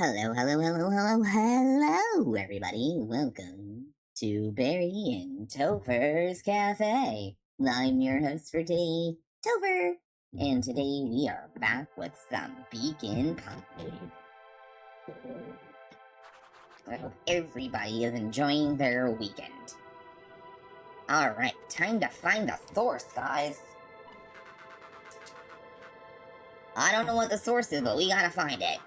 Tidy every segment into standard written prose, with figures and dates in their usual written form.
Hello, everybody. Welcome to Barry and Topher's Cafe. I'm your host for today, Topher, and today we are back with some beacon pie. I hope everybody is enjoying their weekend. Alright, time to find the source, guys. I don't know what the source is, but we gotta find it.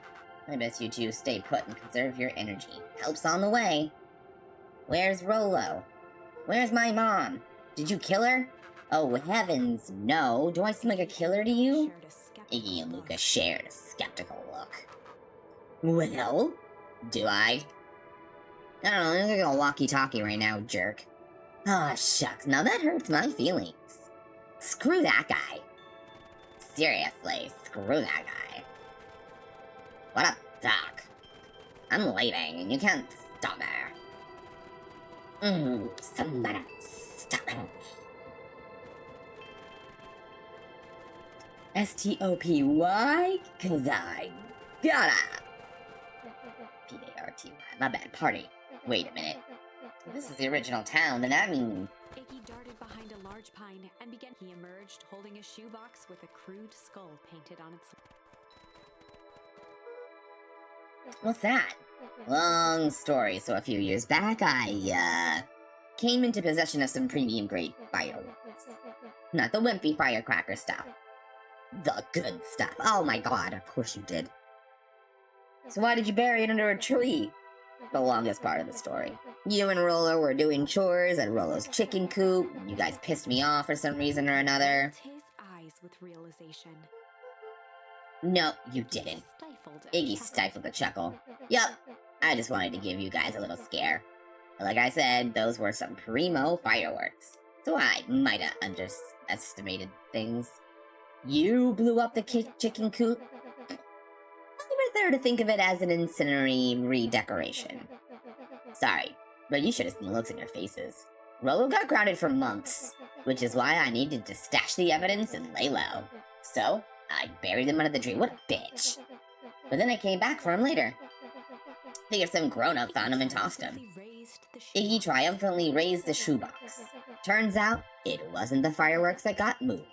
I bet you two stay put and conserve your energy. Help's on the way. Where's Rolo? Where's my mom? Did you kill her? Oh, heavens, no. Do I seem like a killer to you? Iggy and Luca shared a skeptical look. Well, do I? I don't know, I'm like a walkie-talkie right now, jerk. Oh, shucks, now that hurts my feelings. Screw that guy. Seriously, screw that guy. What up, Doc? I'm leaving, and you can't stop there. Somebody stop him. STOPY? Cause I gotta. PARTY, my bad, party. Wait a minute. This is the original town, then that means... Iggy darted behind a large pine and began. He emerged holding a shoebox with a crude skull painted on its... What's that? Long story, so a few years back, I, came into possession of some premium-grade fireworks. Not the wimpy firecracker stuff. The good stuff. Oh my god, of course you did. So why did you bury it under a tree? The longest part of the story. You and Rolo were doing chores at Rolo's chicken coop. You guys pissed me off for some reason or another. His eyes with realization. No, you didn't. Iggy stifled a chuckle. Yup, I just wanted to give you guys a little scare. But like I said, those were some primo fireworks. So I might have underestimated things. You blew up the chicken coop? I prefer to think of it as an incendiary redecoration. Sorry, but you should have seen the looks in your faces. Rolo got grounded for months, which is why I needed to stash the evidence and lay low. So, I buried him under the tree. What a bitch. But then I came back for him later. Figured some grown-up found him and tossed him. Iggy triumphantly raised the shoebox. Turns out, it wasn't the fireworks that got moved.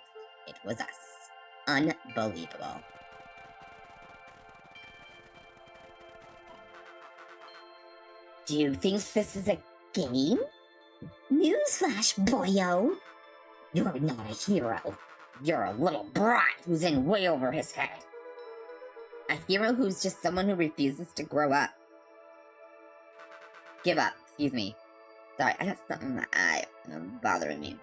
It was us. Unbelievable. Do you think this is a game? Newsflash, boyo! You're not a hero. You're a little brat who's in way over his head. A hero who's just someone who refuses to grow up. Give up, excuse me. Sorry, I got something in my eye bothering me.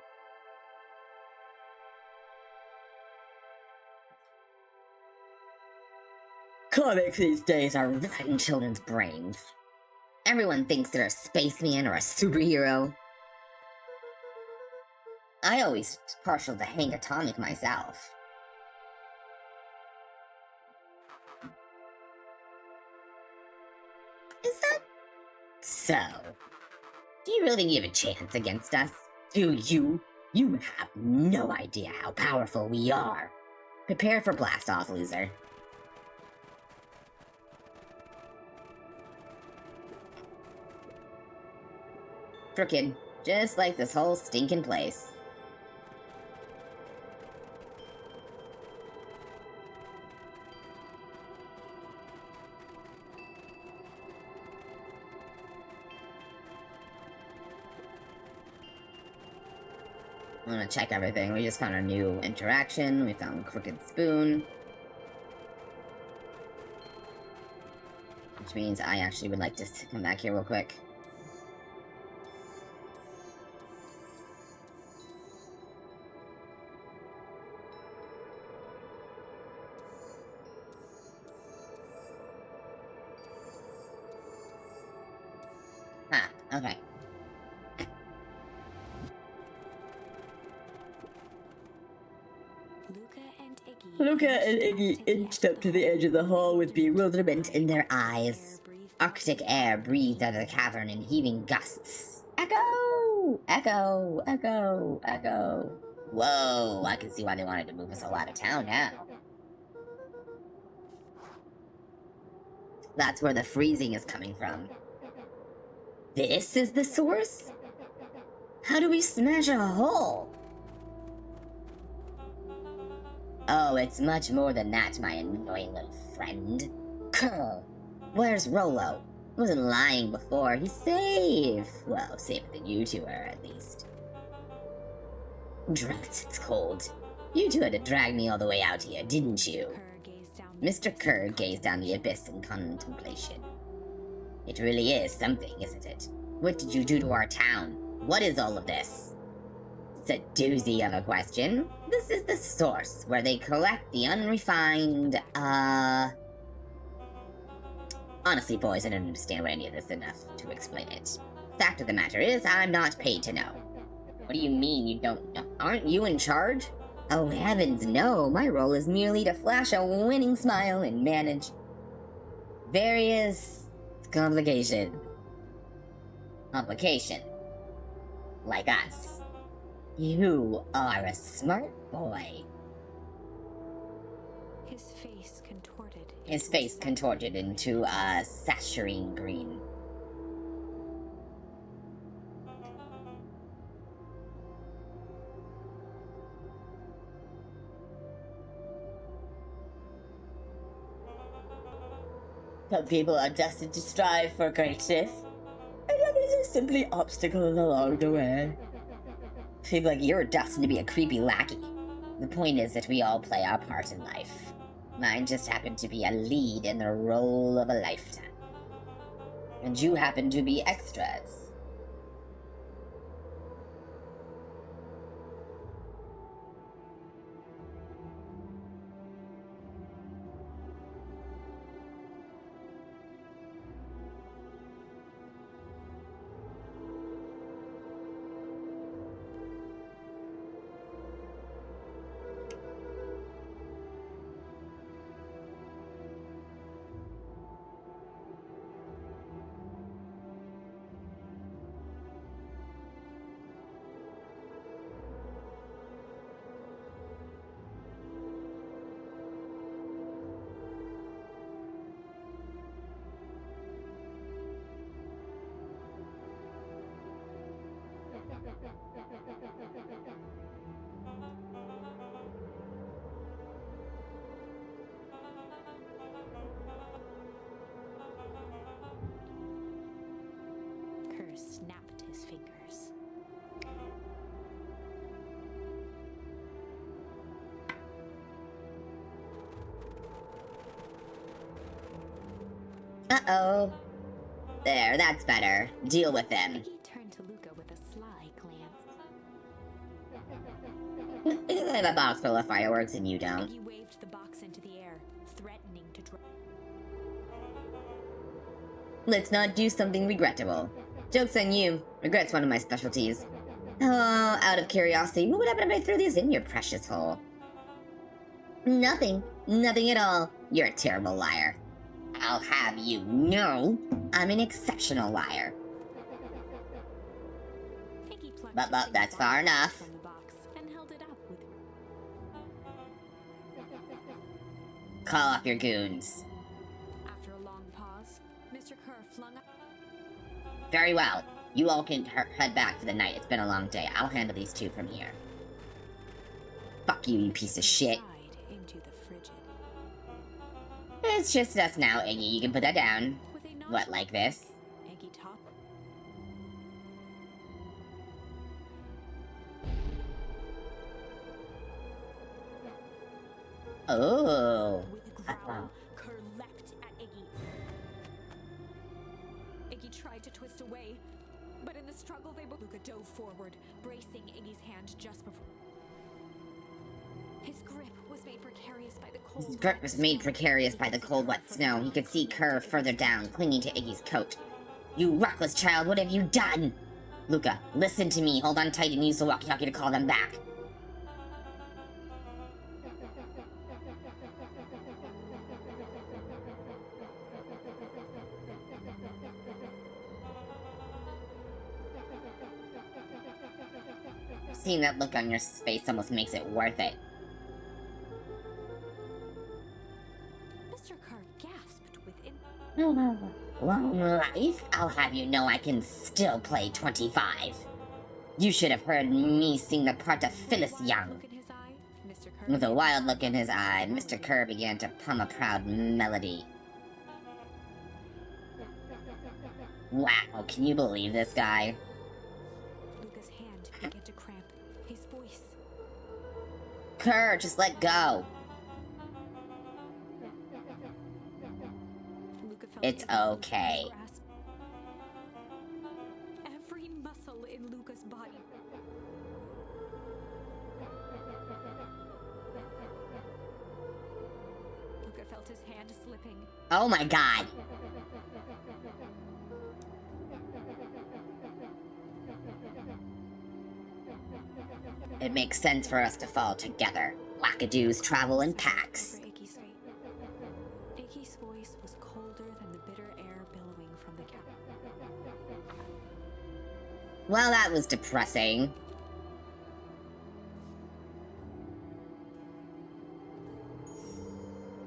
Comics these days are rotting children's brains. Everyone thinks they're a spaceman or a superhero. I always partial to Hank Atomic myself. Is that so? Do you really think you have a chance against us? Do you? You have no idea how powerful we are. Prepare for blast-off, loser. Crooked, just like this whole stinking place. I'm gonna check everything. We just found a new interaction. We found Crooked Spoon. Which means I actually would like to come back here real quick. Okay. Luca and Iggy inched up to the edge of the hall with bewilderment in their eyes. Arctic air breathed out of the cavern in heaving gusts. Echo! Echo! Echo! Echo! Whoa, I can see why they wanted to move us all out of town now. That's where the freezing is coming from. This is the source? How do we smash a hole? Oh, it's much more than that, my annoying little friend. Curl, where's Rolo? He wasn't lying before. He's safe. Well, safer than you two are, at least. Drats, it's cold. You two had to drag me all the way out here, didn't you? Mr. Kerr gazed down the abyss in contemplation. It really is something, isn't it? What did you do to our town? What is all of this? It's a doozy of a question. This is the source, where they collect the unrefined, Honestly, boys, I don't understand what any of this is enough to explain it. Fact of the matter is, I'm not paid to know. What do you mean you don't know? Aren't you in charge? Oh, heavens, no. My role is merely to flash a winning smile and manage various complications. Complication. Like us. You are a smart boy. His face contorted into a saccharine green. Some people are destined to strive for greatness, and others are simply obstacles along the way. People like you are destined to be a creepy lackey. The point is that we all play our part in life. Mine just happened to be a lead in the role of a lifetime. And you happen to be extras. Kerr snapped his fingers. Uh-oh. There, that's better. Deal with them. Iggy turned to Luca with a sly glance. I have a box full of fireworks and you don't. Iggy waved the box into the air, threatening to drop. Let's not do something regrettable. Joke's on you. Regret's one of my specialties. Oh, out of curiosity, what would happen if I threw these in your precious hole? Nothing. Nothing at all. You're a terrible liar. I'll have you know I'm an exceptional liar. Iggy plucked But his that's finger far enough. from the box and held it up with. Call up your goons. After a long pause, Mr. Kerr flung up. Very well. You all can head back for the night. It's been a long day. I'll handle these two from here. Fuck you, you piece of shit. Into the frigid. It's just us now, Iggy. You can put that down. With a nod What, to like this? Iggy top. Oh. With a growl, Kerr leapt at Iggy. Iggy tried to twist away, but in the struggle they both. Luca dove forward, bracing Iggy's hand just before. His grip was made precarious by the cold. His grip was made precarious by the cold, wet snow. He could see Kerr further down, clinging to Iggy's coat. You reckless child, what have you done? Luca, listen to me. Hold on tight and use the walkie-talkie to call them back. Seeing that look on your face almost makes it worth it. Mr. Kerr gasped with Long life? I'll have you know I can still play 25. You should have heard me sing the part of Phyllis Young. With a wild look in his eye, Mr. Kerr began to hum a proud melody. Wow, can you believe this guy? Luca's hand began to cramp. His voice. Kerr, just let go. Luca felt It's Iggy loosen okay. his grasp. Every muscle in Luca's body. Luca felt his hand slipping. Oh my god. It makes sense for us to fall together. Wackadoos travel in packs. Iggy's voice was colder than the bitter air billowing from the cabin. Well, that was depressing.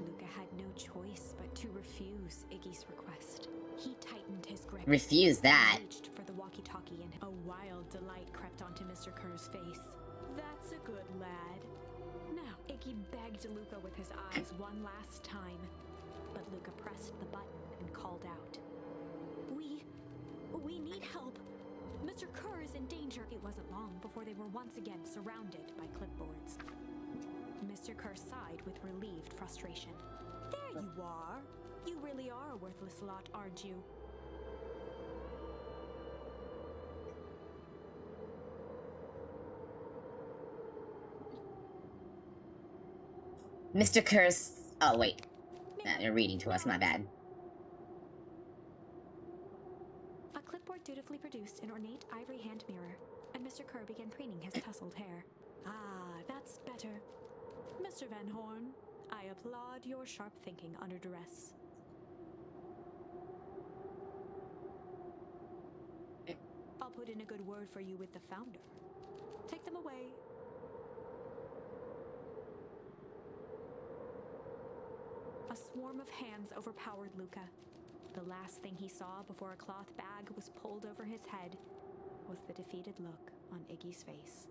Luca had no choice but to refuse Iggy's request. He tightened his grip. Refuse that. Reached for the walkie-talkie and a wild delight crept onto Mr. Kerr's face. That's a good lad. Now, Iggy begged Luca with his eyes one last time, but Luca pressed the button and called out. We need help. Mr. Kerr is in danger. It wasn't long before they were once again surrounded by clipboards. Mr. Kerr sighed with relieved frustration. There you are. You really are a worthless lot, aren't you? Mr. Kerr's... Oh, wait. No, you're reading to us, my bad. A clipboard dutifully produced an ornate ivory hand mirror, and Mr. Kerr began preening his tousled hair. Ah, that's better. Mr. Van Horn, I applaud your sharp thinking under duress. I'll put in a good word for you with the founder. Take them away. A swarm of hands overpowered Luca. The last thing he saw before a cloth bag was pulled over his head was the defeated look on Iggy's face.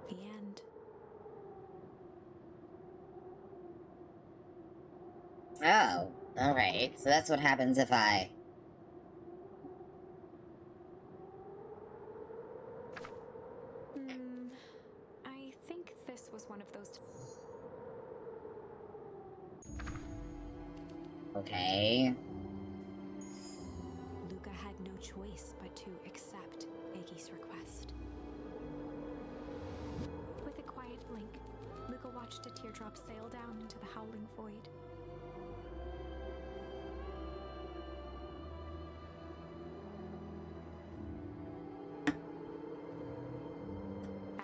The end. Oh, alright. So that's what happens if I... I think this was one of those. Okay. Luca had no choice but to accept Iggy's request. With a quiet blink, Luca watched a teardrop sail down into the howling void.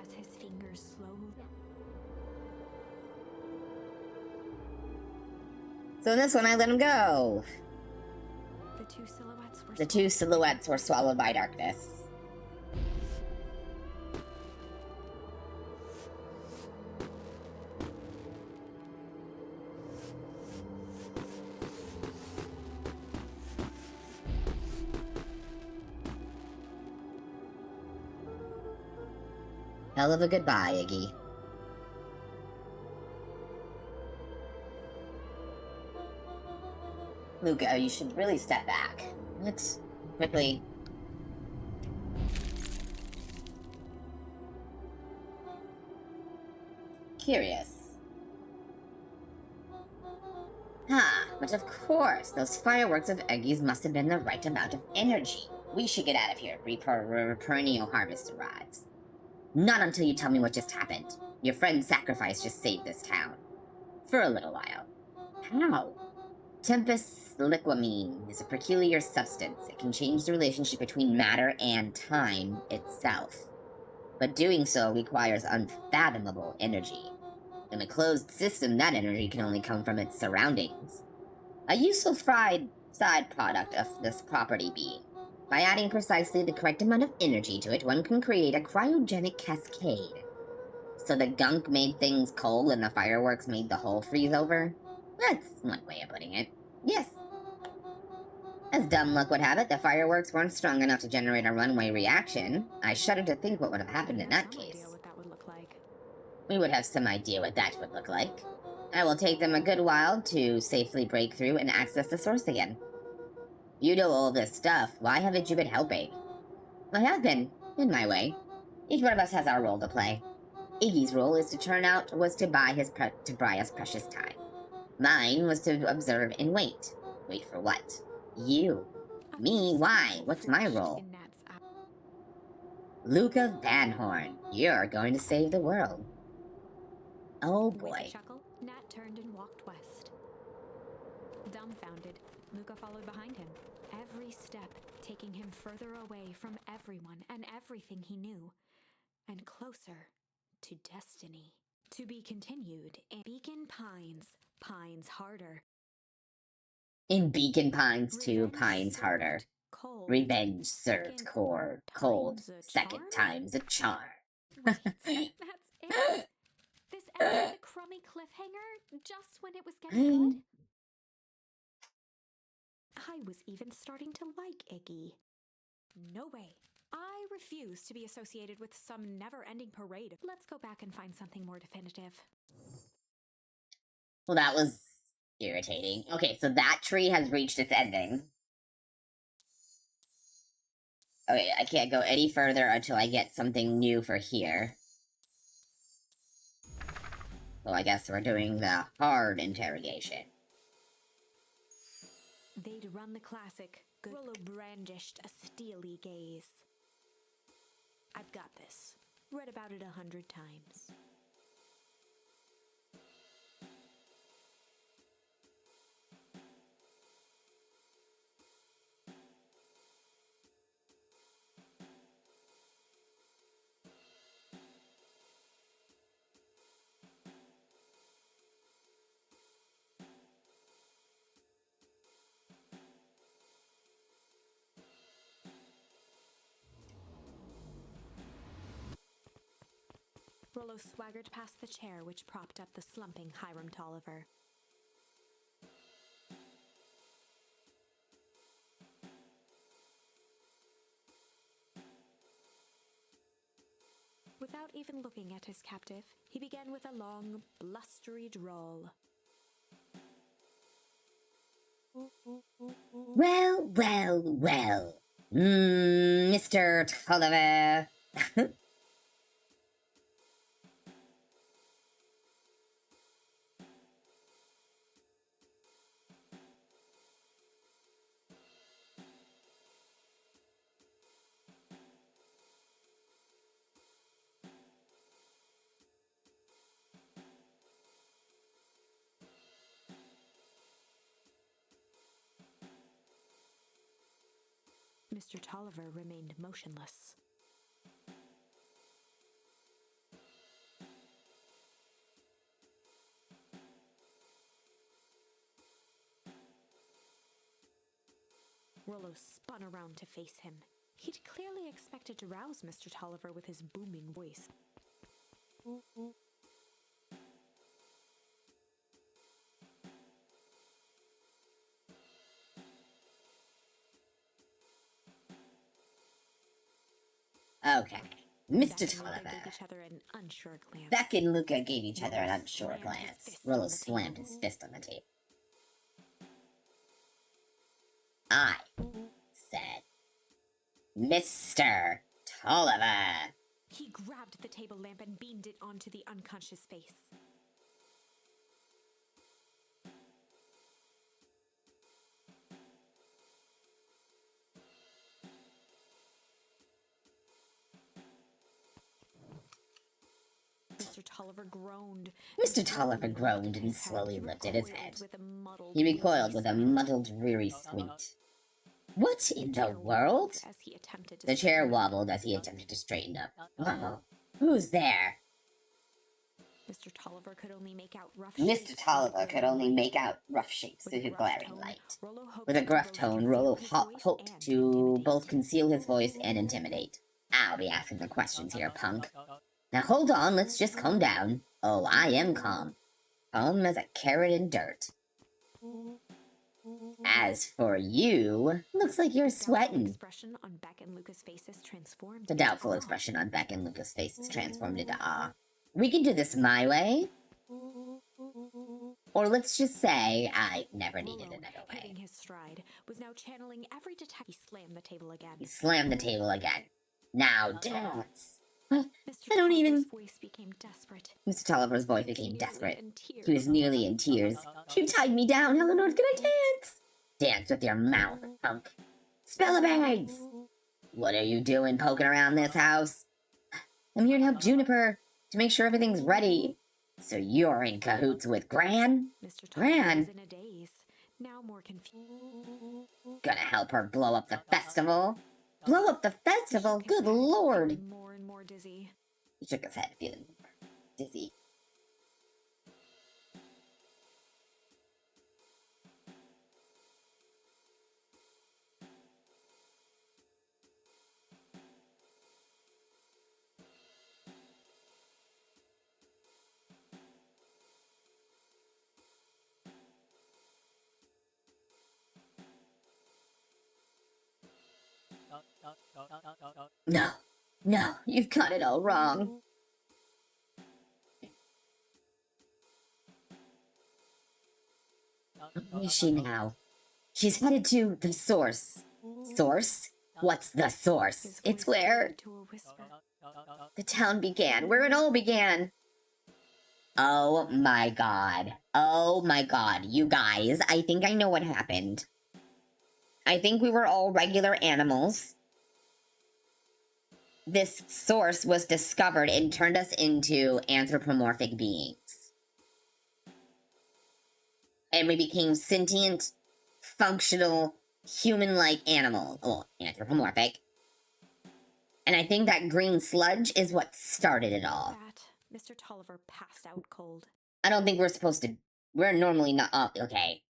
As his fingers slowly... So in this one, I let him go. The two silhouettes were swallowed by darkness. Hell of a goodbye, Iggy. Luca, you should really step back. Let's quickly... Curious. But of course, those fireworks of Iggy's must have been the right amount of energy. We should get out of here before perennial harvest arrives. Not until you tell me what just happened. Your friend's sacrifice just saved this town. For a little while. How? Tempest liquamine is a peculiar substance. It can change the relationship between matter and time itself. But doing so requires unfathomable energy. In a closed system, that energy can only come from its surroundings. A useful side product of this property being, by adding precisely the correct amount of energy to it, one can create a cryogenic cascade. So the gunk made things cold and the fireworks made the whole freeze over? That's one way of putting it. Yes. As dumb luck would have it, the fireworks weren't strong enough to generate a runaway reaction. I shudder to think what would have happened in that case. Idea what that would look like. We would have some idea what that would look like. It will take them a good while to safely break through and access the source again. You know all this stuff. Why haven't you been helping? I have been, in my way. Each one of us has our role to play. Iggy's role was to buy us precious time. Mine was to observe and wait. Wait for what? You. Me? Why? What's my role? Luca Van Horn, you're going to save the world. Oh boy. With a chuckle, Nat turned and walked west. Dumbfounded, Luca followed behind him, every step taking him further away from everyone and everything he knew, and closer to destiny. To be continued in Beacon Pines, Pines Harder. In Beacon Pines 2, Pines Harder. Cold. Revenge served cold. Second time's a charm. Wait, that's it? This ended with a crummy cliffhanger just when it was getting good? I was even starting to like Iggy. No way. I refuse to be associated with some never-ending parade. Let's go back and find something more definitive. Well, that was irritating. Okay, so that tree has reached its ending. Okay, I can't go any further until I get something new for here. So I guess we're doing the hard interrogation. They'd run the classic. Rollo brandished a steely gaze. I've got this. Read about it 100 times. Rollo swaggered past the chair which propped up the slumping Hiram Tolliver. Without even looking at his captive, he began with a long, blustery drawl. Well, well, well. Mr. Tolliver. Mr. Tolliver remained motionless. Rollo spun around to face him. He'd clearly expected to rouse Mr. Tolliver with his booming voice. Okay. Mr. Beck and Luca Tolliver. gave each other an unsure glance. Beck and Luca gave each other an Rollo unsure slammed his glance. fist Rollo on the slammed table. his fist on the table. I said, Mr. Tolliver. He grabbed the table lamp and beamed it onto the unconscious face. Mr. Tolliver groaned. Mr. Tolliver groaned and slowly lifted his head. He recoiled with a muddled, dreary squint. What in the world? The chair wobbled as he attempted to straighten up. Oh, who's there? Mr. Tolliver could only make out rough shapes through the glaring light. With a gruff tone, Rollo hoped to both conceal his voice and intimidate. I'll be asking the questions here, punk. Now hold on, let's just calm down. Oh, I am calm. Calm as a carrot in dirt. As for you, looks like you're sweating. The doubtful expression on Beck and Lucas' faces transformed into awe. We can do this my way. Or let's just say I never needed another way. His stride was now channeling every He slammed the table again. He slammed the table again. Now dance. I Mr. don't even... voice became desperate. Mr. Tolliver's voice became desperate. He was nearly in tears. You tied me down. How on earth can I dance? Dance with your mouth, punk. Spill the beans! What are you doing poking around this house? I'm here to help Juniper, to make sure everything's ready. So you're in cahoots with Gran? Gran? Was in a daze, now more confused. Gonna help her blow up the festival? Blow up the festival? Good lord! More and more dizzy. He shook his head, feeling dizzy. No, you've got it all wrong. Where is she now? She's headed to the source. Source? What's the source? It's where the town began, where it all began. Oh my god. Oh my god. You guys, I think I know what happened. I think we were all regular animals. This source was discovered and turned us into anthropomorphic beings. And we became sentient, functional, human-like animals. Well, anthropomorphic. And I think that green sludge is what started it all. Mr. Tolliver passed out cold. I don't think we're supposed to... We're normally not... Oh, okay.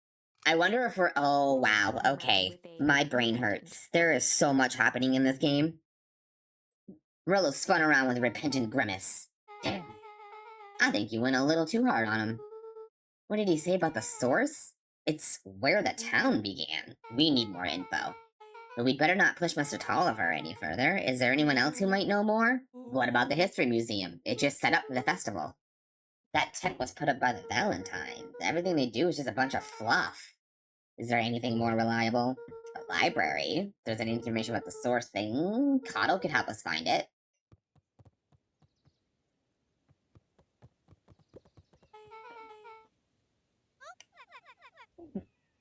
I wonder if we're... Oh, wow. Okay. My brain hurts. There is so much happening in this game. Rollo spun around with a repentant grimace. Damn. I think you went a little too hard on him. What did he say about the source? It's where the town began. We need more info. But we'd better not push Mr. Tolliver any further. Is there anyone else who might know more? What about the History Museum? It just set up for the festival. That tent was put up by the Valentines. Everything they do is just a bunch of fluff. Is there anything more reliable? The library. If there's any information about the source thing, Cotto could help us find it.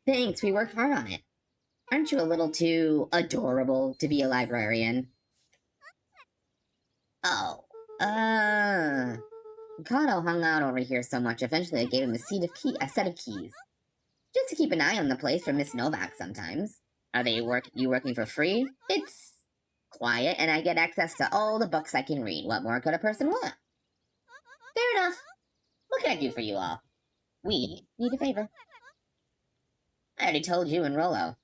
Thanks, we worked hard on it. Aren't you a little too adorable to be a librarian? Oh, Cotto hung out over here so much, eventually I gave him a set of keys. Just to keep an eye on the place for Miss Novak sometimes. Are you working for free? It's quiet, and I get access to all the books I can read. What more could a person want? Fair enough. What can I do for you all? We need a favor. I already told you and Rollo.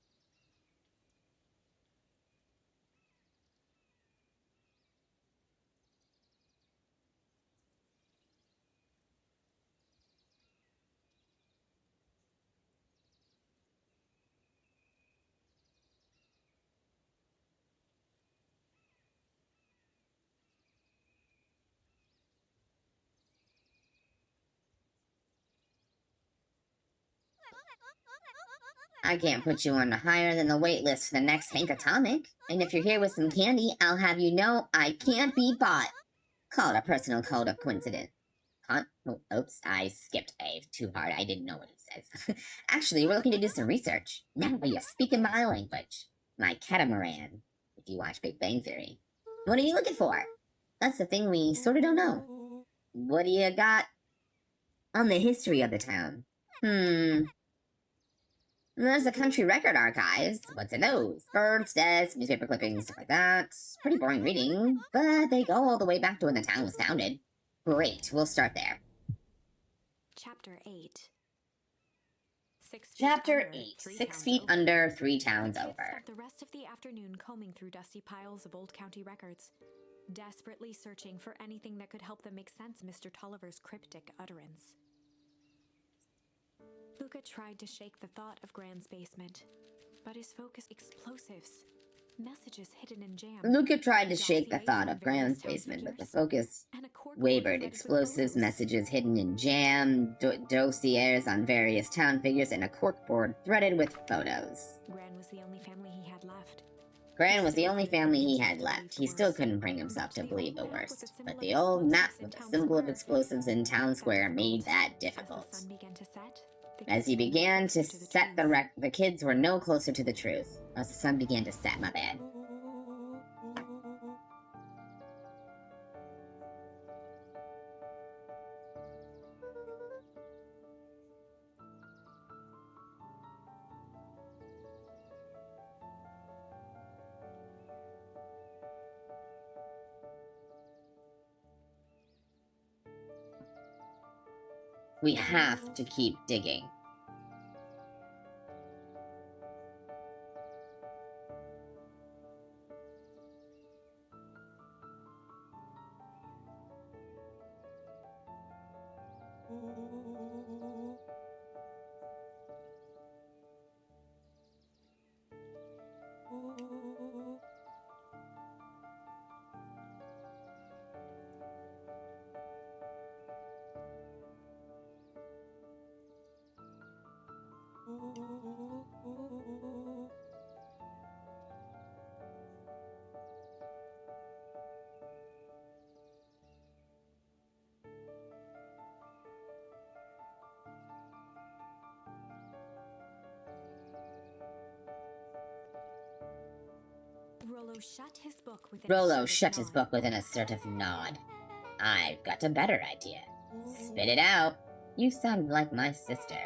I can't put you on higher than the wait list for the next Hank Atomic. And if you're here with some candy, I'll have you know I can't be bought. Call it a personal code of coincidence. Huh? Oh, oops, I skipped A too hard. I didn't know what it says. Actually, we're looking to do some research. Now you're speaking my language. My catamaran, if you watch Big Bang Theory. What are you looking for? That's the thing we sort of don't know. What do you got on the history of the town? There's the country record archives. What's in those? Birds, deaths, newspaper clippings, stuff like that. Pretty boring reading, but they go all the way back to when the town was founded. Great, we'll start there. Chapter 8. 6 feet Chapter under, 8. 3 6 towns feet over. under, 3 towns The kids over. spent the rest of the afternoon combing through dusty piles of old county records, desperately searching for anything that could help them make sense of Mr. Tolliver's cryptic utterance. Luca tried to shake the thought of Gran's basement, but his focus explosives, messages hidden in jam. Luca tried to shake the thought of Gran's basement, but the focus wavered. Explosives, messages hidden in jam, dossiers on various town figures, and a corkboard threaded with photos. Gran was the only family he had left. Gran was the only family he had left. He still couldn't bring himself to believe the worst. But the old map with the symbol of explosives in town square made that difficult. As he began to set the kids were no closer to the truth. As the sun began to set, my bad. We have to keep digging. Rollo shut his book with an assertive nod. I've got a better idea. Spit it out. You sound like my sister.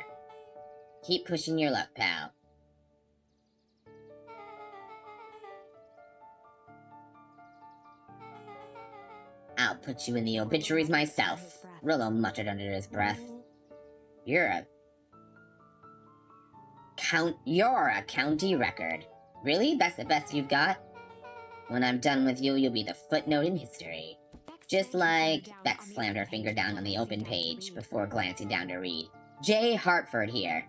Keep pushing your luck, pal. I'll put you in the obituaries myself, Rollo muttered under his breath. You're a county record. Really? That's the best you've got? When I'm done with you, you'll be the footnote in history. Just like... Bex slammed her finger down on the open page before glancing down to read. J. Hartford here.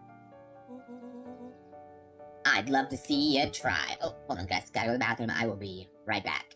I'd love to see you try. Oh, hold on guys, gotta go to the bathroom. I will be right back.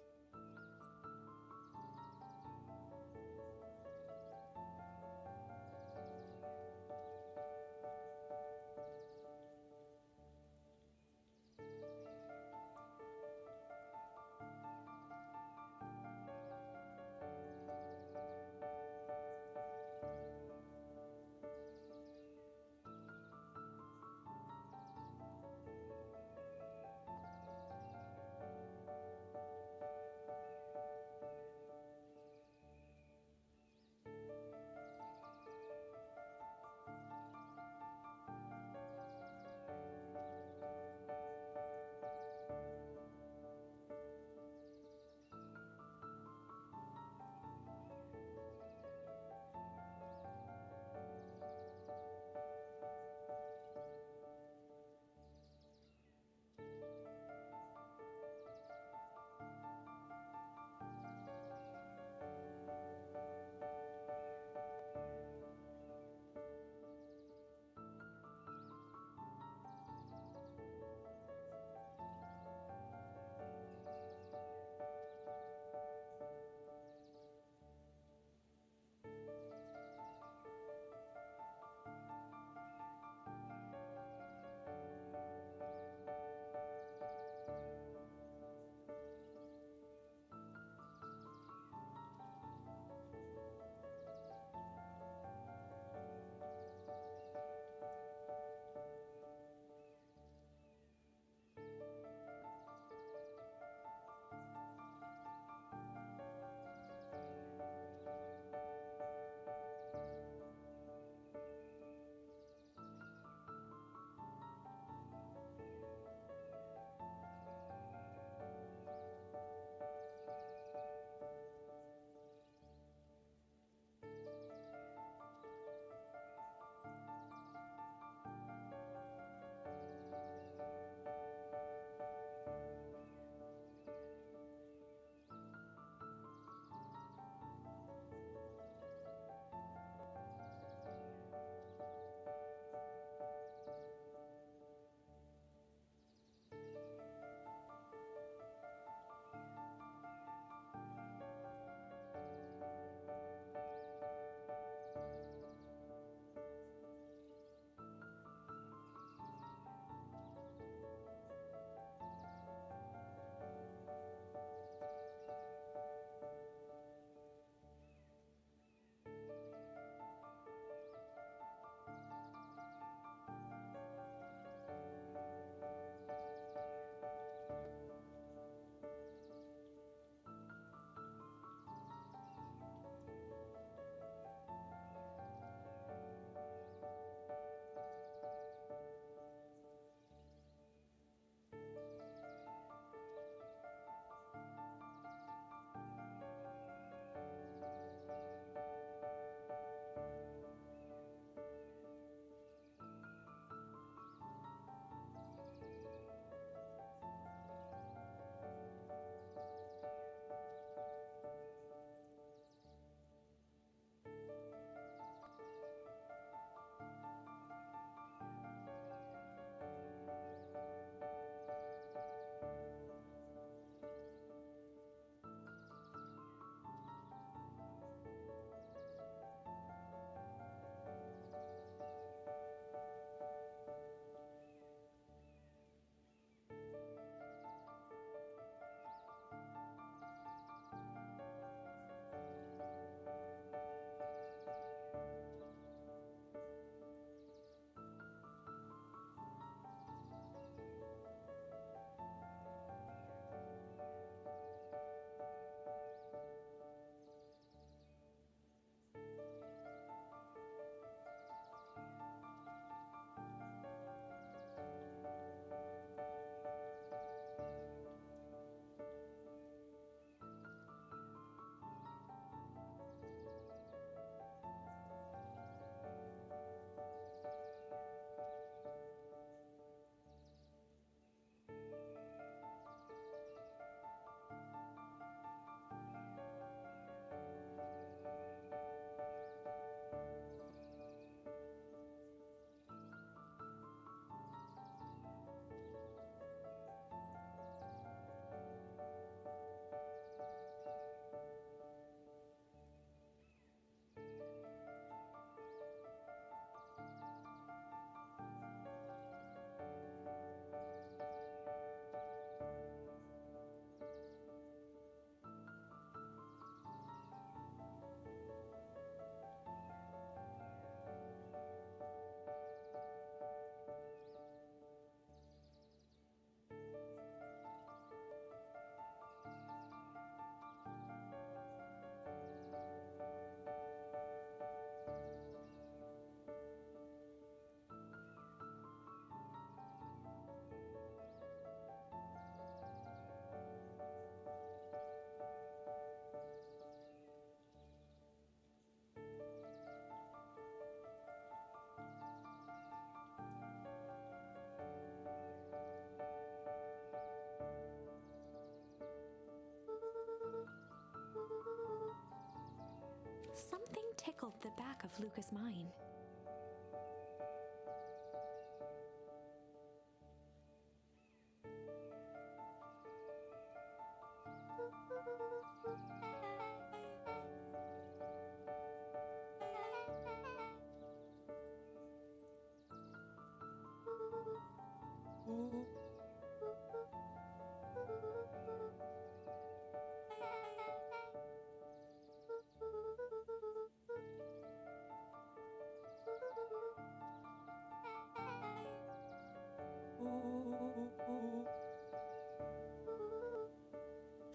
the back of Luca's mind.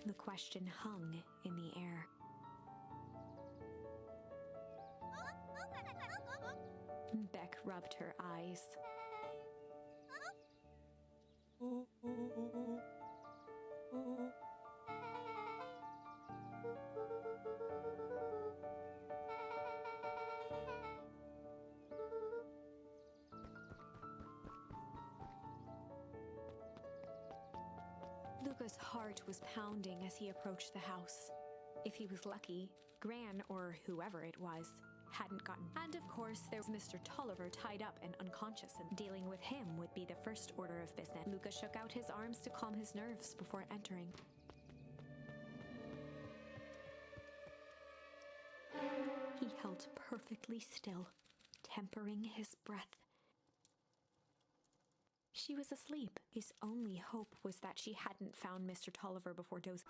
The question hung in the air. Beck rubbed her eyes. Luca's heart was pounding as he approached the house. If he was lucky, Gran, or whoever it was, hadn't gotten. And of course, there was Mr. Tolliver tied up and unconscious, and dealing with him would be the first order of business. Luca shook out his arms to calm his nerves before entering. He held perfectly still, tempering his breath. She was asleep. His only hope was that she hadn't found Mr. Tolliver before dozing.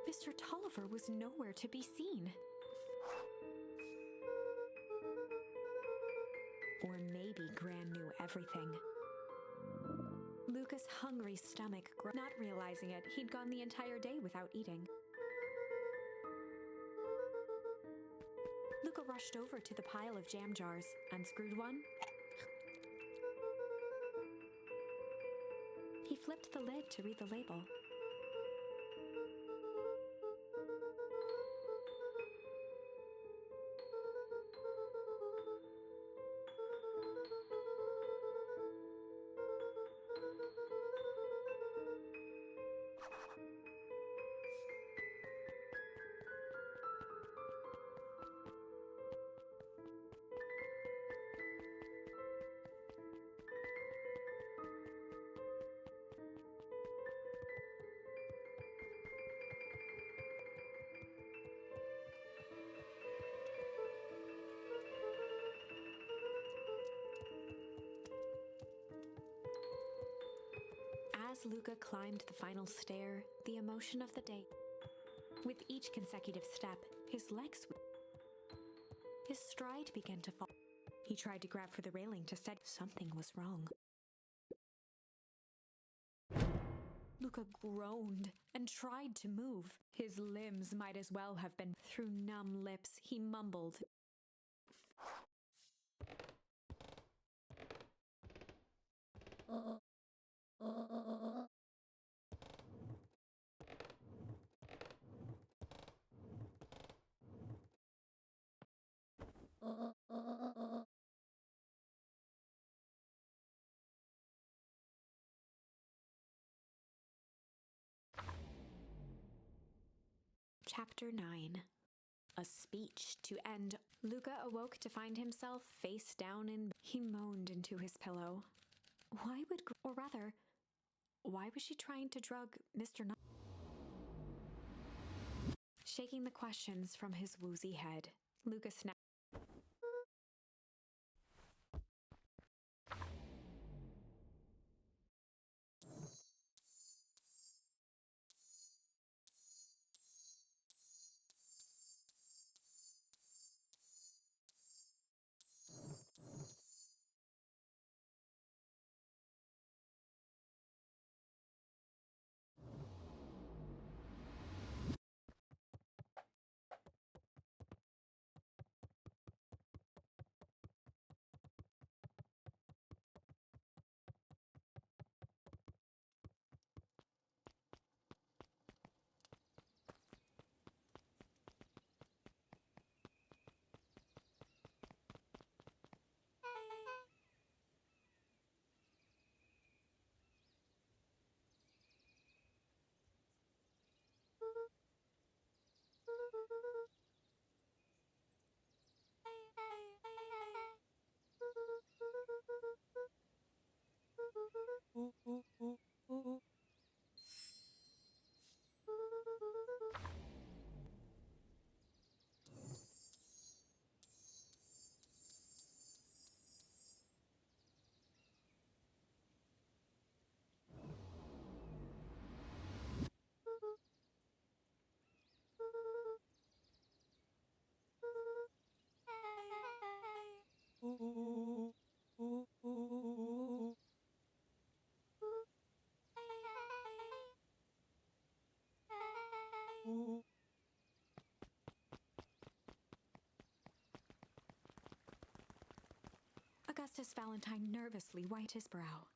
Mr. Tolliver was nowhere to be seen. Or maybe Gran knew everything. Luca's hungry stomach growled. Not realizing it, he'd gone the entire day without eating. Luca rushed over to the pile of jam jars, unscrewed one. He flipped the lid to read the label. As Luca climbed the final stair, the emotion of the day. With each consecutive step, his stride began to fall. He tried to grab for the railing to steady. Something was wrong. Luca groaned and tried to move. His limbs might as well have been. Through numb lips, he mumbled. Chapter 9. A speech to end. Luca awoke to find himself face down in. He moaned into his pillow. Why was she trying to drug Mr. Shaking the questions from his woozy head, Lucas snapped. Augustus Valentine nervously wiped his brow.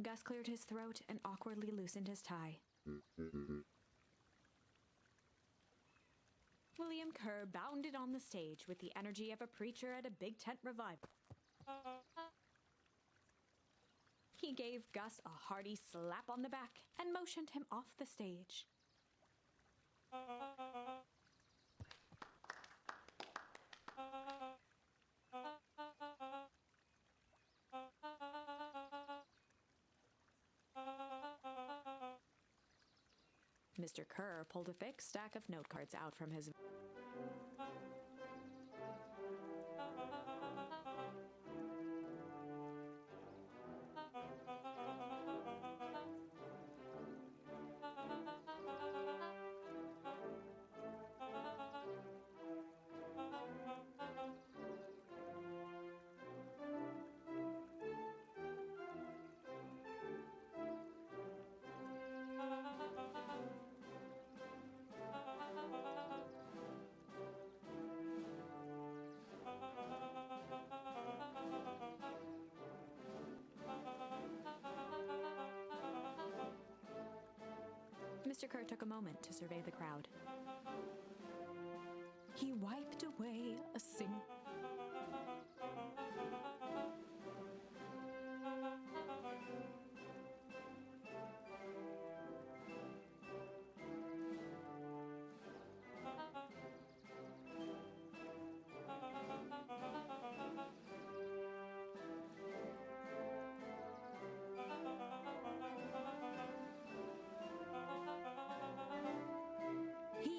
Gus cleared his throat and awkwardly loosened his tie. William Kerr bounded on the stage with the energy of a preacher at a big tent revival. He gave Gus a hearty slap on the back and motioned him off the stage. Mr. Kerr pulled a thick stack of note cards out from his... Mr. Kerr took a moment to survey the crowd. He wiped away a single... He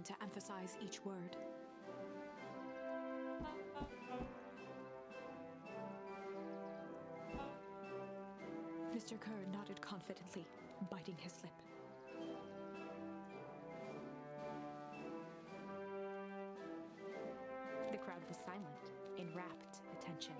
to emphasize each word. Mr. Kerr nodded confidently, biting his lip. The crowd was silent, in rapt attention.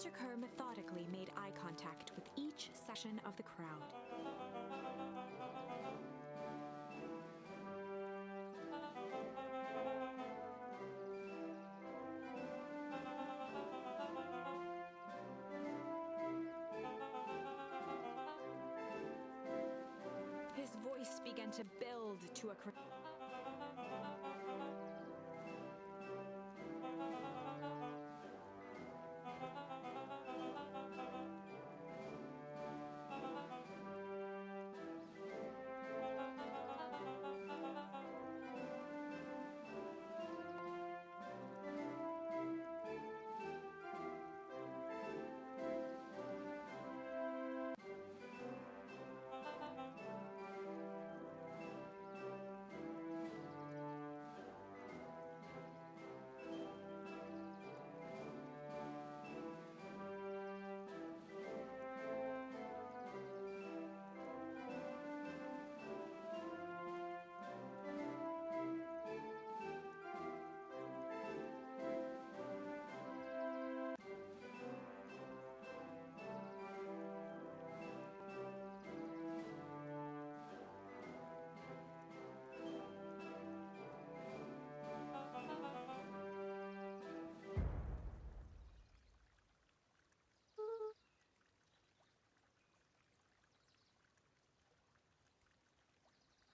Mr. Kerr methodically made eye contact with each section of the crowd. His voice began to build to a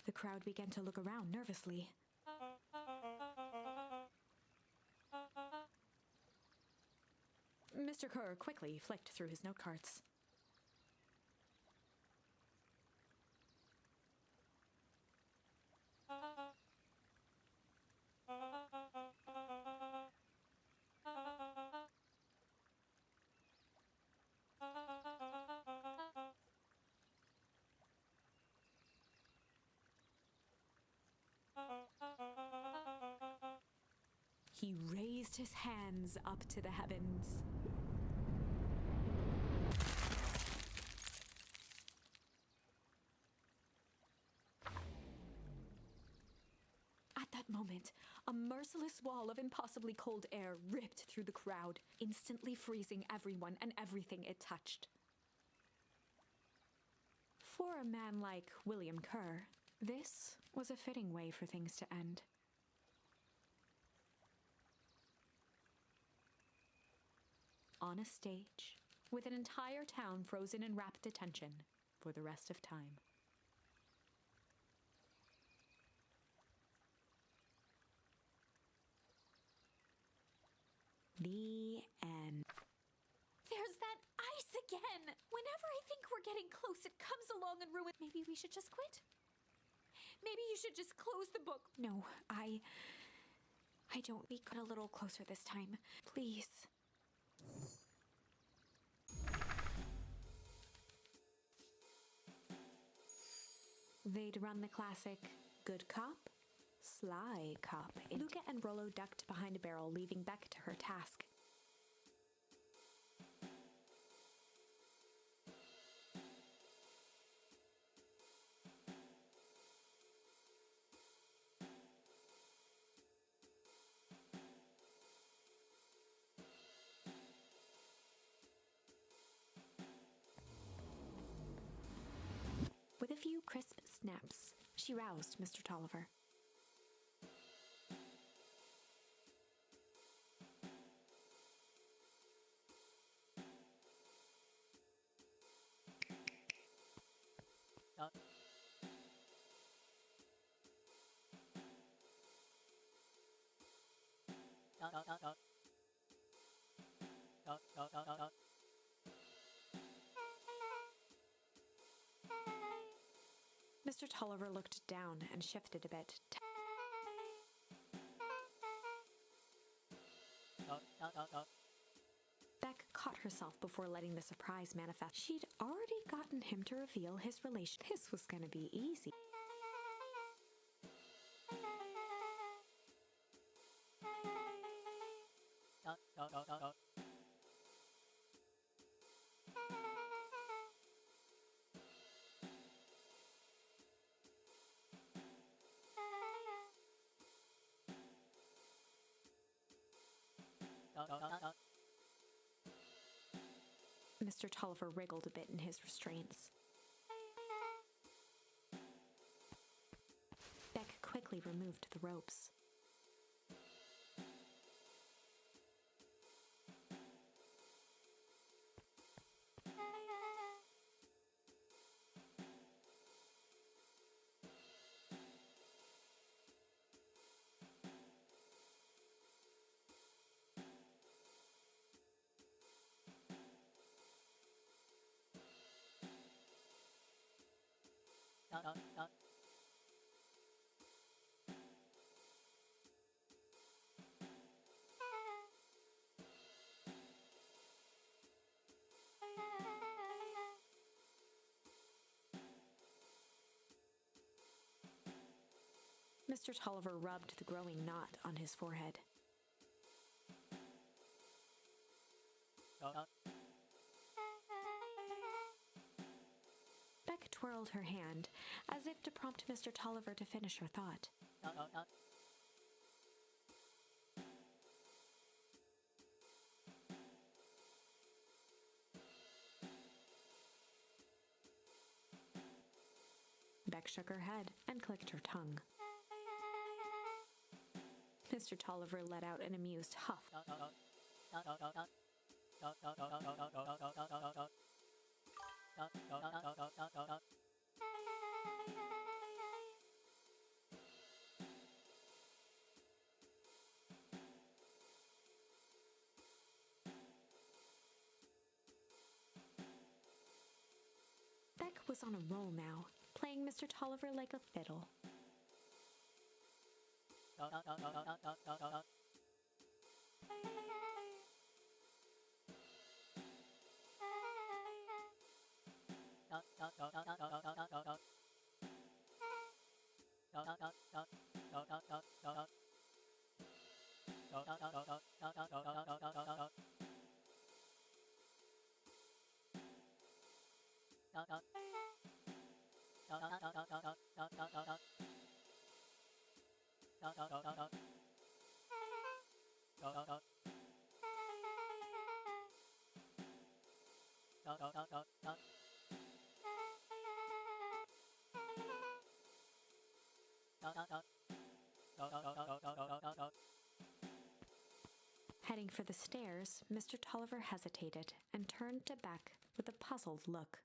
The crowd began to look around nervously. Mr. Kerr quickly flicked through his note cards. He raised his hands up to the heavens. At that moment, a merciless wall of impossibly cold air ripped through the crowd, instantly freezing everyone and everything it touched. For a man like William Kerr, this was a fitting way for things to end. On a stage, with an entire town frozen in rapt attention for the rest of time. The end. There's that ice again! Whenever I think we're getting close, it comes along and ruins. Maybe we should just quit? Maybe you should just close the book. No, I don't. We got a little closer this time. Please. They'd run the classic good cop, sly cop. Luca and Rollo ducked behind a barrel, leaving Beck to her task. With a few crisp snaps, she roused Mr. Tolliver. Mr. Tolliver looked down and shifted a bit. herself before letting the surprise manifest. She'd already gotten him to reveal his relation. This was gonna be easy. Mr. Tolliver wriggled a bit in his restraints. Beck quickly removed the ropes. Mr. Tolliver rubbed the growing knot on his forehead. Beck twirled her hand, as if to prompt Mr. Tolliver to finish her thought. Beck shook her head and clicked her tongue. Mr. Tolliver let out an amused huff. Beck was on a roll now, playing Mr. Tolliver like a fiddle. Heading for the stairs, Mr. Tolliver hesitated and turned to Beck with a puzzled look.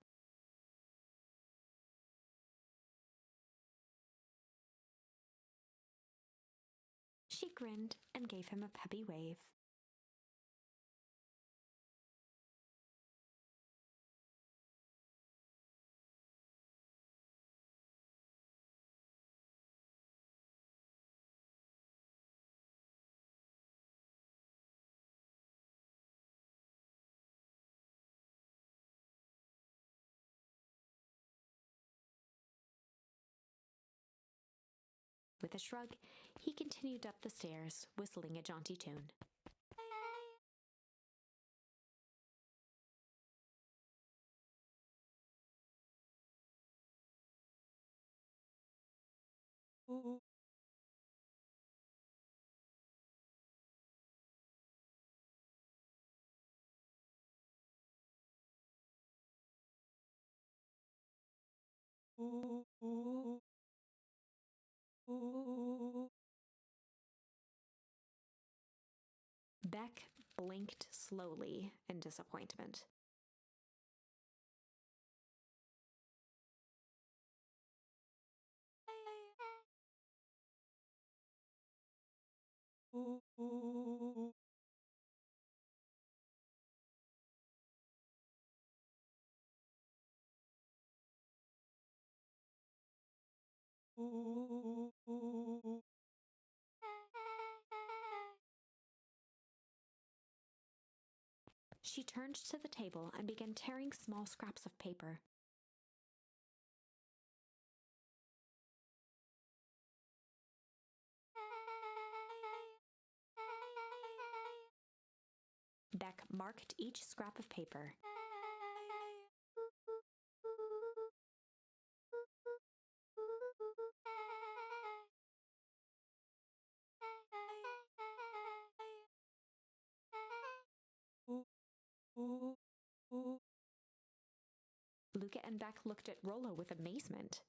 She grinned and gave him a peppy wave. With a shrug, he continued up the stairs, whistling a jaunty tune. Beck blinked slowly in disappointment. She turned to the table and began tearing small scraps of paper. Beck marked each scrap of paper. Luca and Beck looked at Rollo with amazement.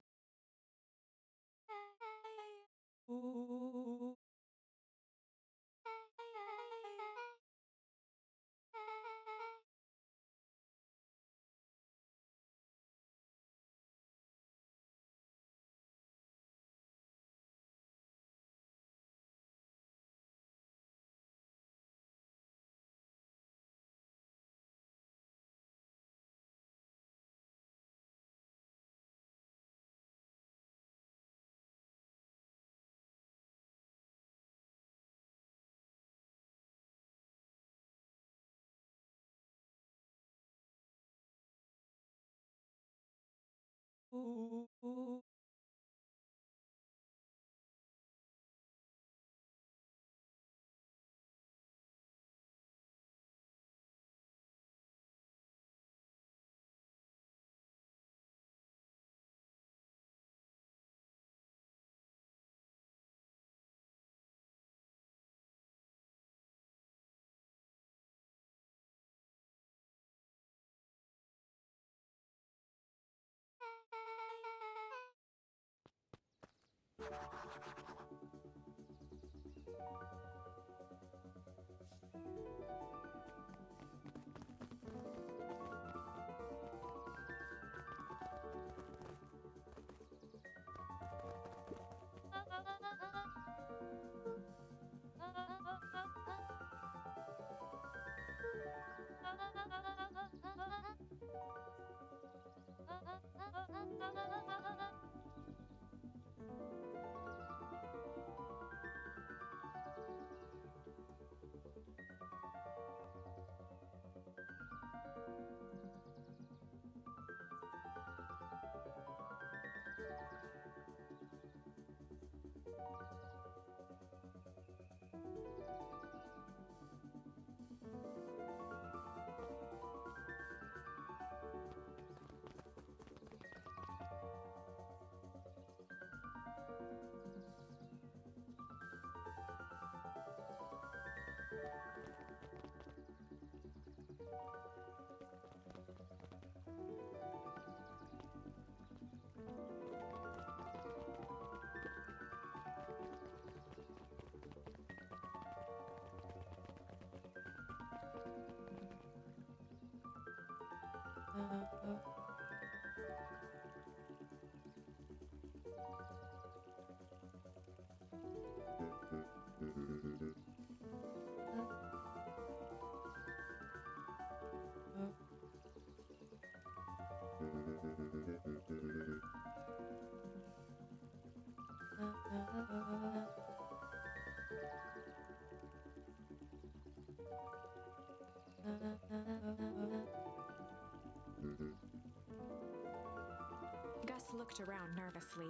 Gus looked around nervously.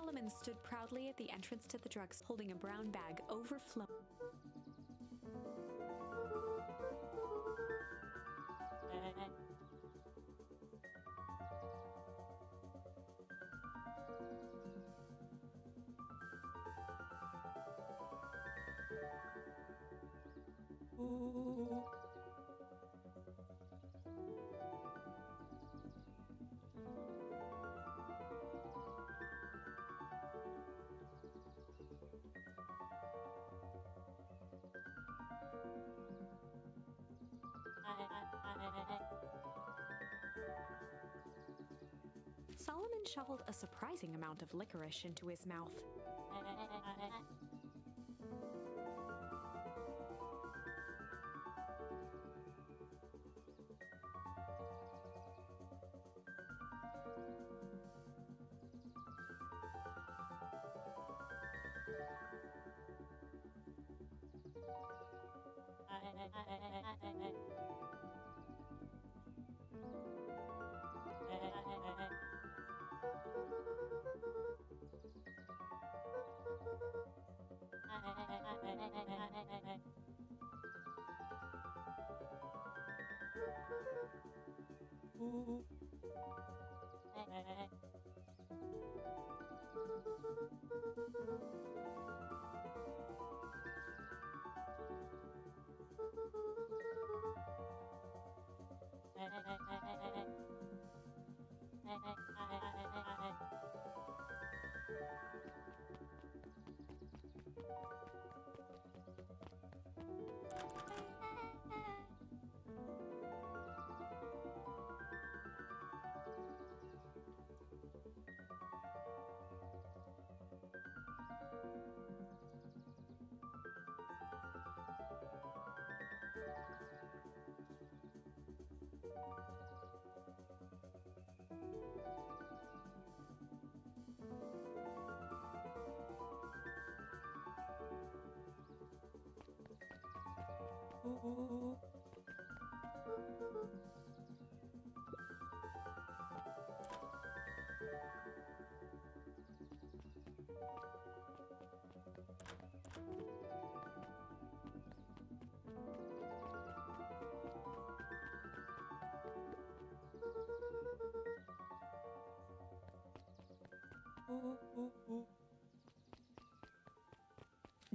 Solomon stood proudly at the entrance to the drugs, holding a brown bag overflowing. Solomon shoveled a surprising amount of licorice into his mouth.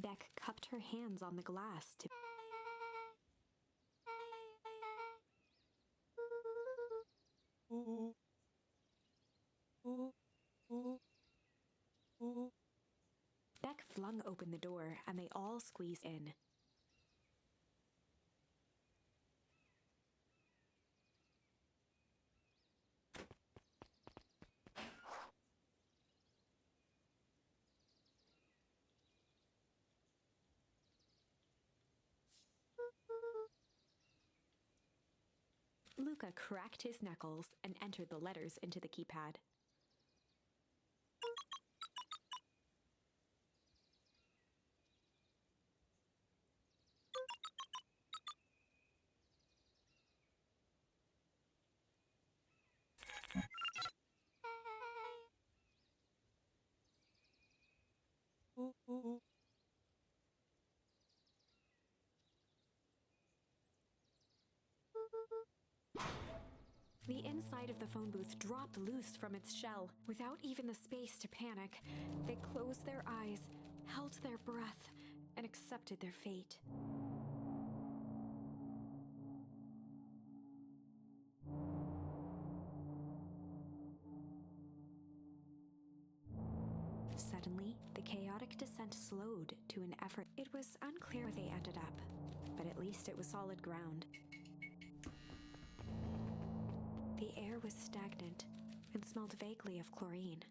Beck cupped her hands on the glass to... Beck flung open the door, and they all squeezed in. Luca cracked his knuckles and entered the letters into the keypad. The inside of the phone booth dropped loose from its shell. Without even the space to panic, they closed their eyes, held their breath, and accepted their fate. Suddenly, the chaotic descent slowed to an effort. It was unclear where they ended up, but at least it was solid ground. The air was stagnant and smelled vaguely of chlorine.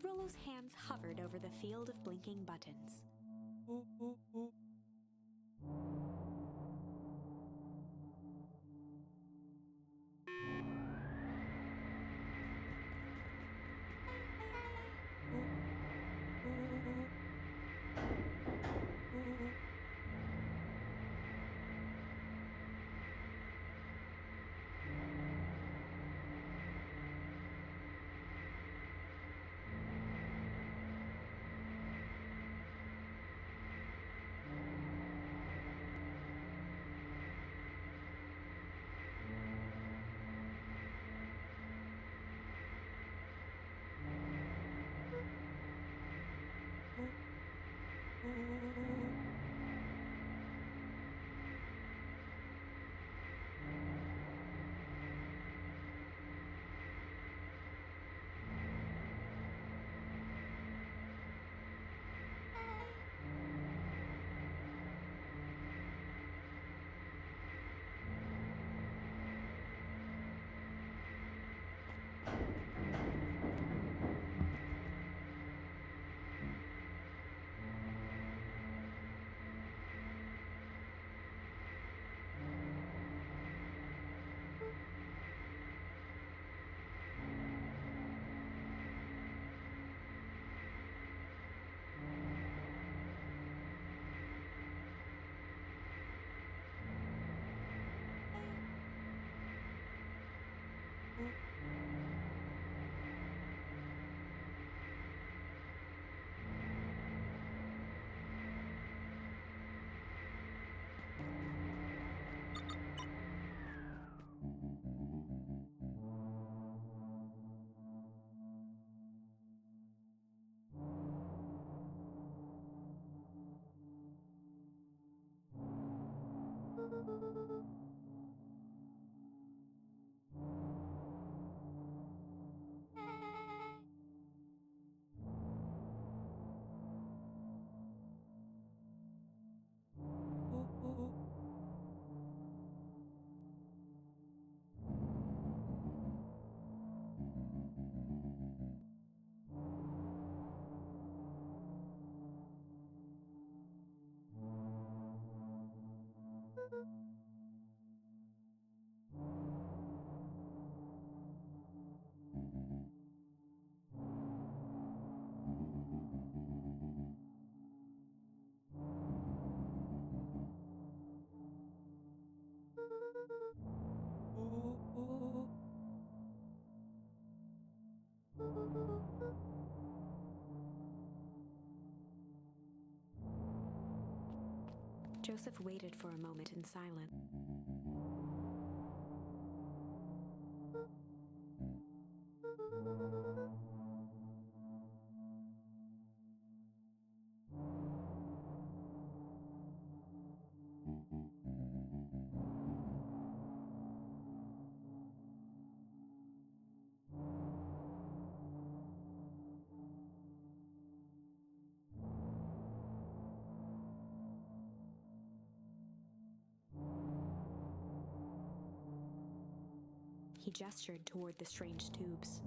Rollo's hands hovered over the field of blinking buttons. Joseph waited for a moment in silence. He gestured toward the strange tubes.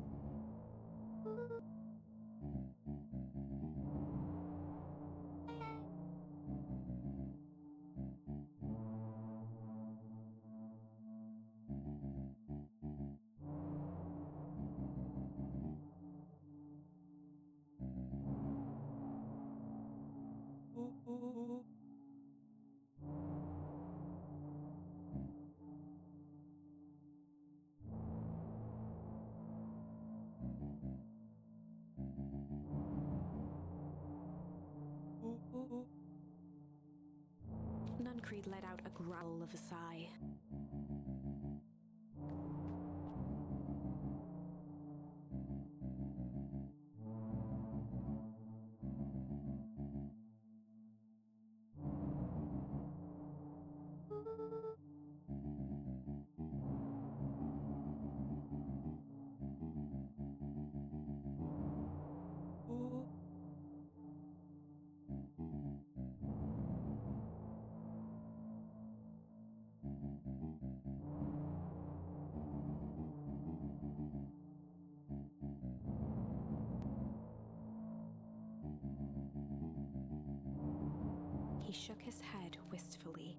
Nuncreed let out a growl of a sigh. He shook his head wistfully.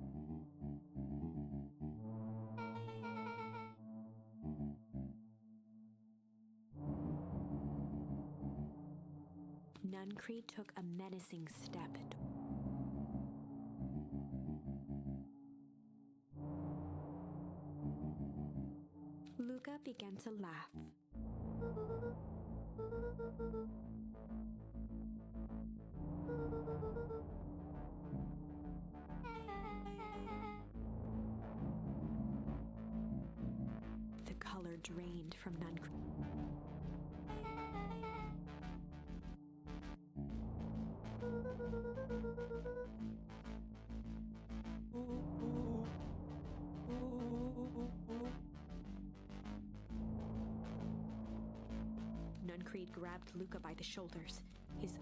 Nuncreed took a menacing step. Luca began to laugh. The color drained from Nuncreed. Nuncreed grabbed Luca by the shoulders. His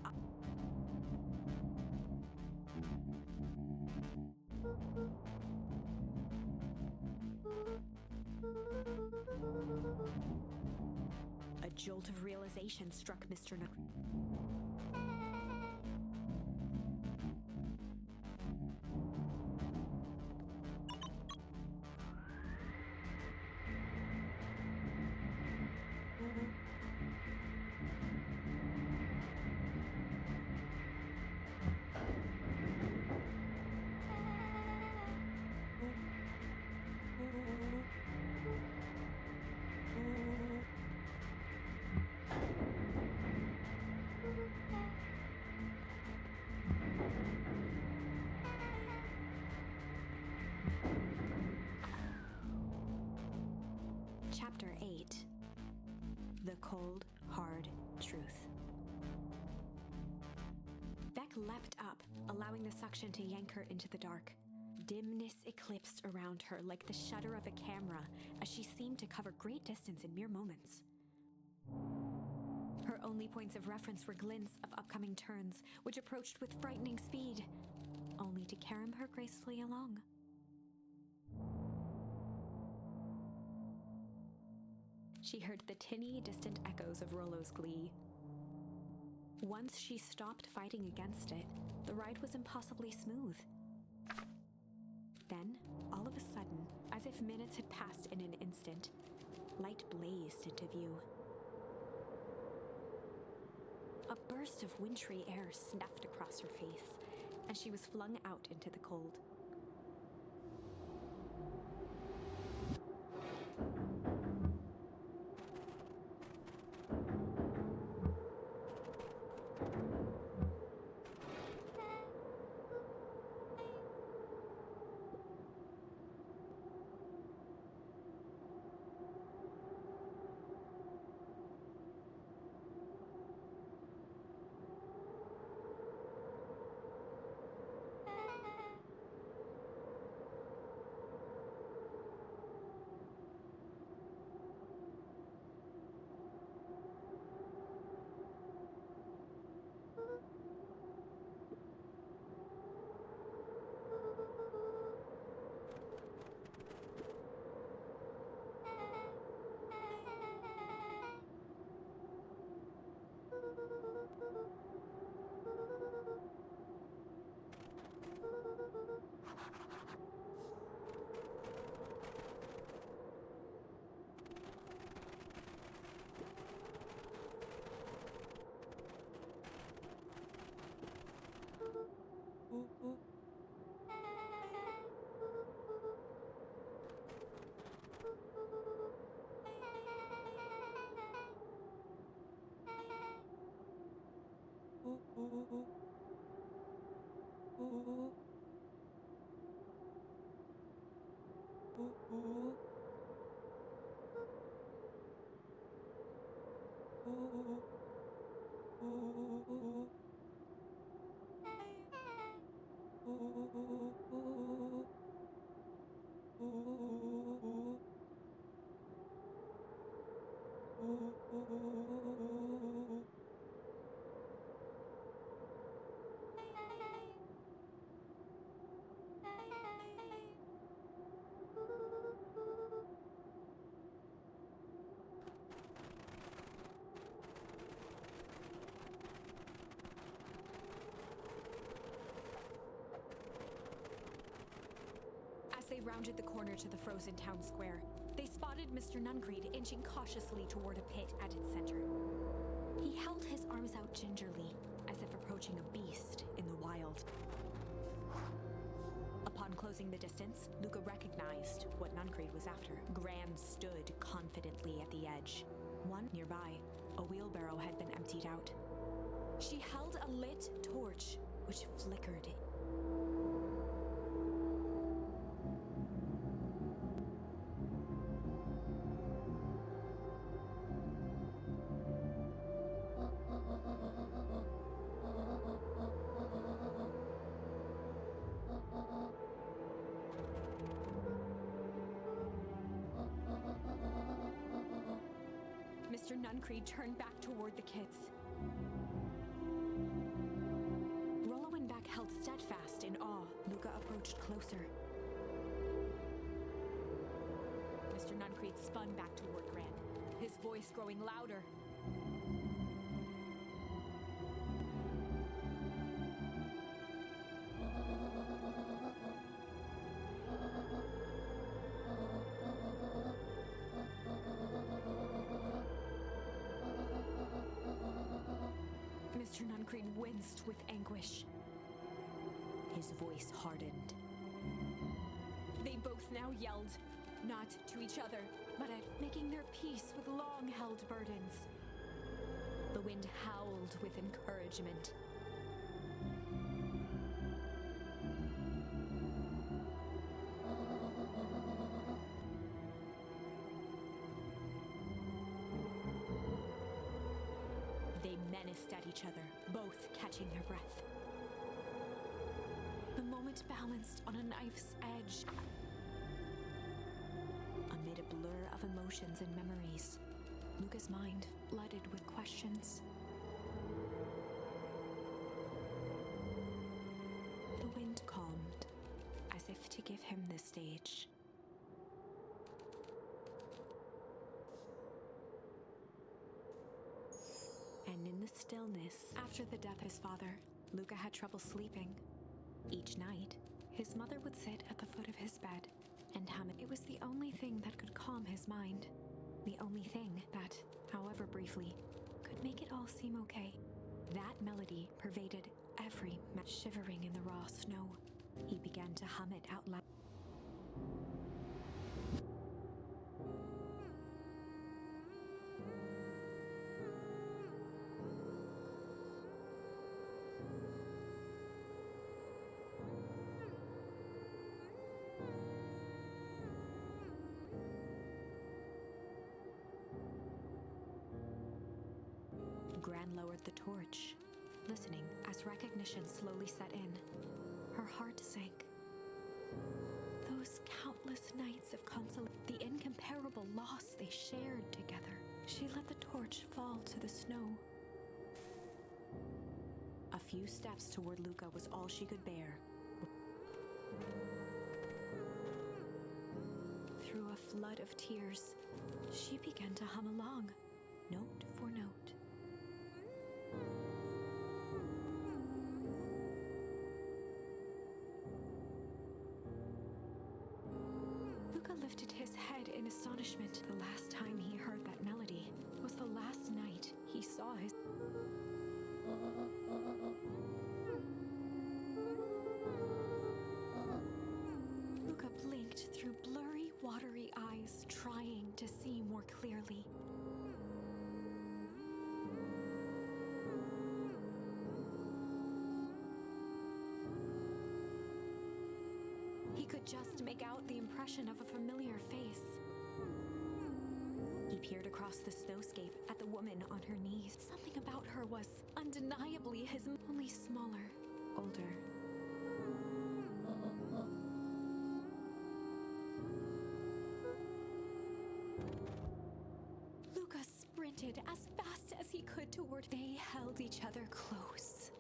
A jolt of realization struck Mr. Nuncreed. Chapter 8. The Cold, Hard Truth. Beck leapt up, allowing the suction to yank her into the dark. Dimness eclipsed around her like the shutter of a camera as she seemed to cover great distance in mere moments. Her only points of reference were glints of upcoming turns, which approached with frightening speed, only to carry her gracefully along. She heard the tinny, distant echoes of Rollo's glee. Once she stopped fighting against it, the ride was impossibly smooth. Then, all of a sudden, as if minutes had passed in an instant, light blazed into view. A burst of wintry air snuffed across her face, and she was flung out into the cold. As they rounded the corner to the frozen town square, they spotted Mr. Nuncreed inching cautiously toward a pit at its center. He held his arms out gingerly, as if approaching a beast in the wild. Upon closing the distance, Luca recognized what Nuncreed was after. Gran stood confidently at the edge. One nearby, a wheelbarrow had been emptied out. She held a lit torch, which flickered. Mr. Nuncreed turned back toward the kids. Rollo and Beck held steadfast in awe. Luca approached closer. Mr. Nuncreed spun back toward Gran, his voice growing louder. Mr. Nuncreed winced with anguish. His voice hardened. They both now yelled, not to each other, but at making their peace with long-held burdens. The wind howled with encouragement. They menaced at each other, both catching their breath. The moment balanced on a knife's edge. Amid a blur of emotions and memories, Luca's mind flooded with questions. The wind calmed, as if to give him the stage. And in the stillness, after the death of his father, Luca had trouble sleeping. Each night, his mother would sit at the foot of his bed and hum. It was the only thing that could calm his mind. The only thing that, however briefly, could make it all seem okay. That melody pervaded every shivering in the raw snow. He began to hum it out loud. Gran lowered the torch, listening as recognition slowly set in. Her heart sank. Those countless nights of consolation, the incomparable loss they shared together. She let the torch fall to the snow. A few steps toward Luca was all she could bear. Through a flood of tears, she began to hum along, note for note. Luca lifted his head in astonishment. The last time he heard that melody was the last night he saw his... Luca blinked through blurry, watery eyes, trying to see more clearly. He could just make out the impression of a familiar face. He peered across the snowscape at the woman on her knees. Something about her was undeniably his, only smaller, older. Luca sprinted as fast as he could toward. They held each other close,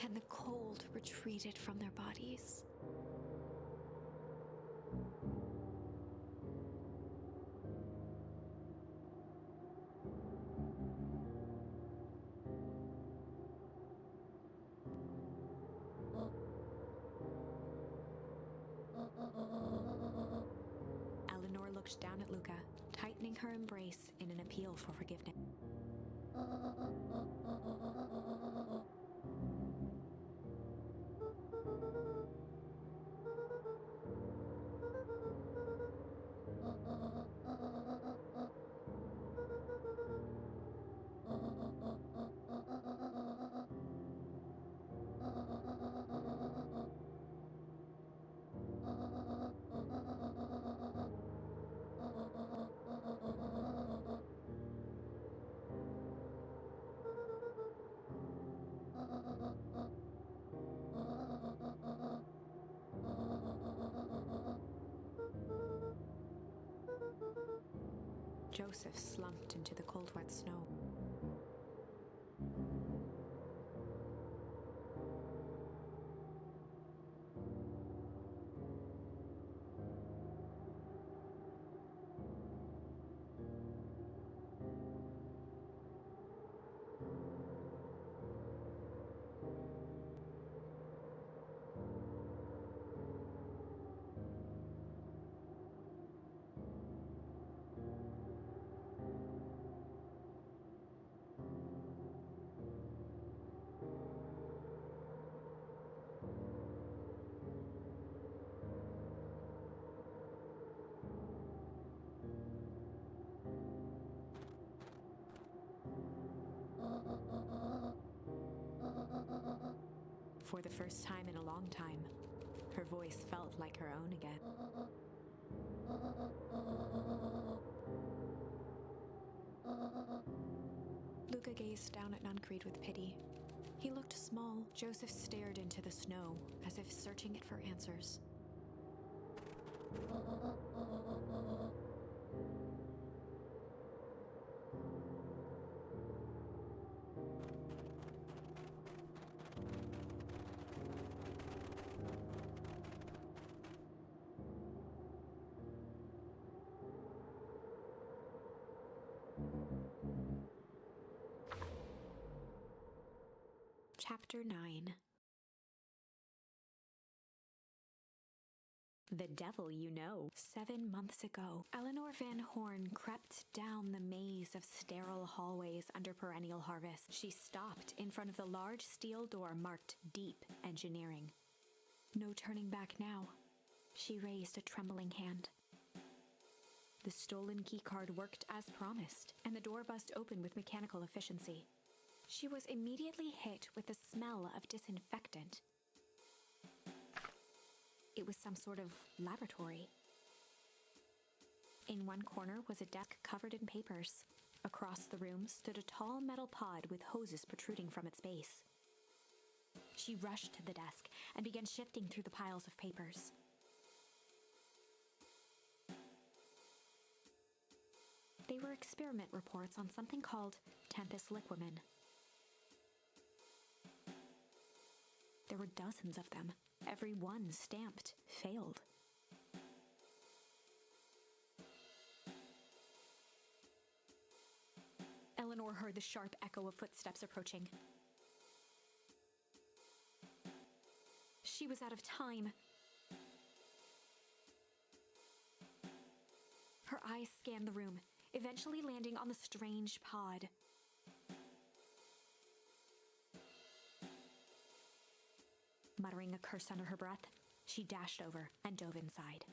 and the cold retreated from their bodies. Eleanor looked down at Luca, tightening her embrace in an appeal for forgiveness. Joseph slumped into the cold, wet snow. For the first time in a long time, her voice felt like her own again. Luca gazed down at Nuncreed with pity. He looked small. Joseph stared into the snow, as if searching it for answers. Chapter 9. The devil you know. 7 months ago, Eleanor Van Horn crept down the maze of sterile hallways under perennial harvest. She stopped in front of the large steel door marked Deep Engineering. No turning back now. She raised a trembling hand. The stolen keycard worked as promised, and the door buzzed open with mechanical efficiency. She was immediately hit with the smell of disinfectant. It was some sort of laboratory. In one corner was a desk covered in papers. Across the room stood a tall metal pod with hoses protruding from its base. She rushed to the desk and began shifting through the piles of papers. They were experiment reports on something called Tempus liquamen. There were dozens of them, every one stamped failed. Eleanor heard the sharp echo of footsteps approaching. She was out of time. Her eyes scanned the room, eventually landing on the strange pod. Muttering a curse under her breath, she dashed over and dove inside.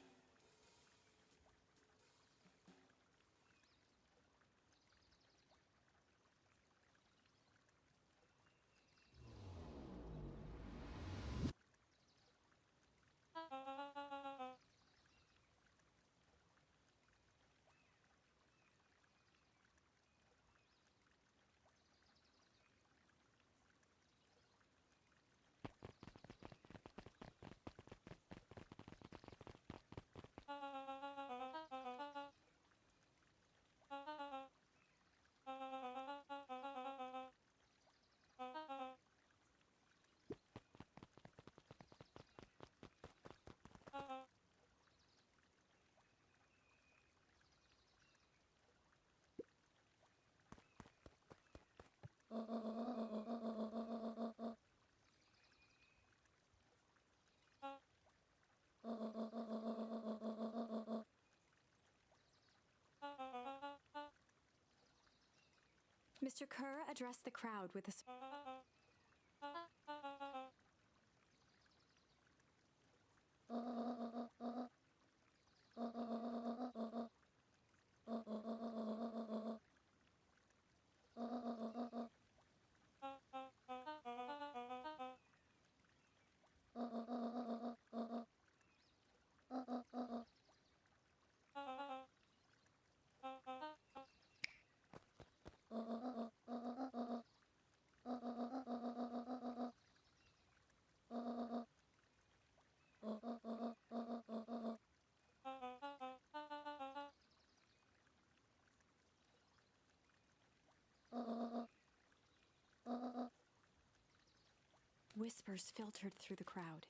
Mr. Kerr addressed the crowd with a whispers filtered through the crowd.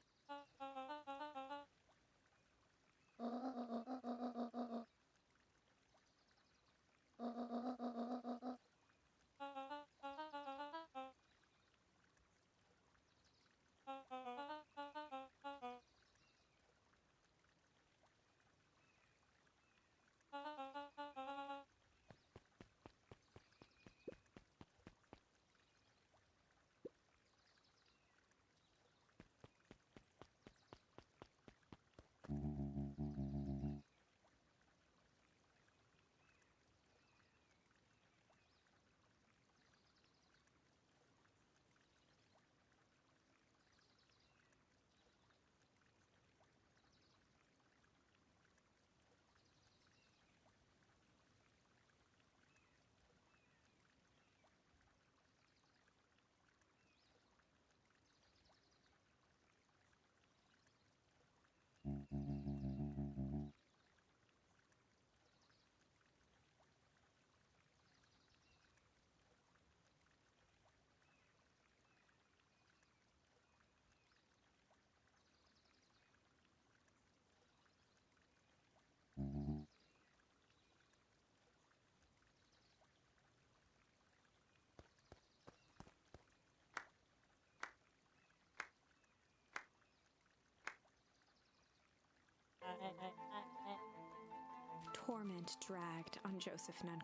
Torment dragged on Joseph Nunn.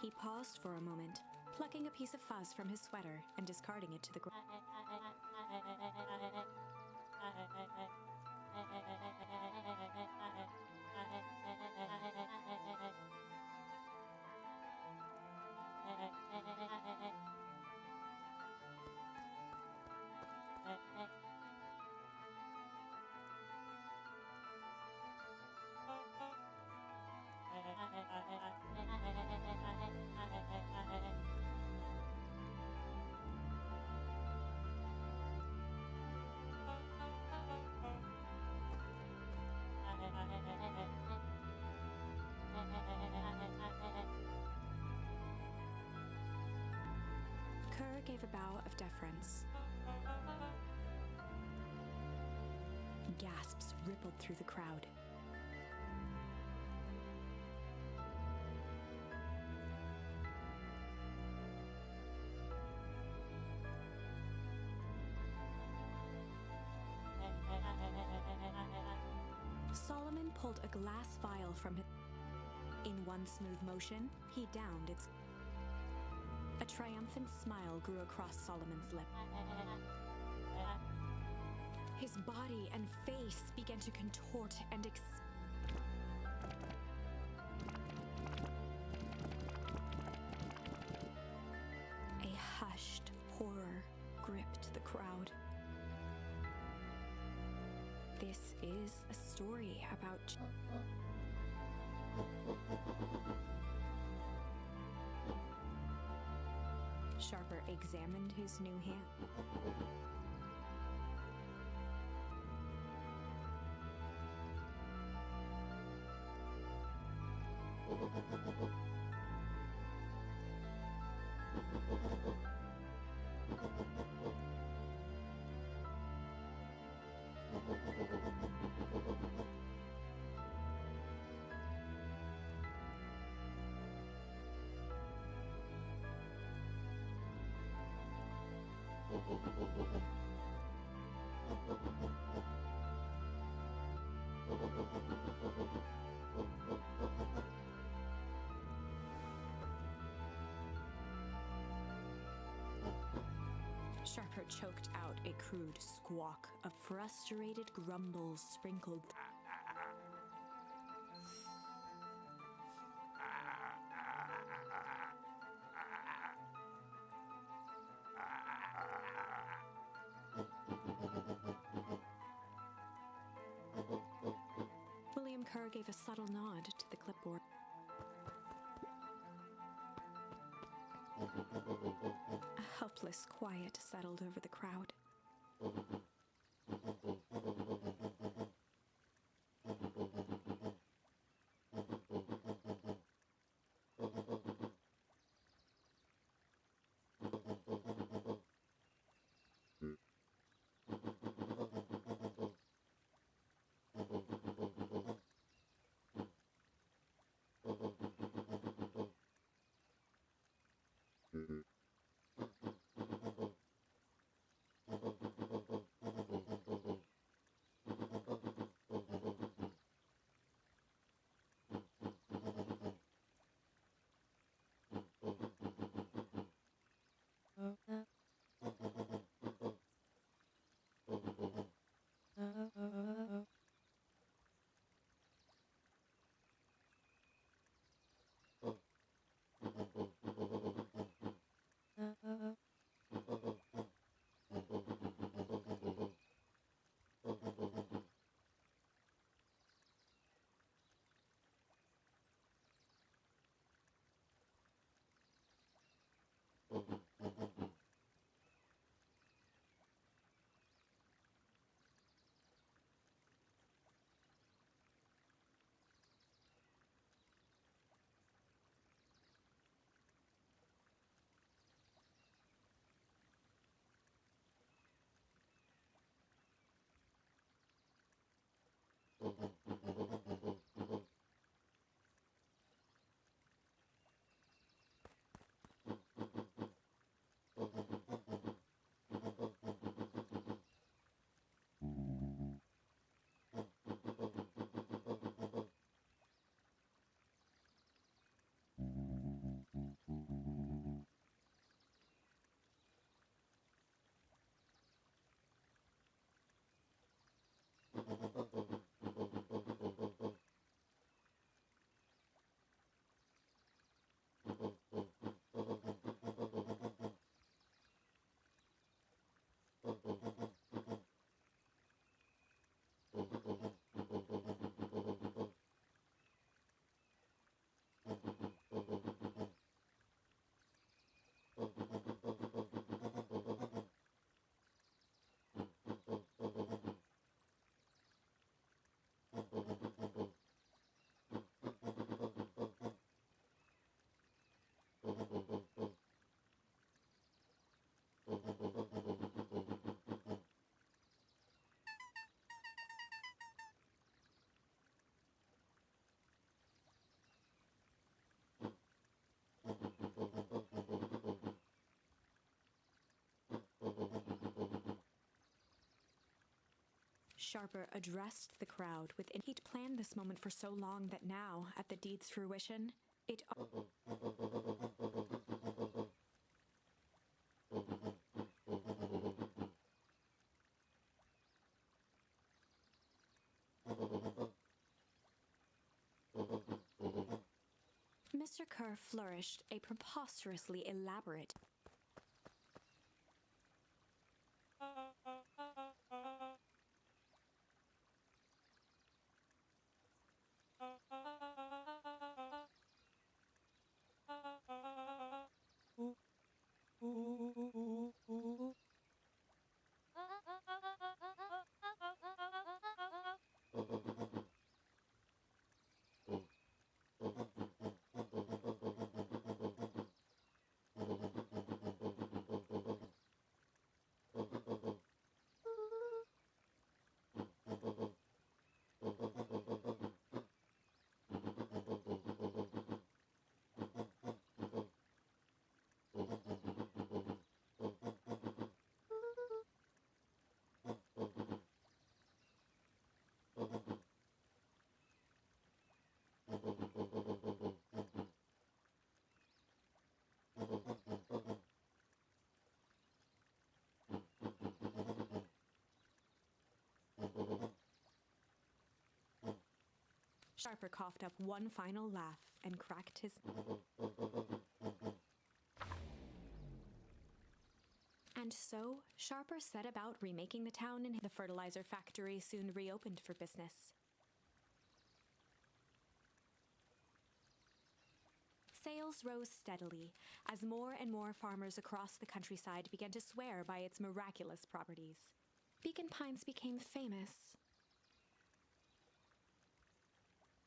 He paused for a moment, plucking a piece of fuzz from his sweater and discarding it to the ground. Kerr gave a bow of deference. Gasps rippled through the crowd. Solomon pulled a glass vial from his... In one smooth motion, he downed its... A triumphant smile grew across Solomon's lip. His body and face began to contort and A hushed horror gripped the crowd. This is a story about... Sharper examined his new hand. Sharper choked out a crude squawk of frustrated grumbles sprinkled. William Kerr gave a subtle nod to the clipboard. A helpless quiet settled over the crowd. Sharper addressed the crowd with he'd planned this moment for so long that now, at the deed's fruition, it. Mr. Kerr flourished a preposterously elaborate. Sharper coughed up one final laugh and cracked his... And so, Sharper set about remaking the town, and the fertilizer factory soon reopened for business. Sales rose steadily as more and more farmers across the countryside began to swear by its miraculous properties. Beacon Pines became famous.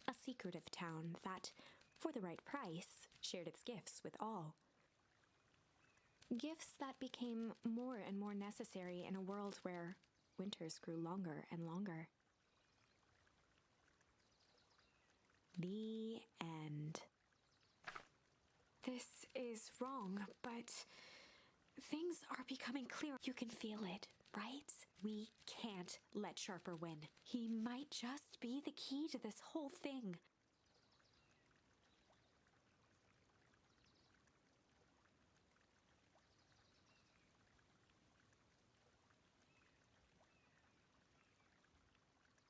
A secretive town that, for the right price, shared its gifts with all. Gifts that became more and more necessary in a world where winters grew longer and longer. The end. This is wrong, but things are becoming clear. You can feel it, right? We can't let Sharper win. He might just be the key to this whole thing.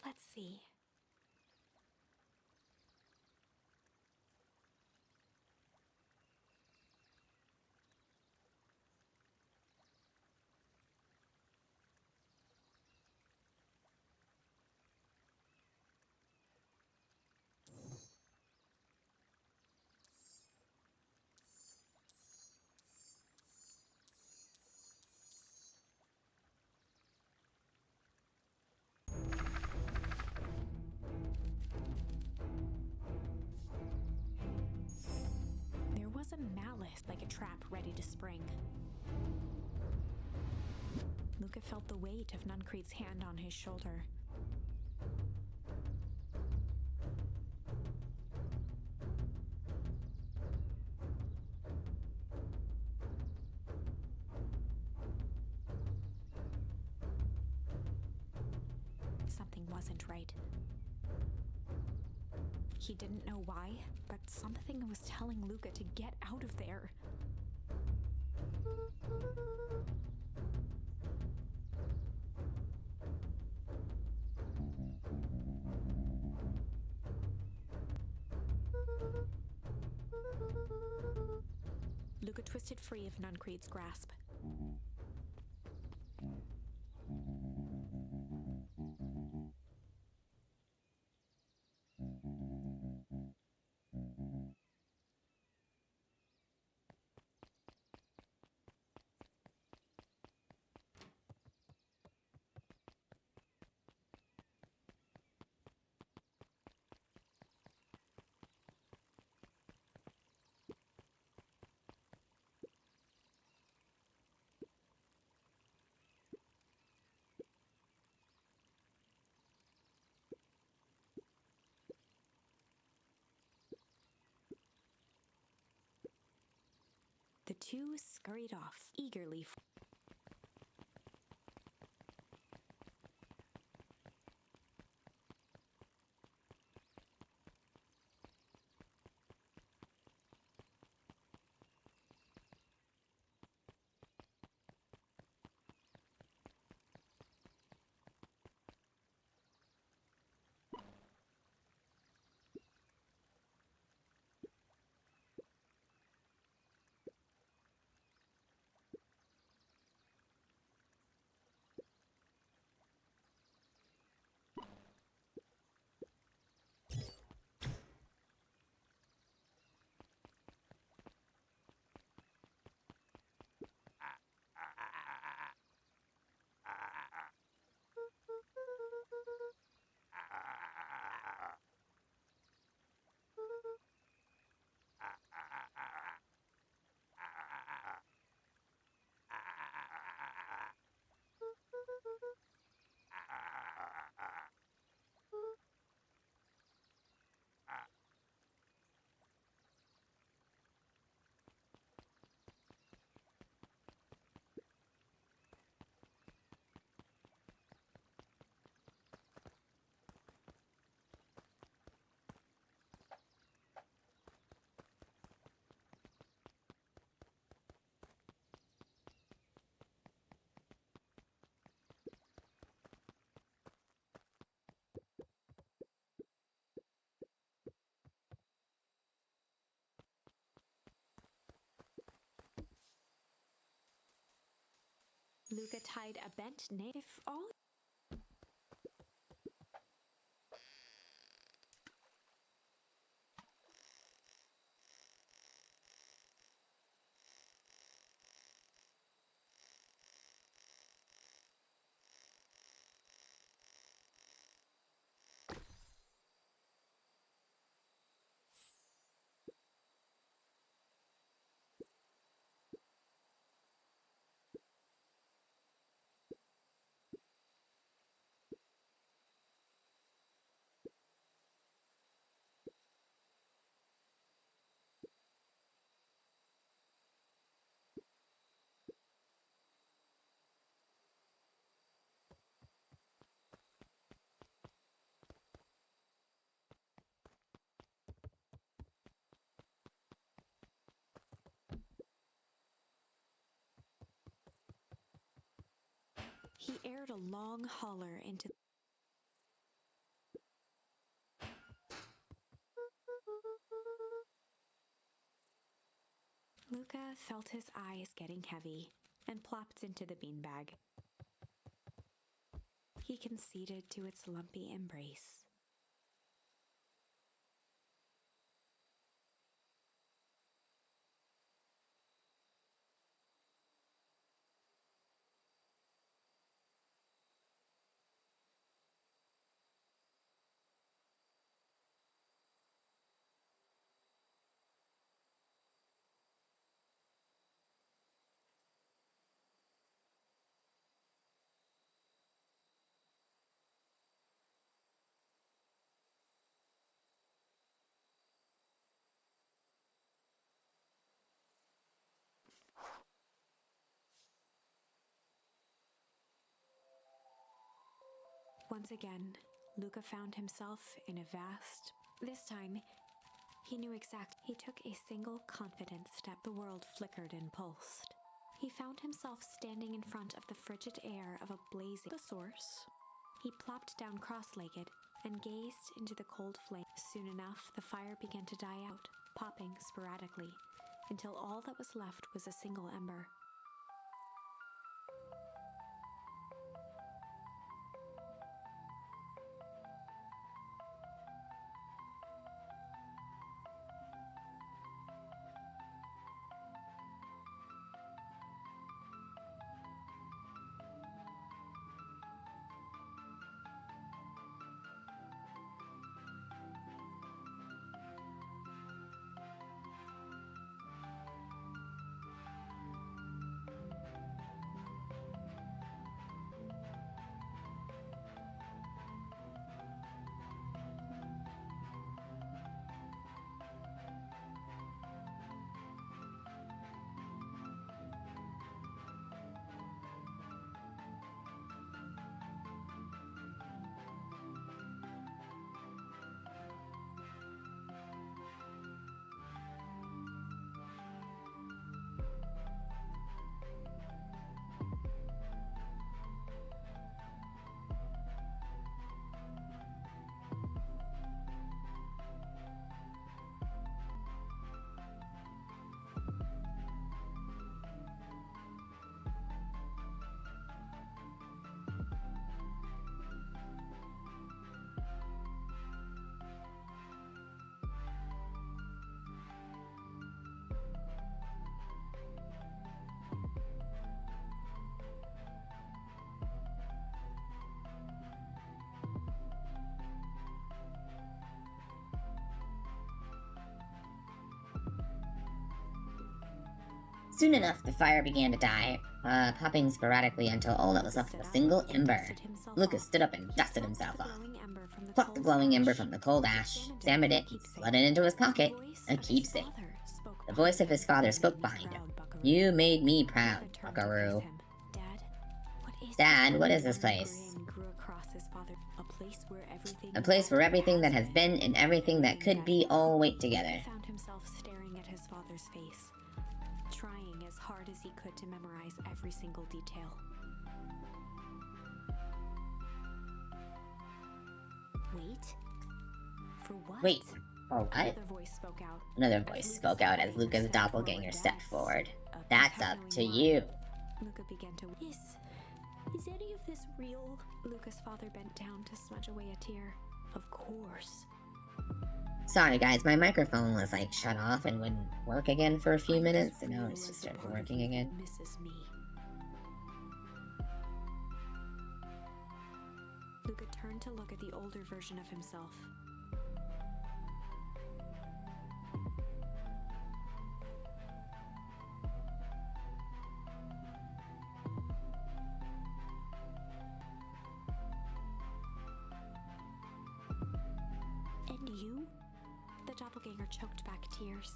Let's see. There was a malice like a trap ready to spring. Luca felt the weight of Nuncrete's hand on his shoulder. Something wasn't right. He didn't know why, but something was telling Luca to get out of there. Luca twisted free of Nuncrete's grasp. The two scurried off, eagerly. Luca tied a bent nail. If all he aired a long holler into Luca felt his eyes getting heavy and plopped into the beanbag. He conceded to its lumpy embrace. Once again, Luca found himself in a vast... This time, he knew exact. He took a single confident step. The world flickered and pulsed. He found himself standing in front of the frigid air of a blazing... The source. He plopped down cross-legged and gazed into the cold flame. Soon enough, the fire began to die out, popping sporadically, until all that was left was a single ember. Soon enough, the fire began to die, popping sporadically until all that was left was a single ember. Lucas stood up and dusted himself off, plucked the glowing ember from the cold ash, examined it, and slid it into his pocket, a keepsake. The voice of his father spoke behind him. "You made me proud, Buckaroo." "Dad, what is this place?" "A place where everything that has been and everything that could be all wait together." He found himself staring at his father's face, trying as hard as he could to memorize every single detail. Wait? For what? "Wait, for what?" Another voice spoke out. Another voice spoke out as Luca's doppelganger stepped forward. "That's up to you." Luca began to... Is any of this real? Luca's father bent down to smudge away a tear. Of course. Sorry guys, my microphone was like shut off and wouldn't work again for a few I'm minutes, as and now real it's as just the started part of working you again. that misses me. Luca turned to look at the older version of himself. And you? The doppelganger choked back tears.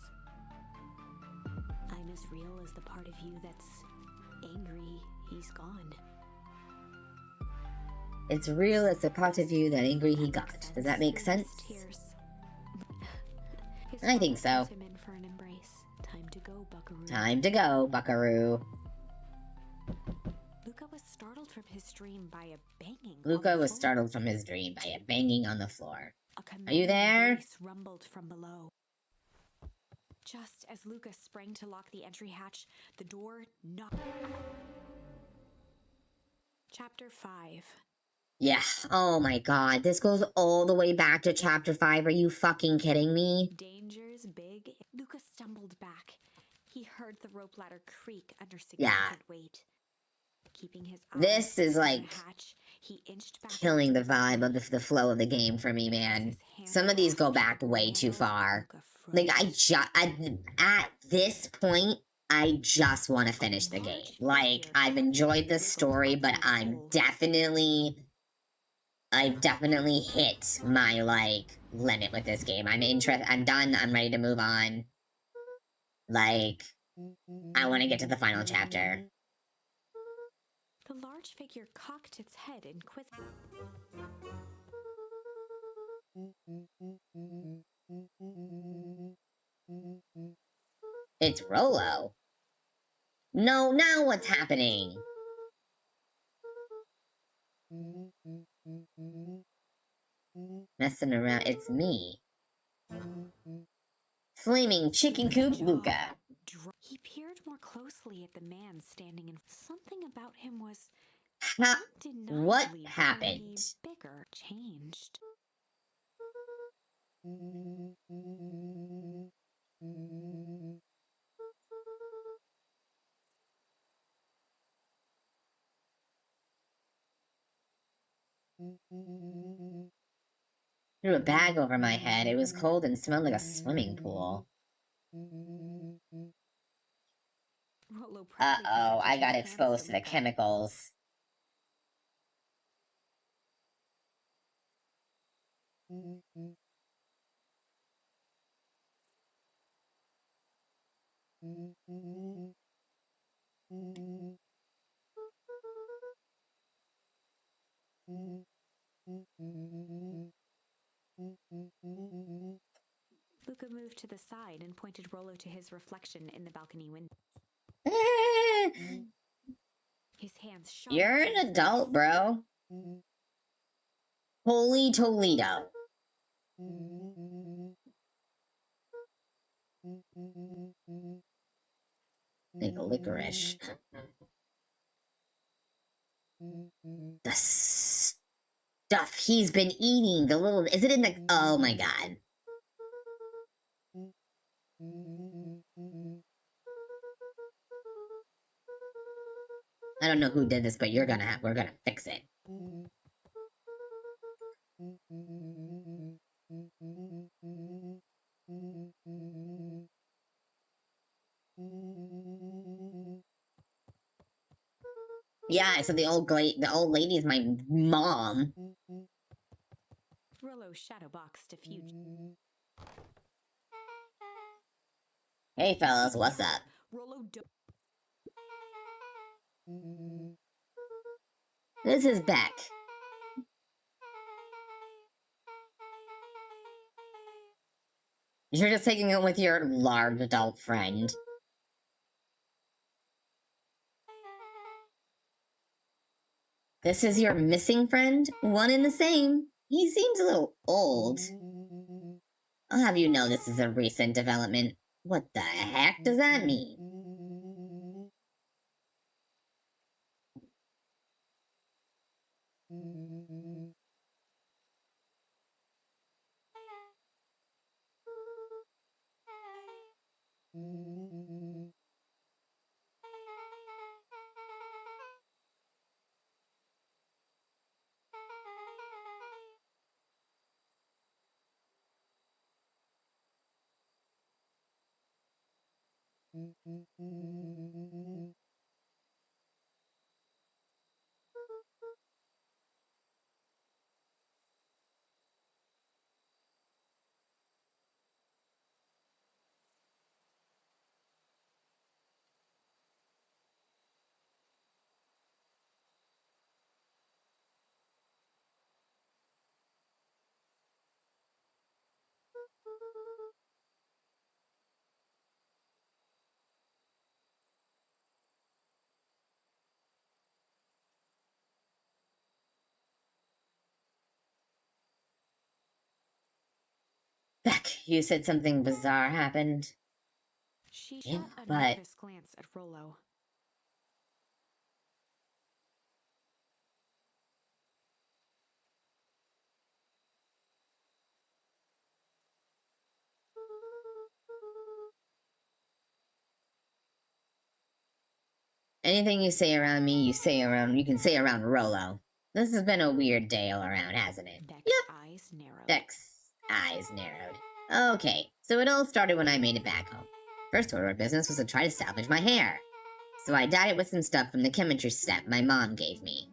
I'm as real as the part of you that's angry he's gone. It's real as the part of you that angry he got. Does that make sense? Tears. I think so. Him in for an embrace. Time to go, Buckaroo. Time to go, Buckaroo. Luca was startled from his dream by a banging. Luca was startled from his dream by a banging on the floor. Are you there? Voice rumbled from below. Just as Luca sprang to lock the entry hatch, the door knocked. Chapter 5. Yeah, oh my god, this goes all the way back to chapter 5. Are you fucking kidding me? Dangers big. Luca stumbled back. He heard the rope ladder creak under significant weight. Keeping his eyes this is on like the hatch, he inched back killing the vibe of the flow of the game for me, man. Some of these go back way too far. Like, at this point, I just want to finish the game. Like, I've enjoyed the story, but I've definitely hit my, like, limit with this game. I'm done, I'm ready to move on. Like, I want to get to the final chapter. The large figure cocked its head inquisitively. It's Rollo. No, now what's happening? Messing around, it's me. Flaming chicken coop Luca. He peered more closely at the man standing in. Something about him was what happened? Bigger, changed. Threw a bag over my head. It was cold and smelled like a swimming pool. Uh-oh, I got exposed to the chemicals. Luca moved to the side and pointed Rollo to his reflection in the balcony window. His hands shot. You're an adult, bro. Holy Toledo. Like licorice. The stuff he's been eating. The little... Is it in the... Oh my god. I don't know who did this, but we're gonna fix it. Yeah, so the old lady is my mom. Rollo shadowboxed diffused. Hey fellas, what's up? Rollo This is Beck. You're just taking it with your large adult friend. This is your missing friend? One and the same. He seems a little old. I'll have you know this is a recent development. What the heck does that mean? Beck, you said something bizarre happened. She Yeah, shot a but nervous glance at Rollo. anything you say around me, you can say around Rollo. This has been a weird day all around, hasn't it? Beck's eyes narrowed. Beck's eyes narrowed. Okay, so it all started when I made it back home. First order of business was to try to salvage my hair. So I dyed it with some stuff from the chemistry step my mom gave me.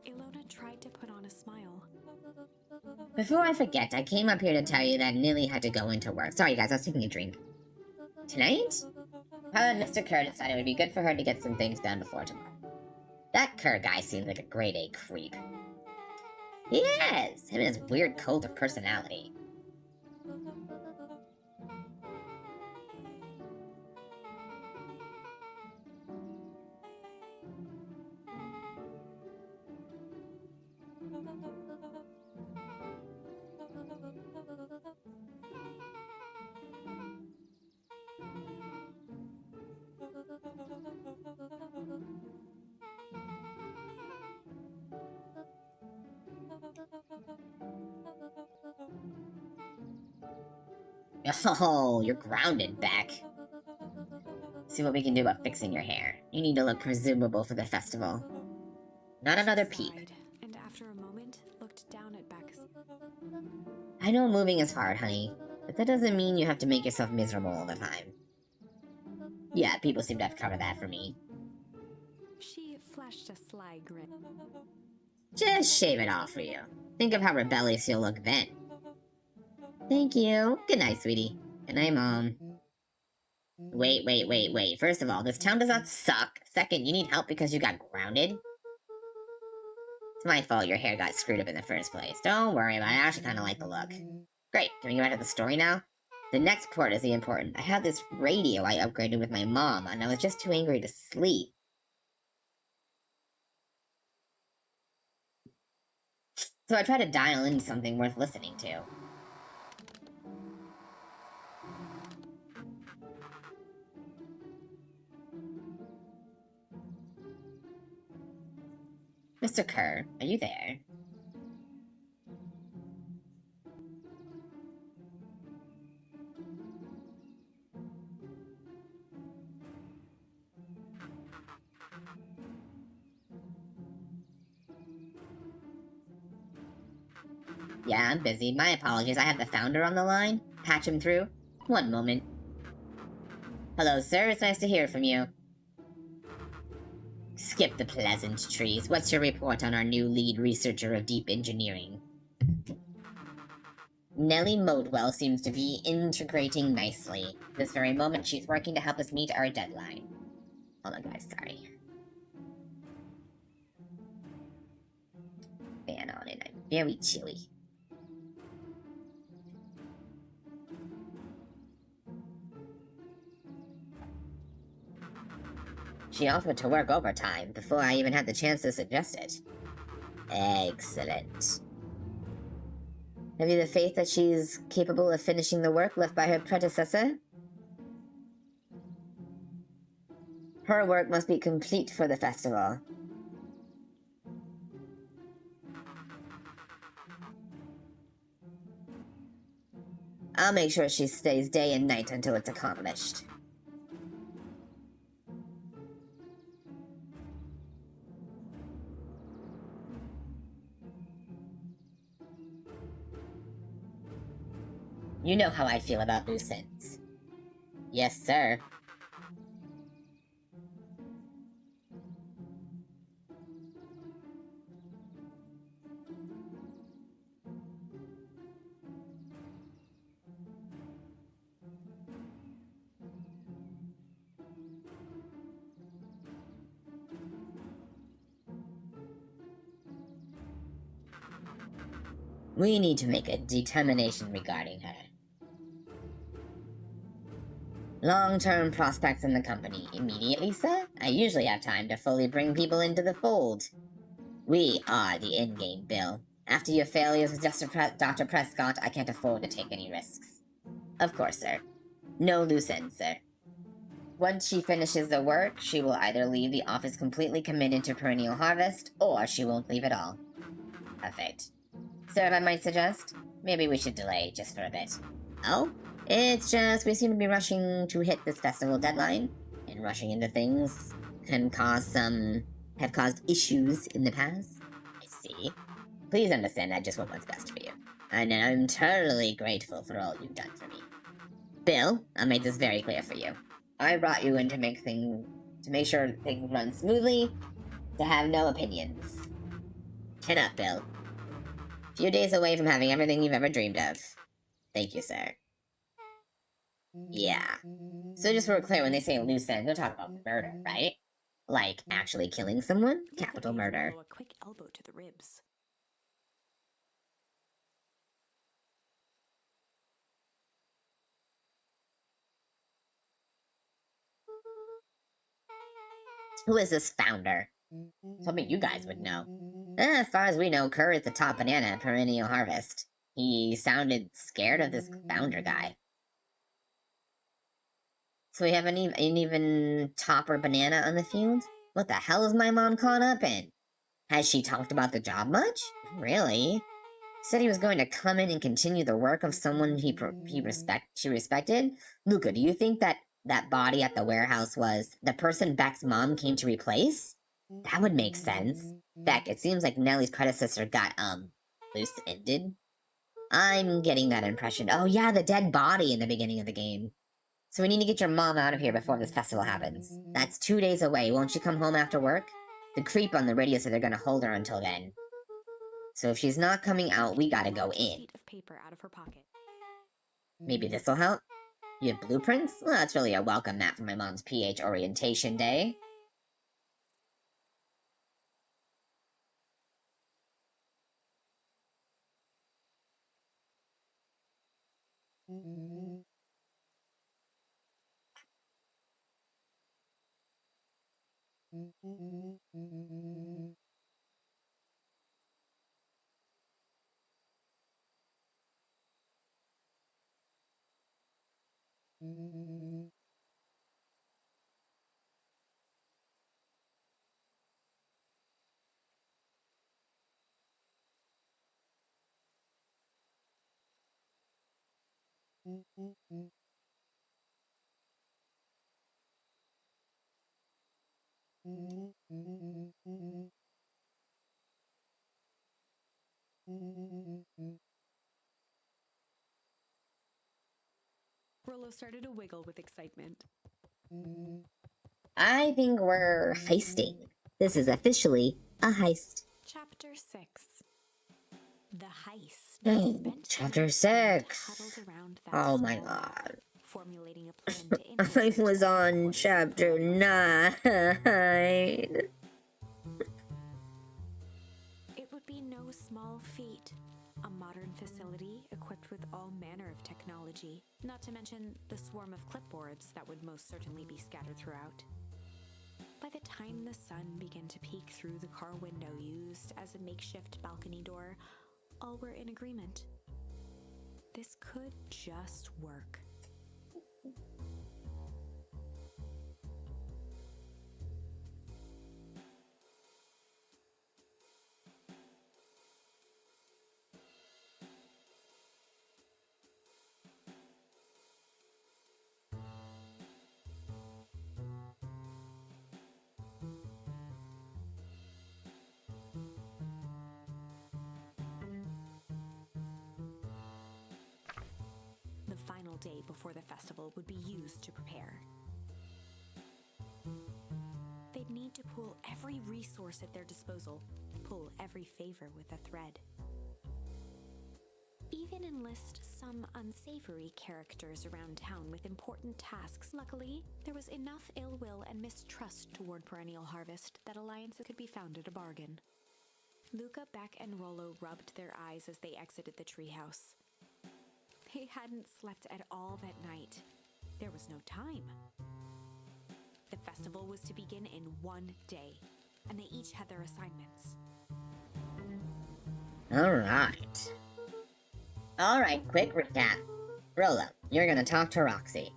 Ilona tried to put on a smile. Before I forget, I came up here to tell you that Nilly had to go into work. Sorry, guys, I was taking a drink. Tonight? How did Mr. Kerr decided it would be good for her to get some things done before tomorrow? That Kerr guy seems like a grade A creep. He is! Him and his weird cult of personality. Oh, you're grounded, Beck. See what we can do about fixing your hair. You need to look presumable for the festival. Not another peep. Sighed, and after a moment, looked down at Beck's. I know moving is hard, honey, but that doesn't mean you have to make yourself miserable all the time. Yeah, people seem to have covered that for me. She flashed a sly grin. Just shave it off for you. Think of how rebellious you'll look then. Thank you. Good night, sweetie. Good night, Mom. Wait. First of all, this town does not suck. Second, you need help because you got grounded. It's my fault your hair got screwed up in the first place. Don't worry about it. I actually kind of like the look. Great. Can we get back to the story now? The next part is the important. I had this radio I upgraded with my mom, and I was just too angry to sleep. So I tried to dial in something worth listening to. Mr. Kerr, are you there? Yeah, I'm busy. My apologies. I have the founder on the line. Patch him through. One moment. Hello, sir. It's nice to hear from you. Skip the pleasantries. What's your report on our new lead researcher of deep engineering? Nellie Modewell seems to be integrating nicely. This very moment, she's working to help us meet our deadline. Hold on, guys. Sorry. Fan on it. I'm very chilly. She offered to work overtime before I even had the chance to suggest it. Excellent. Have you the faith that she's capable of finishing the work left by her predecessor? Her work must be complete for the festival. I'll make sure she stays day and night until it's accomplished. You know how I feel about loose ends. Yes, sir. We need to make a determination regarding her. Long-term prospects in the company. Immediately, sir? I usually have time to fully bring people into the fold. We are the in-game Bill. After your failures with Dr. Prescott, I can't afford to take any risks. Of course, sir. No loose ends, sir. Once she finishes the work, she will either leave the office completely committed to perennial harvest, or she won't leave at all. Perfect. Sir, if I might suggest, maybe we should delay just for a bit. Oh? It's just we seem to be rushing to hit this festival deadline, and rushing into things can have caused issues in the past. I see. Please understand I just want what's best for you. And I'm totally grateful for all you've done for me. Bill, I'll make this very clear for you. I brought you in to make sure things run smoothly, to have no opinions. Chin up, Bill. Few days away from having everything you've ever dreamed of. Thank you, sir. Yeah. So just so we're clear, when they say loose ends, they're talking about murder, right? Like actually killing someone? Capital murder. A quick elbow to the ribs. Who is this founder? Something you guys would know. As far as we know, Kerr is the top banana at Perennial Harvest. He sounded scared of this founder guy. So we have an even topper banana on the field? What the hell is my mom caught up in? Has she talked about the job much? Really? Said he was going to come in and continue the work of someone she respected? Luca, do you think that body at the warehouse was the person Beck's mom came to replace? That would make sense. Beck, it seems like Nellie's predecessor got, loose-ended. I'm getting that impression. Oh yeah, the dead body in the beginning of the game. So we need to get your mom out of here before this festival happens. That's 2 days away. Won't you come home after work? The creep on the radio said they're gonna hold her until then. So if she's not coming out, we gotta go in. Sheet of paper out of her pocket. Maybe this'll help? You have blueprints? Well, that's really a welcome mat for my mom's PH orientation day. Rollo started to wiggle with excitement. I think we're heisting. This is officially a heist. Chapter 6. The heist. Chapter 6. Oh my god. Formulating a plan to I was on chapter 9. It would be no small feat. A modern facility equipped with all manner of technology, not to mention the swarm of clipboards that would most certainly be scattered throughout. By the time the sun began to peek through the car window used as a makeshift balcony door, all were in agreement. This could just work. day before the festival would be used to prepare. They'd need to pull every resource at their disposal, pull every favor with a thread. Even enlist some unsavory characters around town with important tasks. Luckily, there was enough ill will and mistrust toward Perennial Harvest that alliances could be found at a bargain. Luca, Beck, and Rollo rubbed their eyes as they exited the treehouse. They hadn't slept at all that night. There was no time. The festival was to begin in 1 day, and they each had their assignments. Alright, quick recap. Rollo, you're gonna talk to Roxy.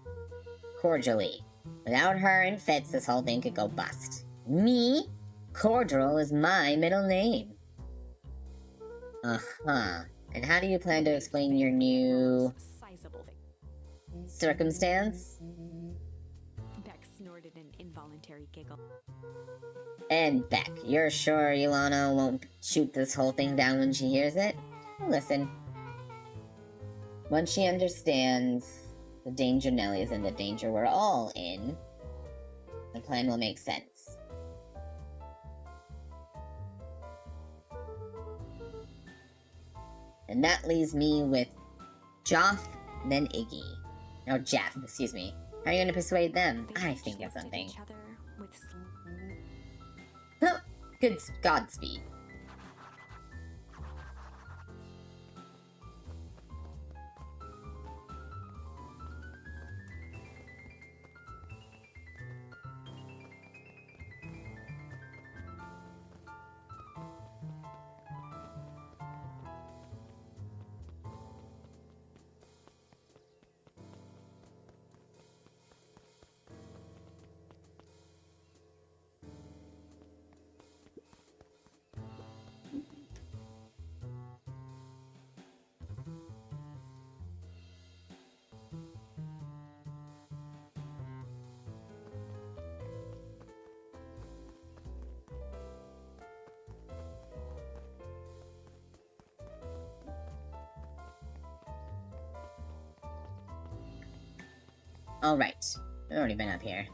Cordially. Without her and Fitz, this whole thing could go bust. Me? Cordial is my middle name. Uh-huh. And how do you plan to explain your new circumstance? Beck snorted an involuntary giggle. And Beck, you're sure Ilana won't shoot this whole thing down when she hears it? Listen. Once she understands the danger Nellie is in, the danger we're all in, the plan will make sense. And that leaves me with Joff, then Iggy. No, Jeff, excuse me. How are you going to persuade them? I think of something. Huh, good Godspeed. Alright, I've already been up here.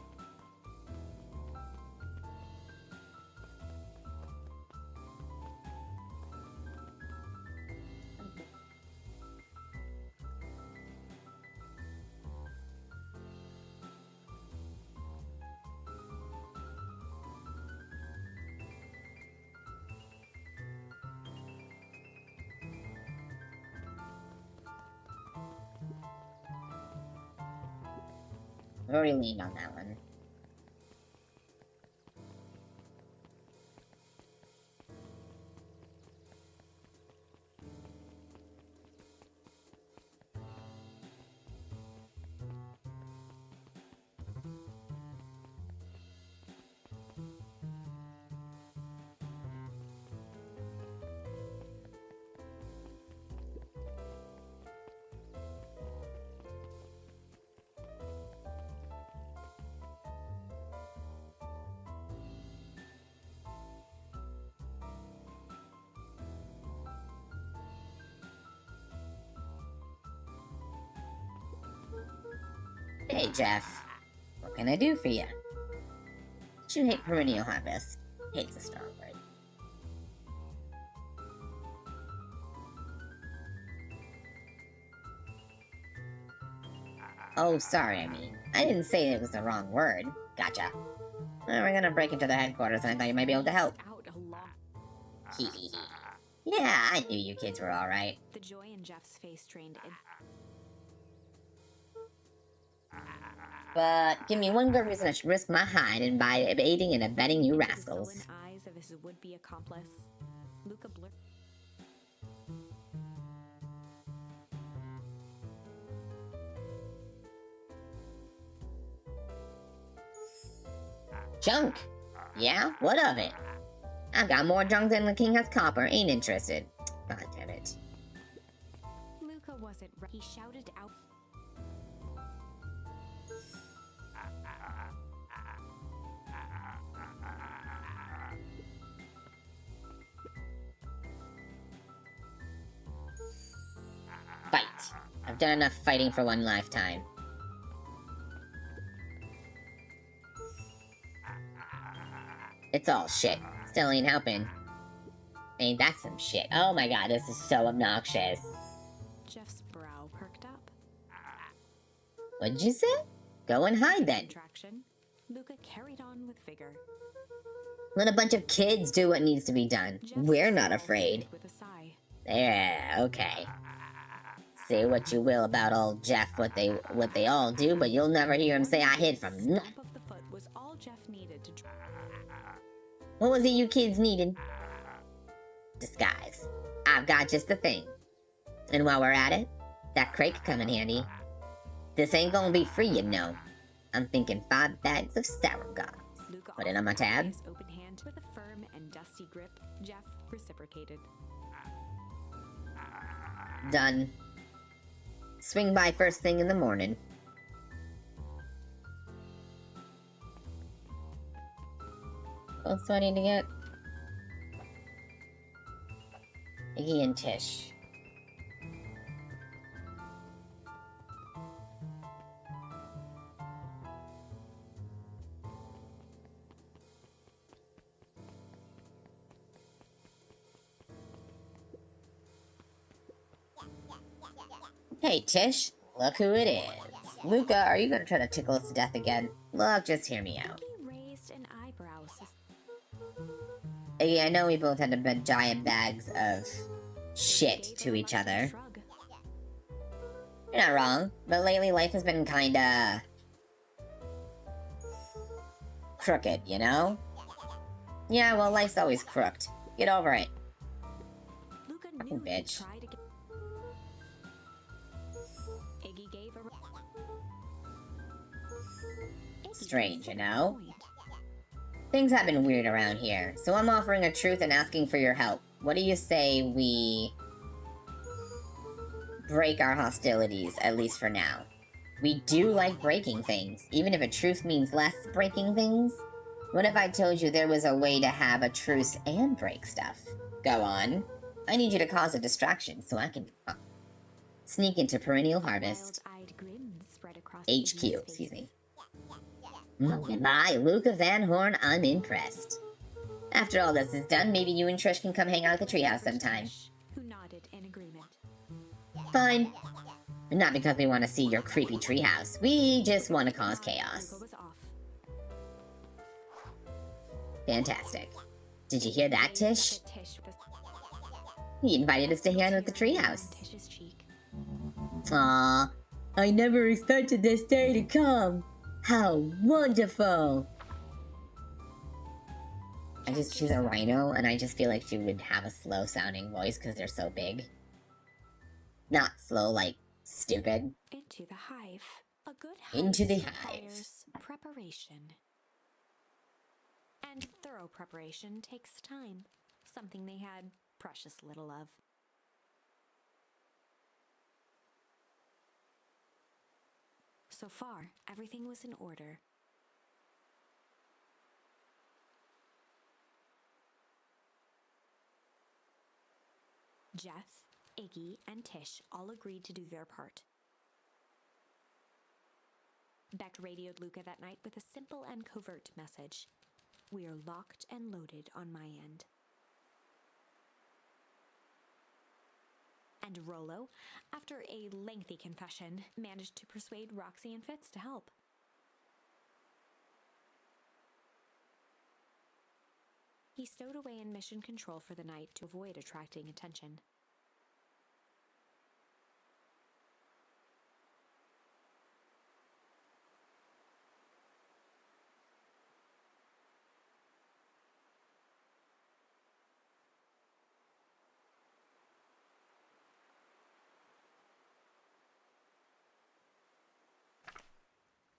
I've already leaned on that one. Hey, Jeff. What can I do for you? Did you hate Perennial Harvest? Hate's a strong word. Oh, sorry, I mean. I didn't say it was the wrong word. Gotcha. Well, we're gonna break into the headquarters and I thought you might be able to help. Hee hee hee. Yeah, I knew you kids were alright. The joy in Jeff's face drained in. But give me one good reason I should risk my hide and by aiding and abetting you Into the rascals. sullen eyes of his would-be accomplice, Luca blurted. Junk? Yeah, what of it? I've got more junk than the king has copper, ain't interested. God damn it. Luca wasn't right. He shouted out. Fight. I've done enough fighting for one lifetime. It's all shit. Still ain't helping. Ain't that some shit? Oh my god, this is so obnoxious. Jeff's brow perked up. What'd you say? Go and hide then. Luca carried on with vigor. Let a bunch of kids do what needs to be done. We're not afraid. With a sigh. There, okay. Say what you will about old Jeff, what they all do, but you'll never hear him say I hid from nothing. Of the foot was all Jeff needed to. What was it you kids needed? Disguise. I've got just the thing. And while we're at it, that crate could come in handy. This ain't gonna be free, you know. I'm thinking 5 bags of sour gods. Put it on my tab. His open hand with a firm and dusty grip, Jeff reciprocated. Done. Swing by first thing in the morning. What else do I need to get? Iggy and Tish. Hey, Tish, look who it is. Luca, are you gonna try to tickle us to death again? Look, just hear me out. He raised an eyebrow. Iggy, I know we both had to bed giant bags of shit to each other. You're not wrong, but lately life has been kinda crooked, you know? Yeah, well, life's always crooked. Get over it. Luca Fucking bitch. Iggy gave a Strange, you know? Things have been weird around here, so I'm offering a truth and asking for your help. What do you say we break our hostilities, at least for now? We do like breaking things, even if a truce means less breaking things. What if I told you there was a way to have a truce and break stuff? Go on. I need you to cause a distraction so I can sneak into Perennial Harvest. HQ, excuse me. My Luca Van Horn, I'm impressed. After all this is done, maybe you and Trish can come hang out at the treehouse sometime. Who nodded in agreement. Fine. Not because we want to see your creepy treehouse. We just want to cause chaos. Fantastic. Did you hear that, Tish? He invited us to hang out at the treehouse. Aww. I never expected this day to come. How wonderful! She's a rhino, and I just feel like she would have a slow-sounding voice because they're so big. Not slow, like stupid. Into the hive. A good hive Into the requires preparation. And thorough preparation takes time. Something they had precious little of. So far, everything was in order. Jeff, Iggy, and Tish all agreed to do their part. Beck radioed Luca that night with a simple and covert message. We are locked and loaded on my end. And Rollo, after a lengthy confession, managed to persuade Roxy and Fitz to help. He stowed away in mission control for the night to avoid attracting attention.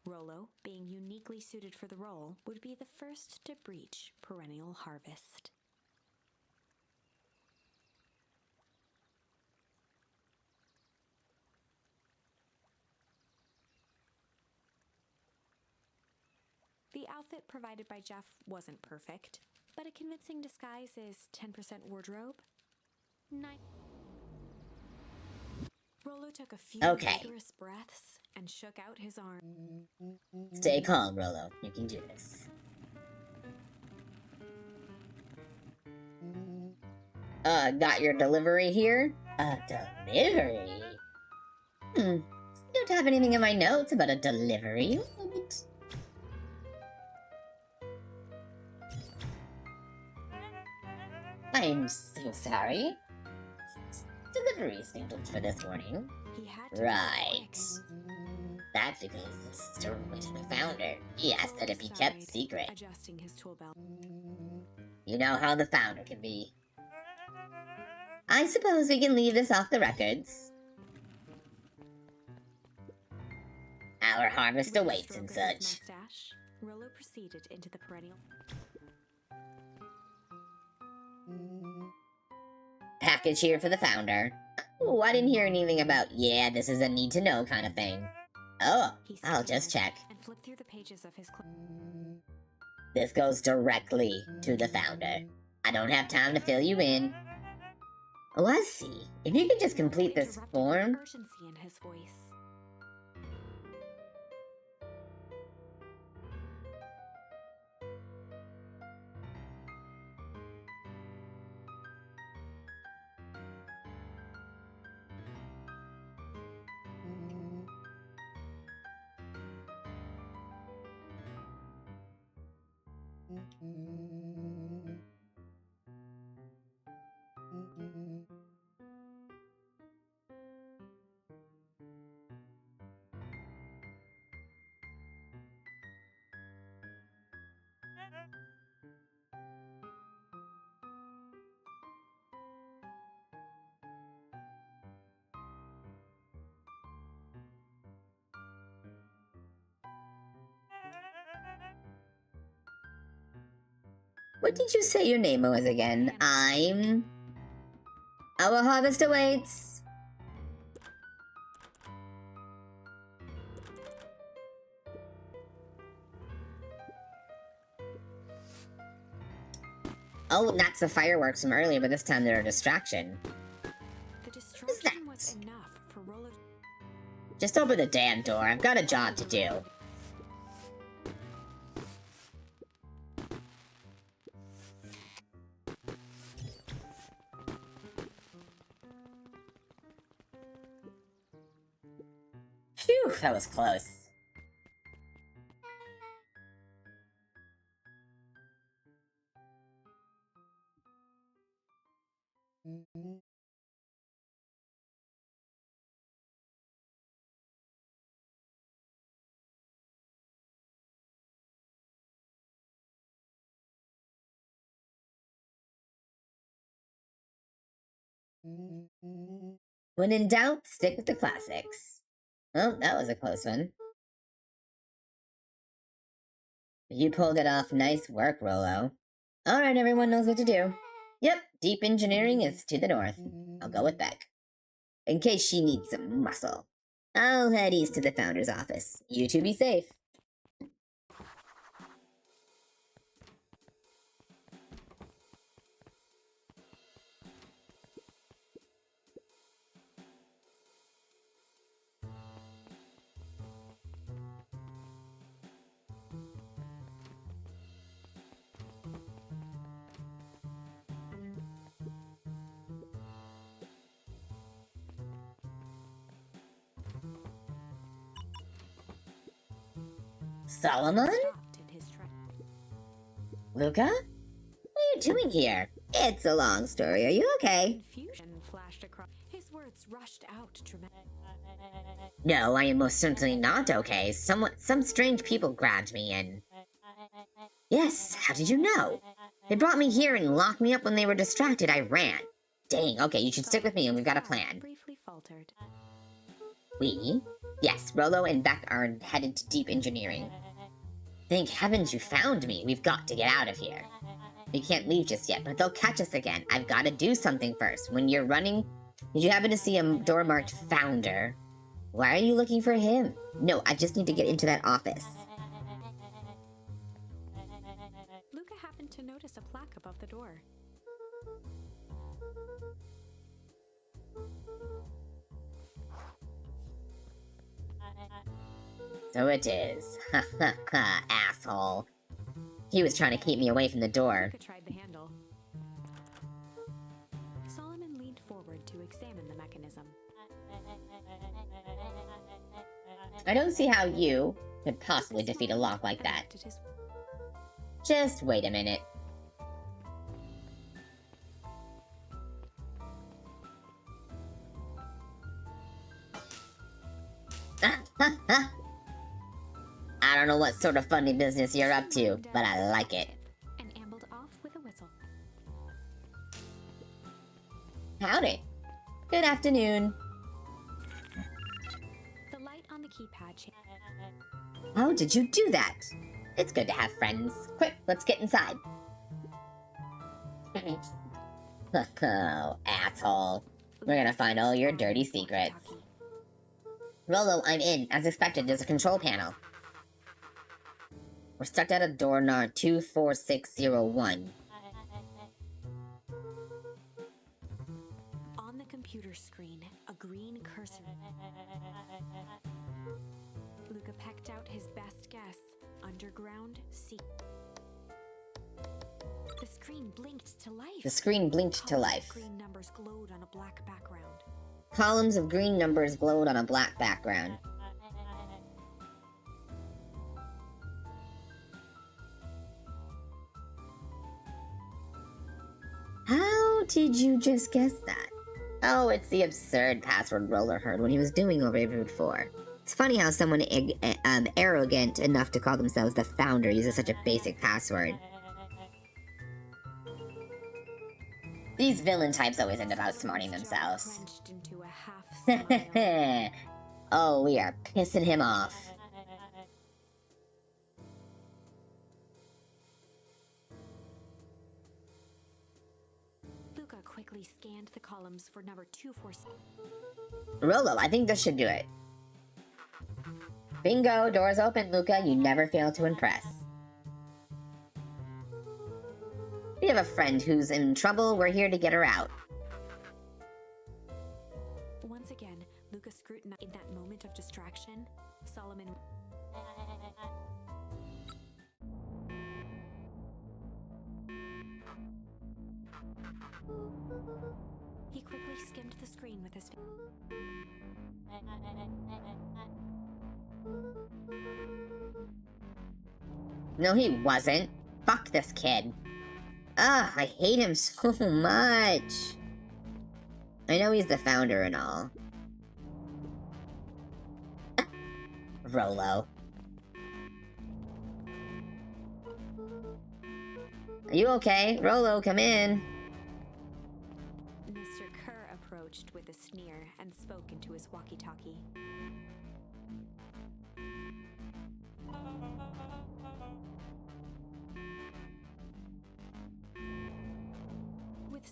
Rollo, being uniquely suited for the role, would be the first to breach Perennial Harvest. The outfit provided by Jeff wasn't perfect, but a convincing disguise is 10% wardrobe. Rollo took a few Okay. vigorous breaths and shook out his arm. Stay calm, Rollo. You can do this. Got your delivery here? A delivery? I don't have anything in my notes about a delivery. I'm so sorry. Delivery scheduled for this morning. He had to Right. That's because the store went to the founder. He asked that it be kept secret. Adjusting his tool belt. You know how the founder can be. I suppose we can leave this off the records. Our harvest awaits and such. Mustache, Rollo proceeded into the perennial. Package here for the founder. Oh, I didn't hear anything about, yeah, this is a need-to-know kind of thing. Oh, I'll just check. And flipped through the pages of his This goes directly to the founder. I don't have time to fill you in. Oh, I see. If you could just complete this form. Urgency in his voice. What did you say your name was again? I'm... Our harvest awaits. Oh, that's the fireworks from earlier, but this time they're a distraction. The distraction was enough for Rollo. Just open the damn door. I've got a job to do. Phew, that was close. When in doubt, stick with the classics. Well, that was a close one. You pulled it off. Nice work, Rollo. Alright, everyone knows what to do. Yep, deep engineering is to the north. I'll go with Beck. In case she needs some muscle. I'll head east to the founder's office. You two be safe. Solomon? Luca? What are you doing here? It's a long story. Are you okay? Confusion flashed across. His words rushed out dramatically. No, I am most certainly not okay. Some strange people grabbed me and... Yes, how did you know? They brought me here and locked me up when they were distracted. I ran. Dang, okay, you should stick with me and we've got a plan. Briefly faltered. We? Yes, Rollo and Beck are headed to deep engineering. Thank heavens you found me. We've got to get out of here. We can't leave just yet, but they'll catch us again. I've got to do something first. When you're running, did you happen to see a door marked Founder? Why are you looking for him? No, I just need to get into that office. Luca happened to notice a plaque above the door. So it is. Ha ha ha, asshole. He was trying to keep me away from the door. Luca tried the handle. Solomon leaned forward to examine the mechanism. I don't see how you could possibly defeat a lock like that. Just wait a minute. I don't know what sort of funny business you're up to, but I like it. And ambled off with a whistle. Howdy. Good afternoon. The light on the keypad changed. How did you do that? It's good to have friends. Quick, let's get inside. Oh, asshole. We're gonna find all your dirty secrets. Rolo, I'm in. As expected, there's a control panel. We're stuck at a door number 24601. On the computer screen, a green cursor. Luca pecked out his best guess. Underground sea. The screen blinked to life. The screen blinked to life. Green numbers glowed on a black background. Columns of green numbers glowed on a black background. How did you just guess that? Oh, it's the absurd password Roller heard when he was doing Overview 4. It's funny how someone arrogant enough to call themselves the founder uses such a basic password. These villain types always end up outsmarting themselves. Into a half smile. Oh, we are pissing him off. Luca quickly scanned the columns for number 246. Rolo, I think this should do it. Bingo, doors open, Luca. You never fail to impress. We have a friend who's in trouble. We're here to get her out. Once again, Luca scrutinized. In that moment of distraction, Solomon. He quickly skimmed the screen with his No, he wasn't. Fuck this kid. Ugh, I hate him so much. I know he's the founder and all. Rolo. Are you okay? Rolo, come in. Mr. Kerr approached with a sneer and spoke into his walkie-talkie. With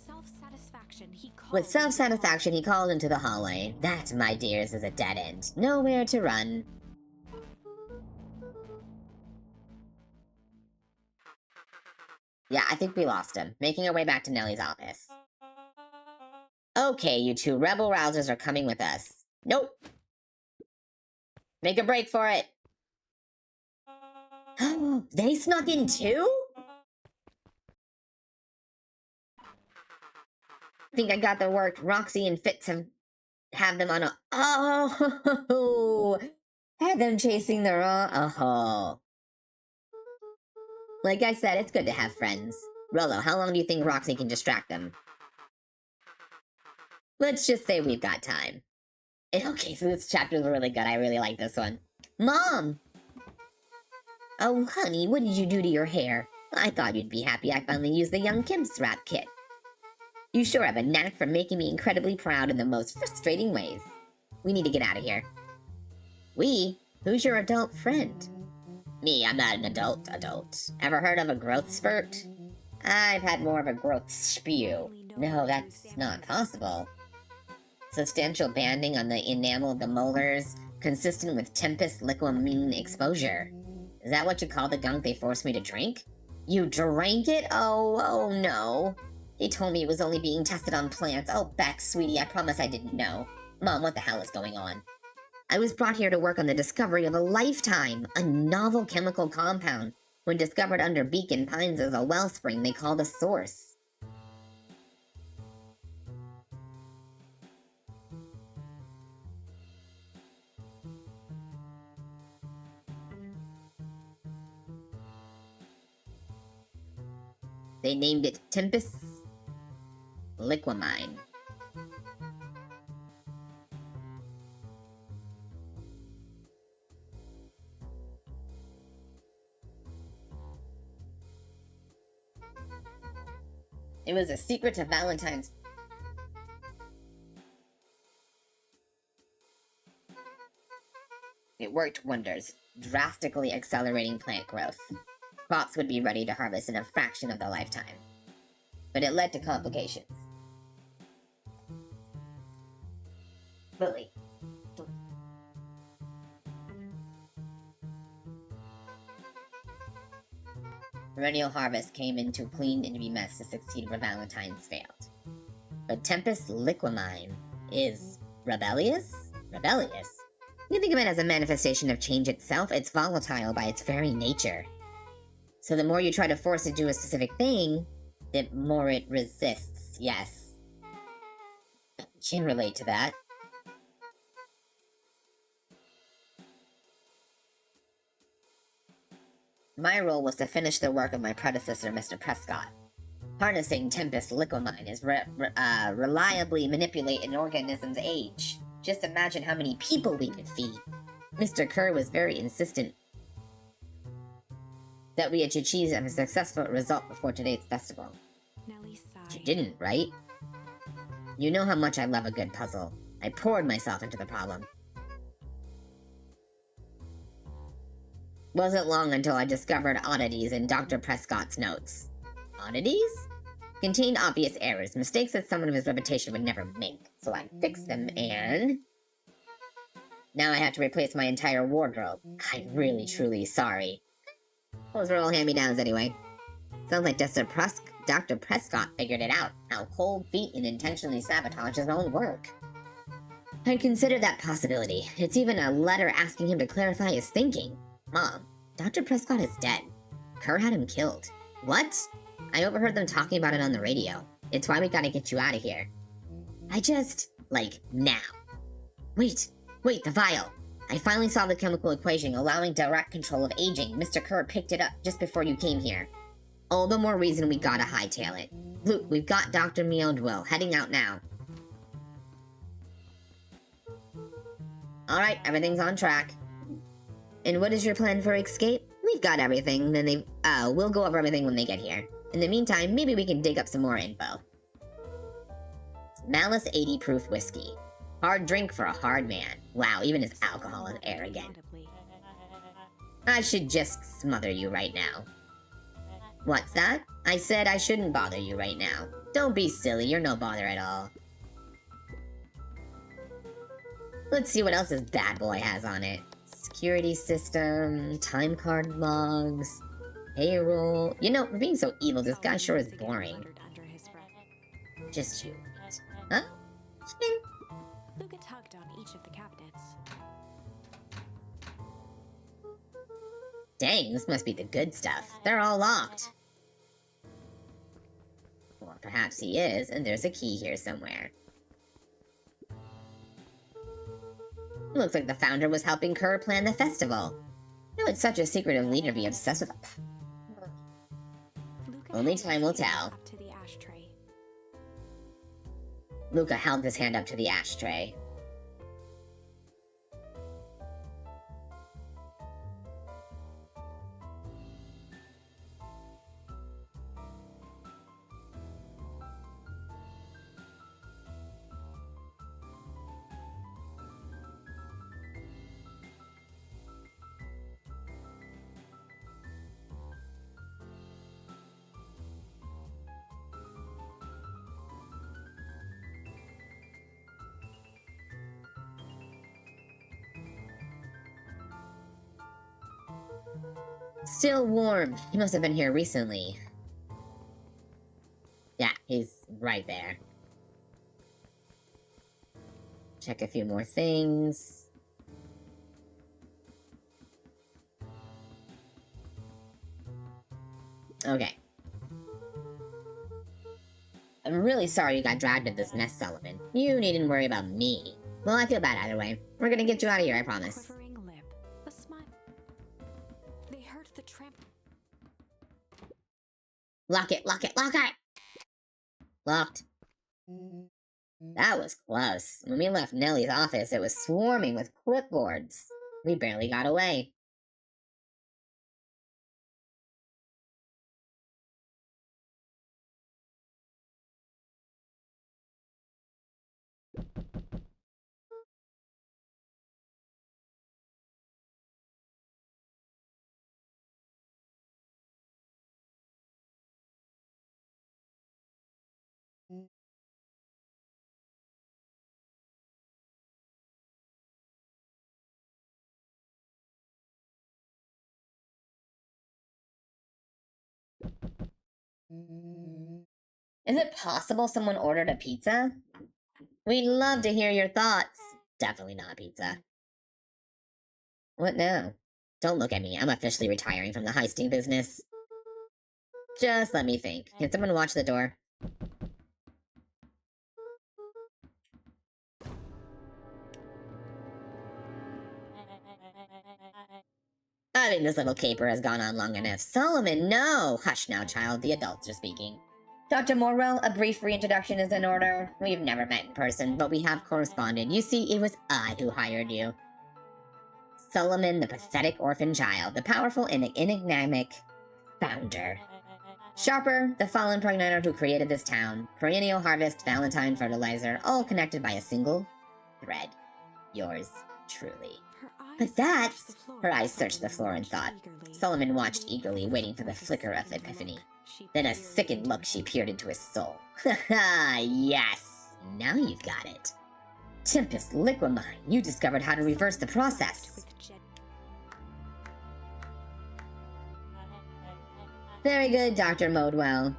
self-satisfaction, he called into the hallway. That, my dears, is a dead end. Nowhere to run. Yeah, I think we lost him. Making our way back to Nellie's office. Okay, you two rebel rousers are coming with us. Nope. Make a break for it. They snuck in too? I think I got the work. Roxy and Fitz have them on a... Oh! Had them chasing the raw... Oh. Like I said, it's good to have friends. Rolo, how long do you think Roxy can distract them? Let's just say we've got time. Okay, so this chapter's really good. I really like this one. Mom! Oh, honey, what did you do to your hair? I thought you'd be happy I finally used the Young Kim's wrap kit. You sure have a knack for making me incredibly proud in the most frustrating ways. We need to get out of here. We? Who's your adult friend? Me, I'm not an adult. Ever heard of a growth spurt? I've had more of a growth spew. No, that's not possible. Substantial banding on the enamel of the molars, consistent with tempest liquamine exposure. Is that what you call the gunk they forced me to drink? You drank it? Oh no. They told me it was only being tested on plants. Oh, Beck, sweetie, I promise I didn't know. Mom, what the hell is going on? I was brought here to work on the discovery of a lifetime, a novel chemical compound, when discovered under Beacon Pines as a wellspring they called a source. They named it Tempus liquamine. It was a secret to Valentine's. It worked wonders, drastically accelerating plant growth. Crops would be ready to harvest in a fraction of the lifetime. But it led to complications. Lily. Perennial harvest came in too clean and to be mess to succeed where Valentine's failed. But Tempus liquamine is rebellious? Rebellious? You think of it as a manifestation of change itself, it's volatile by its very nature. So the more you try to force it to do a specific thing, the more it resists, yes. Can relate to that. My role was to finish the work of my predecessor, Mr. Prescott. Harnessing Tempus liquamine is reliably manipulate an organism's age. Just imagine how many people we could feed. Mr. Kerr was very insistent that we had to achieve a successful result before today's festival. Nellie sighed. You didn't, right? You know how much I love a good puzzle. I poured myself into the problem. Wasn't long until I discovered oddities in Dr. Prescott's notes. Oddities? Contained obvious errors, mistakes that someone of his reputation would never make. So I fixed them and... now I have to replace my entire wardrobe. I'm really, truly sorry. Those were all hand-me-downs anyway. Sounds like Dr. Prescott figured it out, how cold feet and intentionally sabotage his own work. I'd consider that possibility. It's even a letter asking him to clarify his thinking. Mom, Dr. Prescott is dead. Kerr had him killed. What? I overheard them talking about it on the radio. It's why we gotta get you out of here. Now. Wait, the vial. I finally solved the chemical equation allowing direct control of aging. Mr. Kerr picked it up just before you came here. All the more reason we gotta hightail it. Luke, we've got Dr. Meowdwill heading out now. Alright, everything's on track. And what is your plan for escape? We've got everything, we'll go over everything when they get here. In the meantime, maybe we can dig up some more info. Malice 80 proof whiskey. Hard drink for a hard man. Wow, even his alcohol is arrogant. I should just smother you right now. What's that? I said I shouldn't bother you right now. Don't be silly, you're no bother at all. Let's see what else this bad boy has on it. Security system, time card logs, payroll. You know, for being so evil, this guy sure is boring. Just you. Huh? Luca tugged on each of the cabinets. Dang, this must be the good stuff. They're all locked. Or perhaps he is, and there's a key here somewhere. Looks like the founder was helping Kerr plan the festival. No, it's such a secretive leader to be obsessed with Only time will tell. Up to the ashtray. Luca held his hand up to the ashtray. Still warm. He must have been here recently. Yeah, he's right there. Check a few more things. Okay. I'm really sorry you got dragged into this mess, Sullivan. You needn't worry about me. Well, I feel bad either way. We're gonna get you out of here, I promise. Quivering lip, a smile. They heard the tramp. Lock it, lock it, lock it! Locked. That was close. When we left Nellie's office, it was swarming with clipboards. We barely got away. Is it possible someone ordered a pizza? We'd love to hear your thoughts. Definitely not pizza. What now? Don't look at me. I'm officially retiring from the heisting business. Just let me think. Can someone watch the door? I think this little caper has gone on long enough. Solomon, no! Hush now, child. The adults are speaking. Dr. Morwell, a brief reintroduction is in order. We've never met in person, but we have corresponded. You see, it was I who hired you. Solomon, the pathetic orphan child, the powerful and enigmatic founder. Sharper, the fallen progenitor who created this town. Perennial harvest, Valentine fertilizer, all connected by a single thread. Yours truly. But that's... Her eyes searched the floor in thought. Solomon watched eagerly, waiting for the flicker of epiphany. Then a sickened look, she peered into his soul. Ha ha, yes! Now you've got it. Tempest Liquimine, you discovered how to reverse the process. Very good, Dr. Modwell.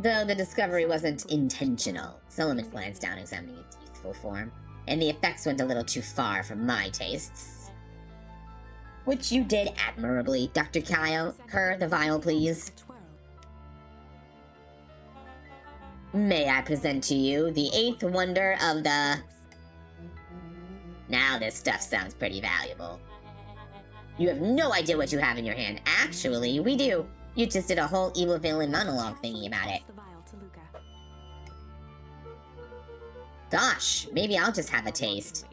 Though the discovery wasn't intentional, Solomon glanced down, examining its youthful form, and the effects went a little too far for my tastes. Which you did admirably, Dr. Kyle. Her, the vial, please. May I present to you the eighth wonder of the... Now this stuff sounds pretty valuable. You have no idea what you have in your hand. Actually, we do. You just did a whole evil villain monologue thingy about it. Gosh, maybe I'll just have a taste.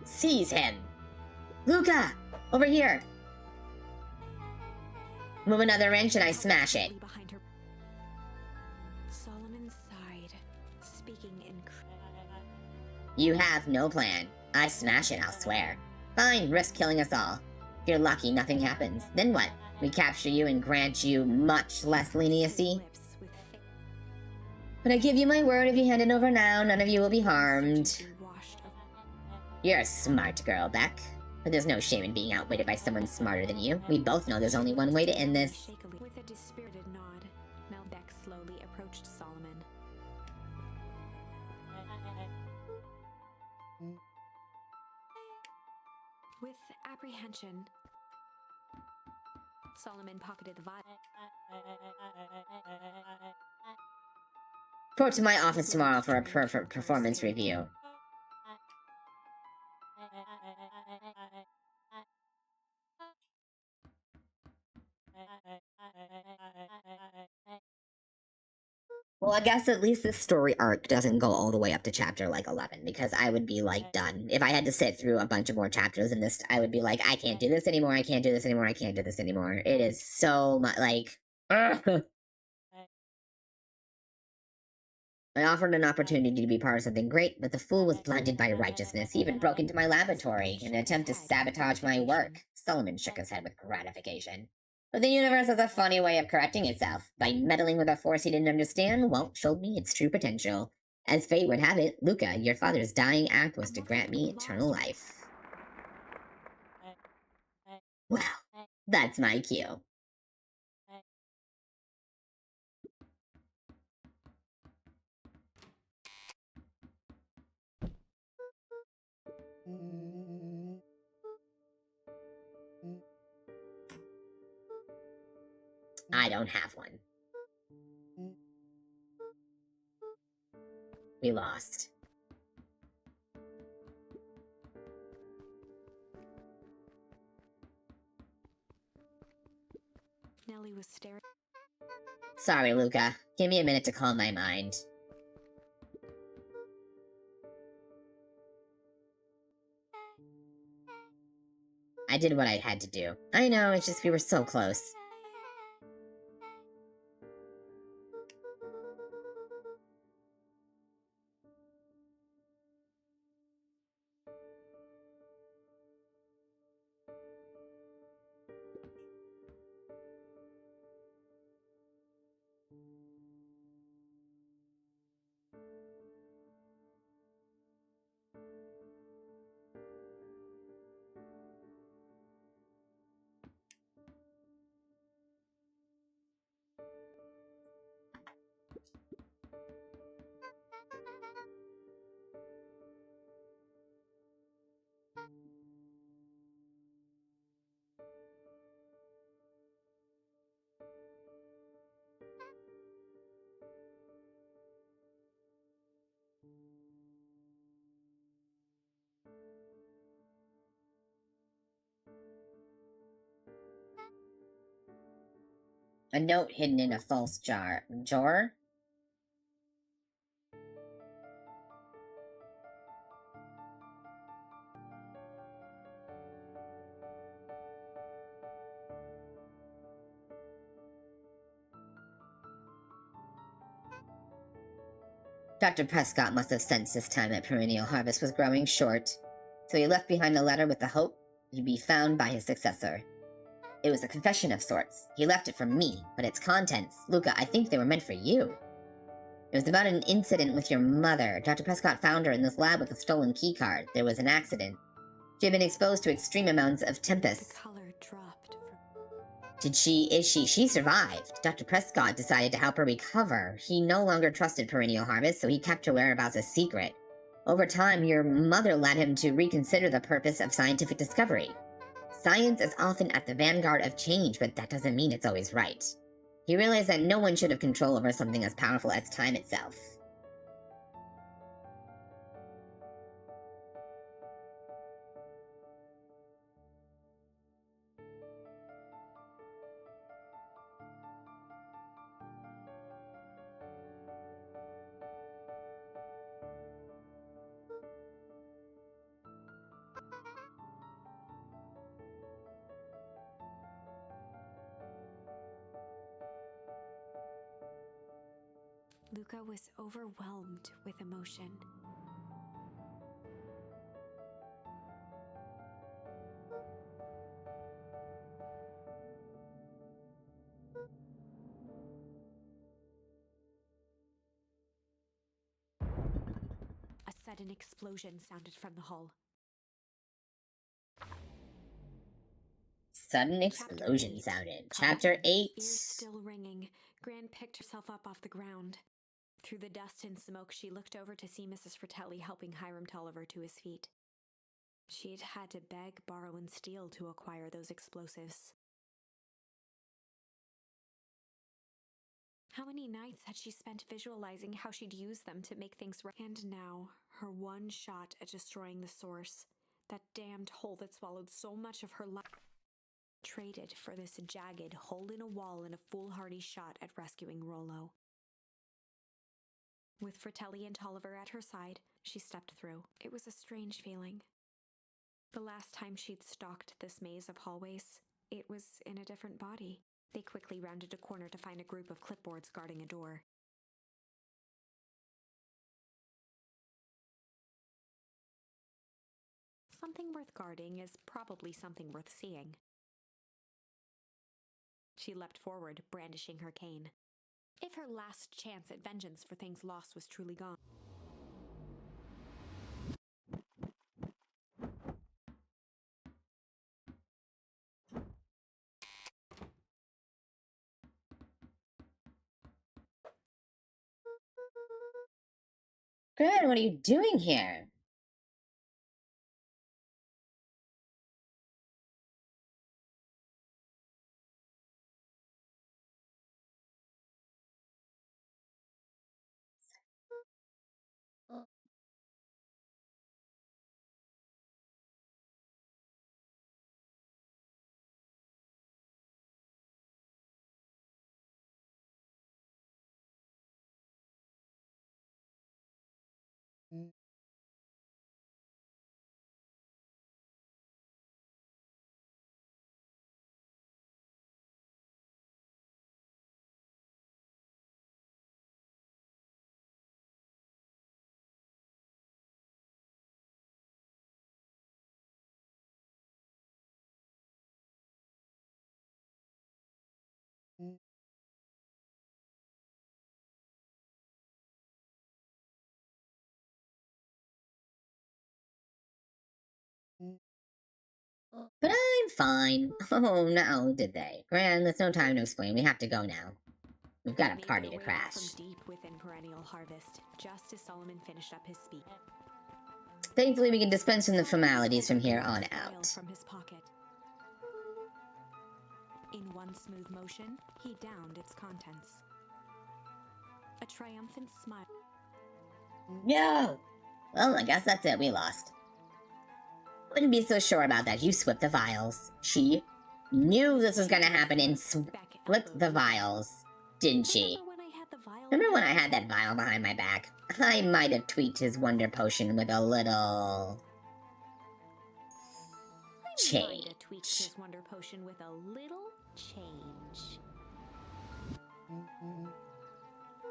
Seize him. Luca, over here. Move another inch and I smash it. Solomon sighed, speaking in... You have no plan. I smash it, I'll swear. Fine, risk killing us all. If you're lucky, nothing happens. Then what? We capture you and grant you much less leniency? But I give you my word, if you hand it over now, none of you will be harmed. You're a smart girl, Beck. But there's no shame in being outwitted by someone smarter than you. We both know there's only one way to end this. With a dispirited nod, Mel Beck slowly approached Solomon. With apprehension, Solomon pocketed the vial. Report to my office tomorrow for a performance review. Well, I guess at least this story arc doesn't go all the way up to chapter, like, 11, because I would be, like, done. If I had to sit through a bunch of more chapters in this, I would be like, I can't do this anymore, I can't do this anymore, I can't do this anymore. It is so much, like... I offered an opportunity to be part of something great, but the fool was blinded by righteousness. He even broke into my laboratory in an attempt to sabotage my work. Solomon shook his head with gratification. But the universe has a funny way of correcting itself. By meddling with a force he didn't understand, Walt showed me its true potential. As fate would have it, Luca, your father's dying act was to grant me eternal life. Well, that's my cue. I don't have one. We lost. Nellie was staring. Sorry, Luca. Give me a minute to calm my mind. I did what I had to do. I know, it's just we were so close. A note hidden in a false drawer? Dr. Prescott must have sensed this time that perennial harvest was growing short, so he left behind a letter with the hope he'd be found by his successor. It was a confession of sorts. He left it for me, but its contents, Luca, I think they were meant for you. It was about an incident with your mother. Dr. Prescott found her in this lab with a stolen keycard. There was an accident. She had been exposed to extreme amounts of tempest. The color dropped. She survived. Dr. Prescott decided to help her recover. He no longer trusted Perennial Harvest, so he kept her whereabouts a secret. Over time, your mother led him to reconsider the purpose of scientific discovery. Science is often at the vanguard of change, but that doesn't mean it's always right. He realized that no one should have control over something as powerful as time itself. Luca was overwhelmed with emotion. A sudden explosion sounded from the hull. Sudden explosion Chapter 8. sounded. Caught Chapter up, 8. Ears still ringing, Gran picked herself up off the ground. Through the dust and smoke, she looked over to see Mrs. Fratelli helping Hiram Tolliver to his feet. She'd had to beg, borrow, and steal to acquire those explosives. How many nights had she spent visualizing how she'd use them to make things right? And now, her one shot at destroying the source, that damned hole that swallowed so much of her life, traded for this jagged hole in a wall and a foolhardy shot at rescuing Rollo. With Fratelli and Tolliver at her side, she stepped through. It was a strange feeling. The last time she'd stalked this maze of hallways, it was in a different body. They quickly rounded a corner to find a group of clipboards guarding a door. Something worth guarding is probably something worth seeing. She leapt forward, brandishing her cane. If her last chance at vengeance for things lost was truly gone. Gran, what are you doing here? But I'm fine. Oh, no, did they? Gran, there's no time to explain. We have to go now. We've got a Made party their to way out crash. from deep within perennial harvest, just as Solomon finished up his speech. Thankfully, we can dispense from the formalities from here on File out. from his pocket. In one smooth motion, he downed its contents. A triumphant smile. No! Well, I guess that's it. We lost. Wouldn't be so sure about that. You swept the vials. She knew this was gonna happen and swept the vials, didn't she? Remember when I had that vial behind my back? I might have tweaked his wonder potion with a little change. His wonder potion with a little change.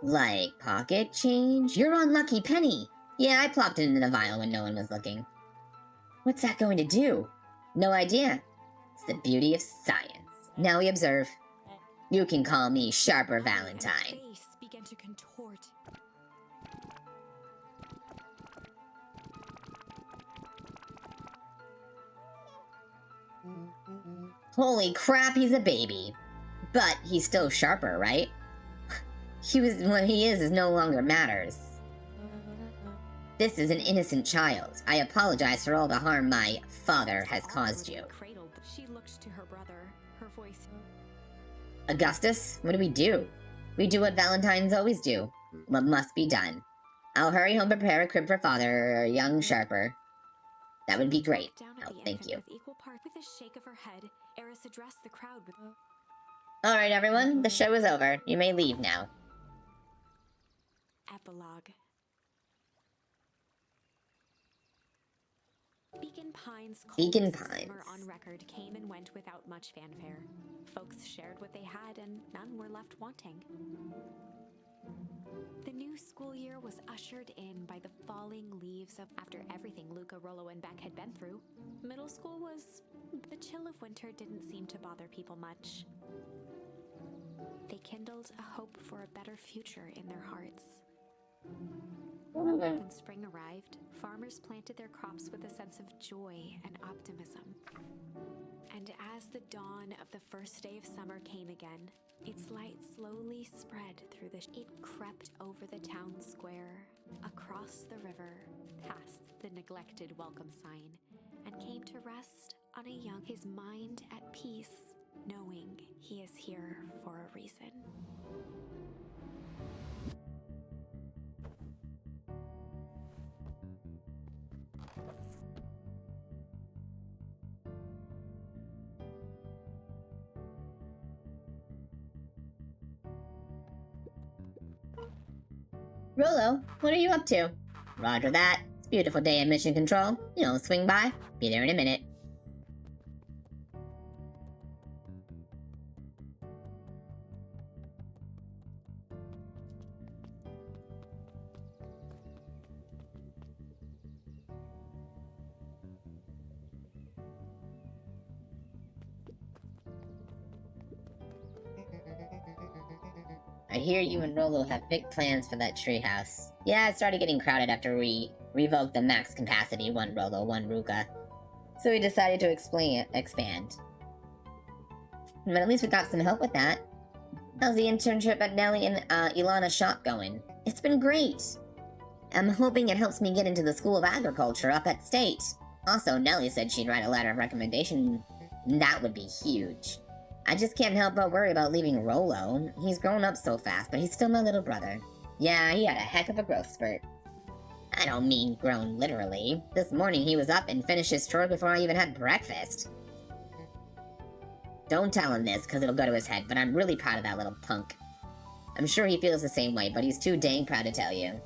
Like pocket change? You're unlucky penny. Yeah, I plopped it into the vial when no one was looking. What's that going to do? No idea. It's the beauty of science. Now we observe. You can call me Sharper Valentine. His face began to contort. Holy crap, he's a baby. But he's still Sharper, right? What he is no longer matters. This is an innocent child. I apologize for all the harm my father has caused you. She looked to her brother, her voice. Augustus, what do? We do what Valentines always do. What must be done. I'll hurry home prepare a crib for father, young Sharper. That would be great. Oh, thank you. With a shake of her head, Eris addressed the crowd with... Alright, everyone. The show is over. You may leave now. Epilogue. Beacon Pines' summer on record came and went without much fanfare. Folks shared what they had and none were left wanting. The new school year was ushered in by the falling leaves of after everything Luca, Rollo, and Beck had been through. Middle school was... The chill of winter didn't seem to bother people much. They kindled a hope for a better future in their hearts. When spring arrived, farmers planted their crops with a sense of joy and optimism. And as the dawn of the first day of summer came again, its light slowly spread through it crept over the town square, across the river, past the neglected welcome sign, and came to rest on his mind at peace, knowing he is here for a reason. Rollo, what are you up to? Roger that. It's a beautiful day in Mission Control. Swing by. Be there in a minute. I hear you and Rollo have big plans for that treehouse. Yeah, it started getting crowded after we revoked the max capacity, one Rollo, one Ruka. So we decided to expand. But at least we got some help with that. How's the internship at Nellie and Ilana's shop going? It's been great. I'm hoping it helps me get into the School of Agriculture up at State. Also, Nellie said she'd write a letter of recommendation. That would be huge. I just can't help but worry about leaving Rollo. He's grown up so fast, but he's still my little brother. Yeah, he had a heck of a growth spurt. I don't mean grown literally. This morning he was up and finished his chores before I even had breakfast. Don't tell him this, because it'll go to his head, but I'm really proud of that little punk. I'm sure he feels the same way, but he's too dang proud to tell you.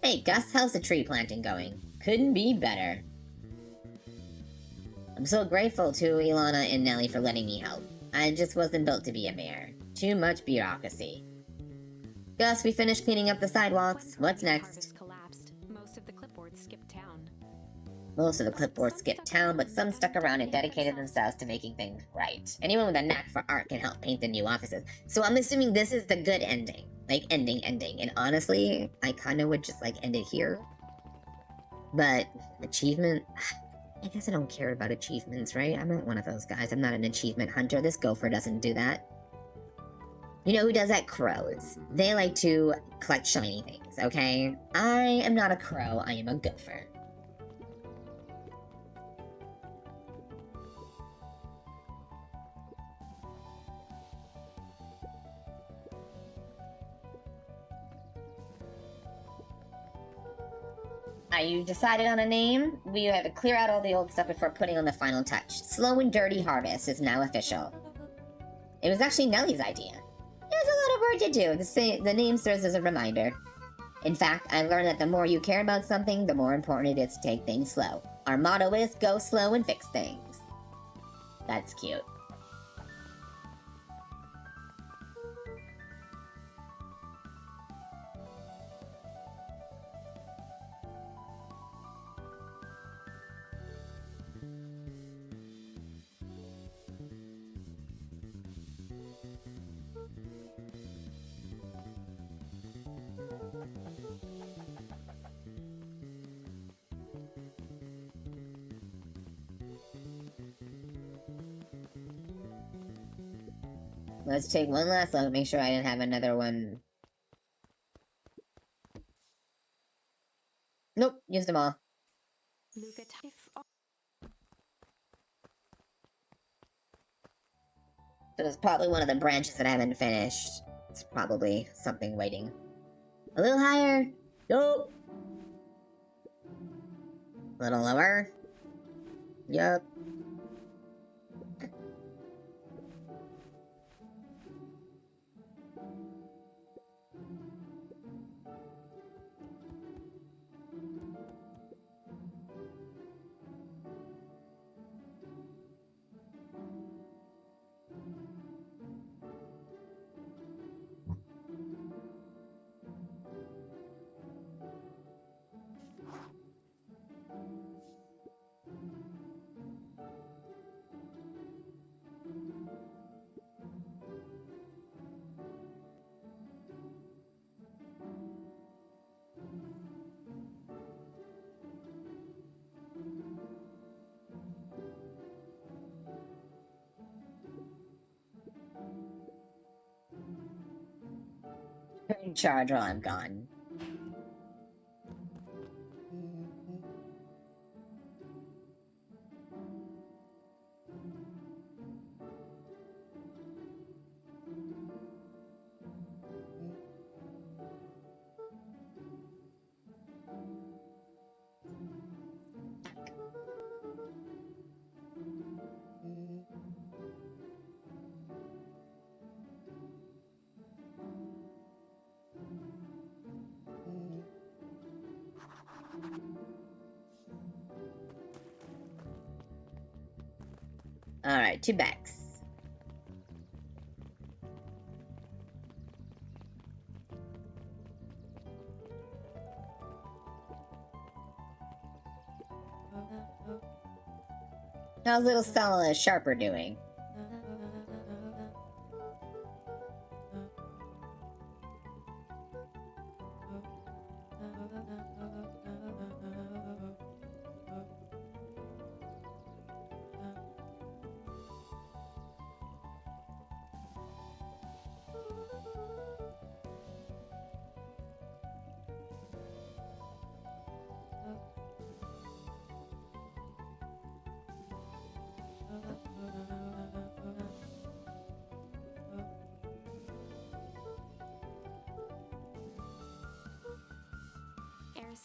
Hey, Gus, how's the tree planting going? Couldn't be better. I'm so grateful to Ilana and Nellie for letting me help. I just wasn't built to be a mayor. Too much bureaucracy. Gus, we finished cleaning up the sidewalks. What's next? Collapsed. Most of the clipboards skipped town. Most of the clipboards skipped town, but some stuck around and dedicated themselves to making things right. Anyone with a knack for art can help paint the new offices. So I'm assuming this is the good ending. Like, ending. And honestly, I kind of would just, like, end it here. But, achievement... I guess I don't care about achievements, right? I'm not one of those guys. I'm not an achievement hunter. This gopher doesn't do that. You know who does that? Crows. They like to collect shiny things, okay? I am not a crow. I am a gopher. Are you decided on a name? We have to clear out all the old stuff before putting on the final touch. Slow and Dirty Harvest is now official. It was actually Nellie's idea. There's a lot of work to do. The name serves as a reminder. In fact, I learned that the more you care about something, the more important it is to take things slow. Our motto is go slow and fix things. That's cute. Let's take one last look, make sure I didn't have another one. Nope, used them all. So it's probably one of the branches that I haven't finished. It's probably something waiting. A little higher. Nope. A little lower. Yup. In charge while I'm gone. Alright, 2 bags. How's little Stella Sharper doing?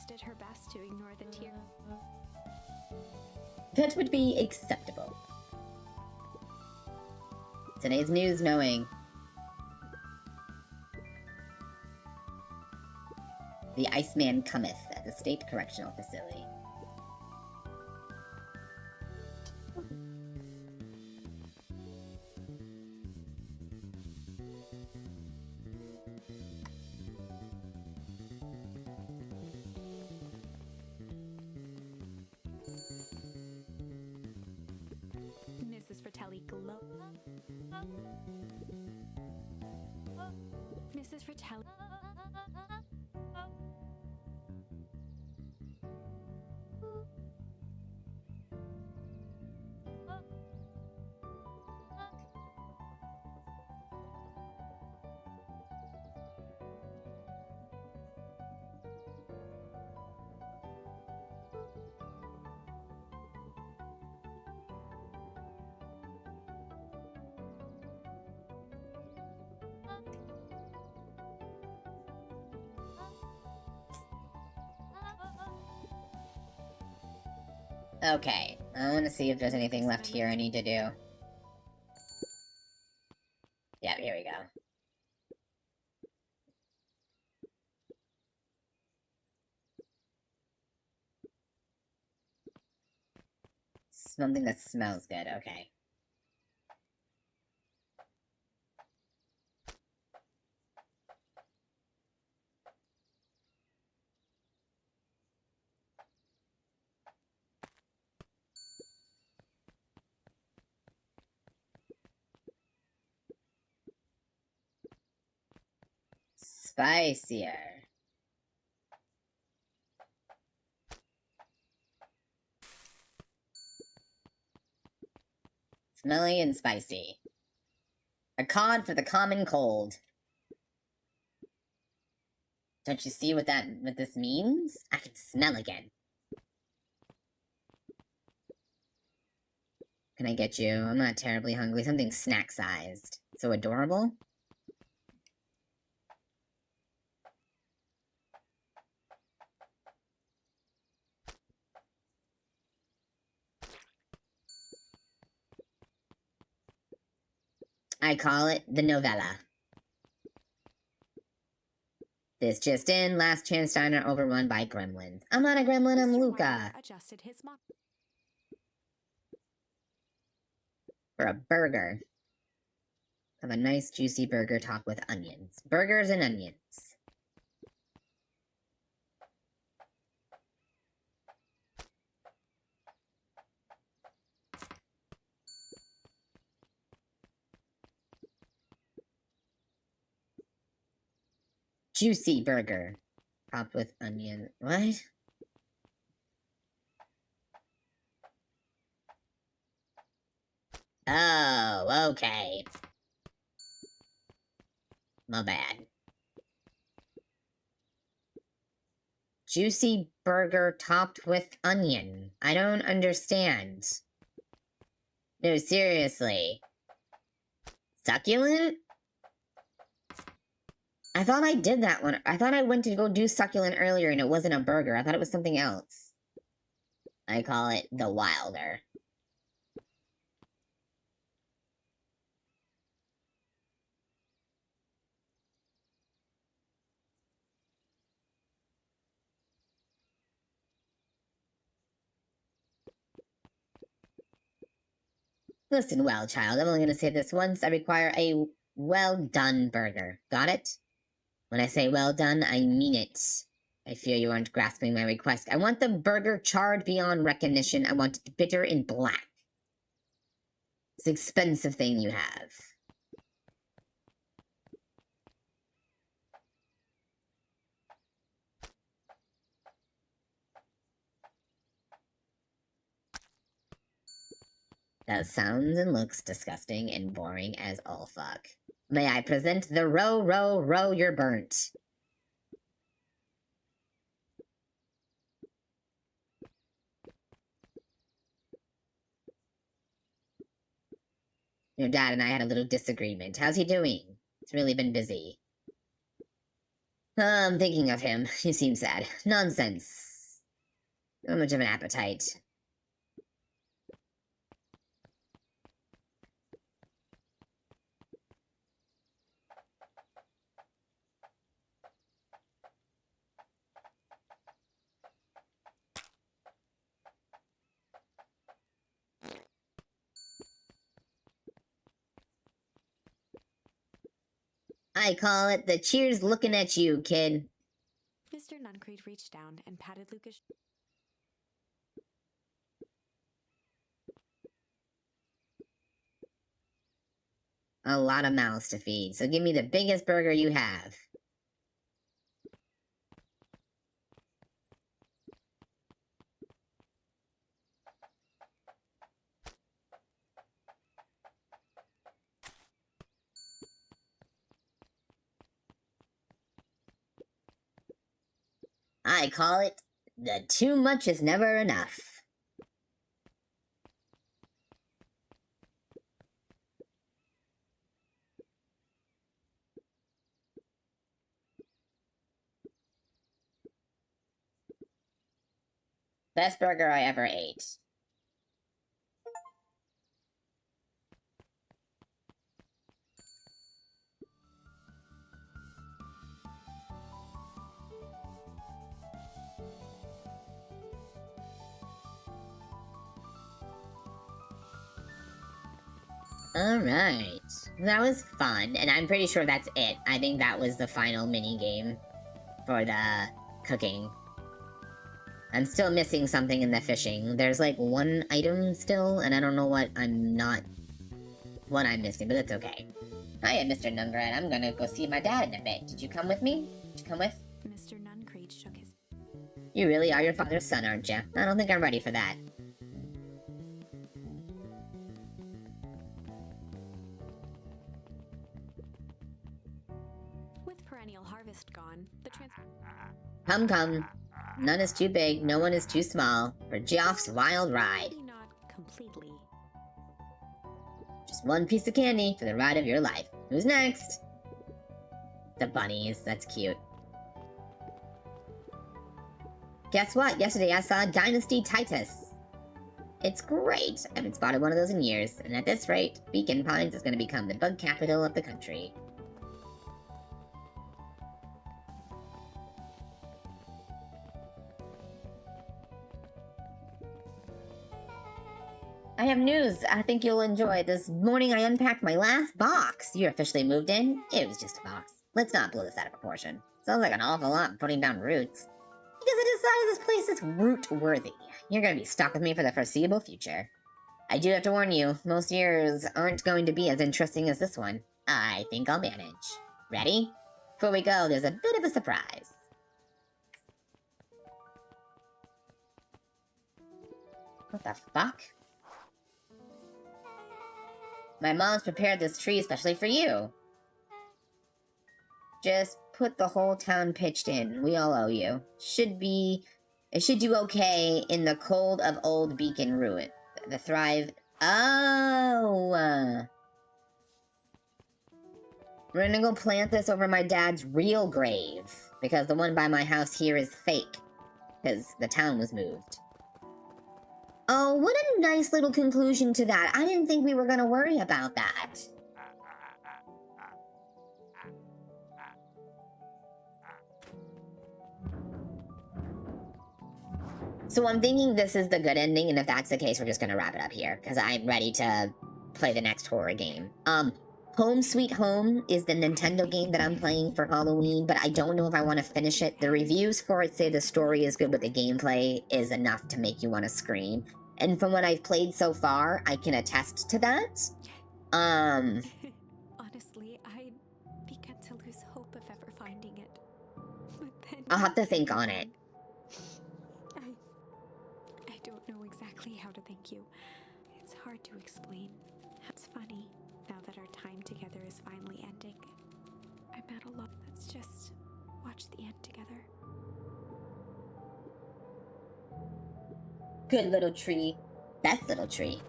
Did her best to ignore the tear. That would be acceptable. Today's news knowing the Iceman cometh at the State Correctional Facility. Mrs. Fratelli. Okay, I want to see if there's anything left here I need to do. Yeah, here we go. Something that smells good, okay. Spicier. Smelly and spicy. A cod for the common cold. Don't you see what this means? I can smell again. Can I get you? I'm not terribly hungry. Something snack-sized. So adorable. I call it the novella. This just in, last chance diner overrun by gremlins. I'm not a gremlin, I'm Mr. Luca. Wilder adjusted his For a burger. Have a nice juicy burger topped with onions. Burgers and onions. Juicy burger. Topped with onion. What? Oh, okay. My bad. Juicy burger topped with onion. I don't understand. No, seriously. Succulent? I thought I did that one. I thought I went to go do succulent earlier and it wasn't a burger. I thought it was something else. I call it the Wilder. Listen well, child. I'm only going to say this once. I require a well-done burger. Got it? When I say well done, I mean it. I fear you aren't grasping my request. I want the burger charred beyond recognition. I want it bitter and black. It's an expensive thing you have. That sounds and looks disgusting and boring as all fuck. May I present the row, row, row you're burnt. Your dad and I had a little disagreement. How's he doing? He's really been busy. I'm thinking of him. He seems sad. Nonsense. Not much of an appetite. I call it the cheers looking at you, kid. Mr. Nuncreed reached down and patted Lucas. a lot of mouths to feed, so give me the biggest burger you have. I call it the too much is never enough. Best burger I ever ate. Alright. That was fun, and I'm pretty sure that's it. I think that was the final mini game for the cooking. I'm still missing something in the fishing. There's like one item still, and I don't know what I'm missing, but that's okay. Hiya, Mr. Nungrat. I'm gonna go see my dad in a bit. Did you come with me? Did you come with? Mr. Nuncreed shook his... You really are your father's son, aren't you? I don't think I'm ready for that. With perennial harvest gone, the Come, come. None is too big, no one is too small for Geoff's wild ride. Maybe not completely. Just one piece of candy for the ride of your life. Who's next? The bunnies, that's cute. Guess what? Yesterday I saw Dynasty Titus. It's great. I haven't spotted one of those in years, and at this rate, Beacon Pines is going to become the bug capital of the country. I have news I think you'll enjoy. This morning I unpacked my last box. You're officially moved in? It was just a box. Let's not blow this out of proportion. Sounds like an awful lot putting down roots. Because I decided this place is root-worthy. You're gonna be stuck with me for the foreseeable future. I do have to warn you, most years aren't going to be as interesting as this one. I think I'll manage. Ready? Before we go, there's a bit of a surprise. What the fuck? My mom's prepared this tree especially for you. Just put the whole town pitched in. We all owe you. It should do okay in the cold of old Beacon ruin. The thrive... Oh! We're gonna go plant this over my dad's real grave. Because the one by my house here is fake. Because the town was moved. Oh, what a nice little conclusion to that. I didn't think we were gonna worry about that. So I'm thinking this is the good ending, and if that's the case, we're just gonna wrap it up here, because I'm ready to play the next horror game. Home Sweet Home is the Nintendo game that I'm playing for Halloween, but I don't know if I want to finish it. The reviews for it say the story is good, but the gameplay is enough to make you want to scream. And from what I've played so far, I can attest to that. Honestly, I began to lose hope of ever finding it. But then I'll have to think on it. I don't know exactly how to thank you. It's hard to explain. It's funny, now that our time together is finally ending. I'm at a loss. Let's just watch the end together. Good little tree. Best little tree.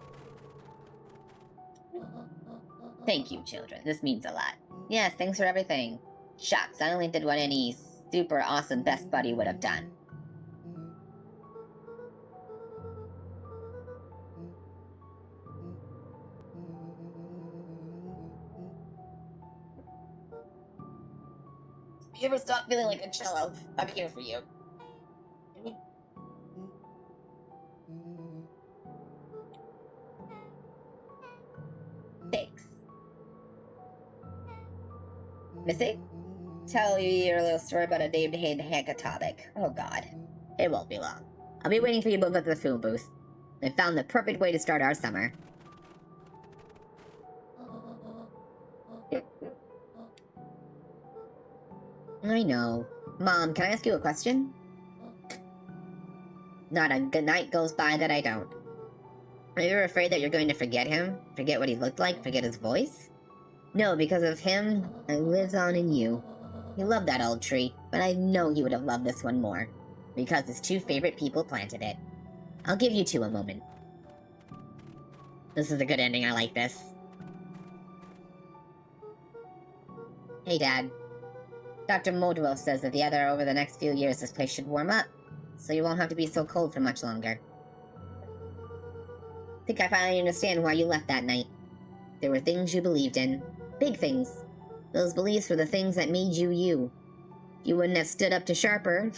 Thank you, children. This means a lot. Yes, thanks for everything. Shucks, I only did what any super awesome best buddy would have done. If you ever stop feeling like a cello, I'm here for you. Thanks. Missy? Tell you your little story about a named Hanka topic. Oh god. It won't be long. I'll be waiting for you both at the food booth. I found the perfect way to start our summer. I know. Mom, can I ask you a question? Not a good night goes by that I don't. Are you afraid that you're going to forget him? Forget what he looked like? Forget his voice? No, because of him, it lives on in you. He loved that old tree, but I know he would have loved this one more. Because his two favorite people planted it. I'll give you two a moment. This is a good ending, I like this. Hey, Dad. Dr. Modwell says that the other over the next few years this place should warm up, so you won't have to be so cold for much longer. I think I finally understand why you left that night. There were things you believed in. Big things. Those beliefs were the things that made you you. You wouldn't have stood up to Sharper,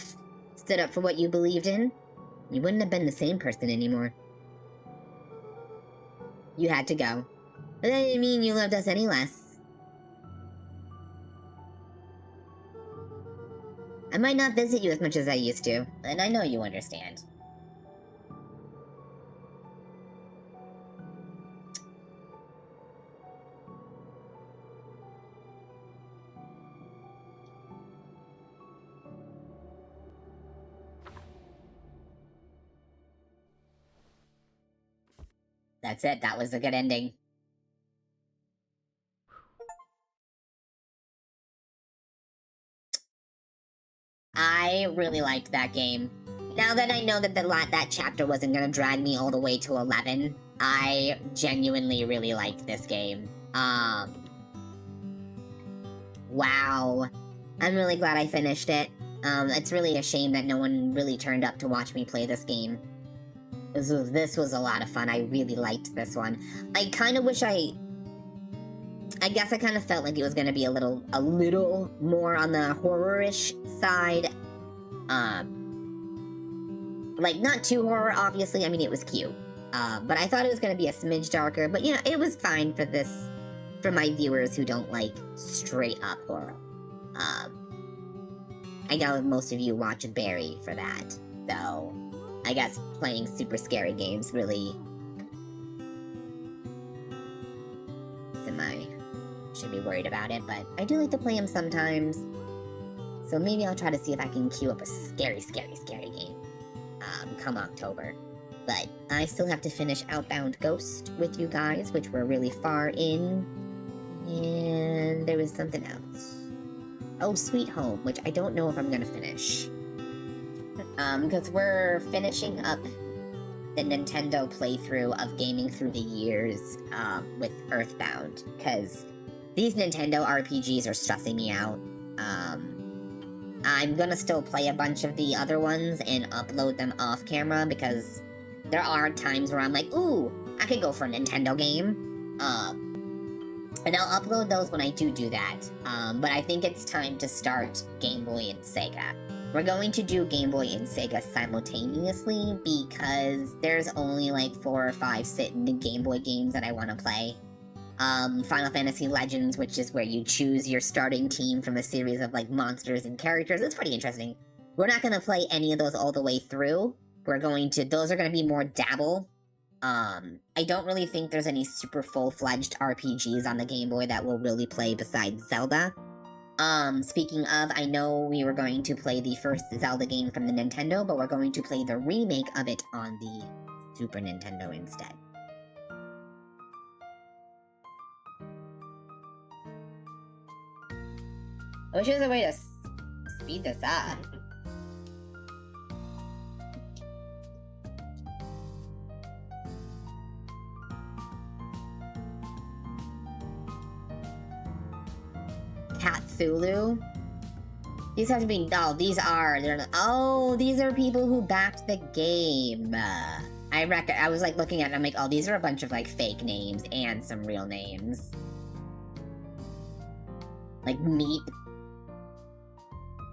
stood up for what you believed in, you wouldn't have been the same person anymore. You had to go. But that didn't mean you loved us any less. I might not visit you as much as I used to, and I know you understand. That's it. That was a good ending. I really liked that game. Now that I know that that chapter wasn't gonna drag me all the way to 11, I genuinely really liked this game. Wow. I'm really glad I finished it. It's really a shame that no one really turned up to watch me play this game. This was a lot of fun. I really liked this one. I kind of wish I guess I kind of felt like it was going to be a little more on the horror-ish side. Like, not too horror, obviously. I mean, it was cute. But I thought it was going to be a smidge darker. But, you know, it was fine for my viewers who don't like straight-up horror. I know most of you watch Barry for that. So, I guess playing super scary games really should be worried about it, but I do like to play them sometimes. So maybe I'll try to see if I can queue up a scary game come October. But I still have to finish Outbound Ghost with you guys, which we're really far in. And there was something else. Oh, Sweet Home, which I don't know if I'm gonna finish. Because we're finishing up the Nintendo playthrough of Gaming Through the Years with Earthbound, because these Nintendo RPGs are stressing me out. I'm gonna still play a bunch of the other ones and upload them off camera, because there are times where I'm like, ooh, I could go for a Nintendo game. And I'll upload those when I do that. But I think it's time to start Game Boy and Sega. We're going to do Game Boy and Sega simultaneously because there's only like 4 or 5 sitting Game Boy games that I want to play. Final Fantasy Legends, which is where you choose your starting team from a series of like monsters and characters. It's pretty interesting. We're not going to play any of those all the way through. Those are going to be more dabble. I don't really think there's any super full-fledged RPGs on the Game Boy that we'll really play besides Zelda. Speaking of, I know we were going to play the first Zelda game from the Nintendo, but we're going to play the remake of it on the Super Nintendo instead. I wish there was a way to speed this up. Cthulhu. These have to be. Oh, these are people who backed the game. I was like looking at it, I'm like, oh, these are a bunch of like fake names and some real names. Like Meep.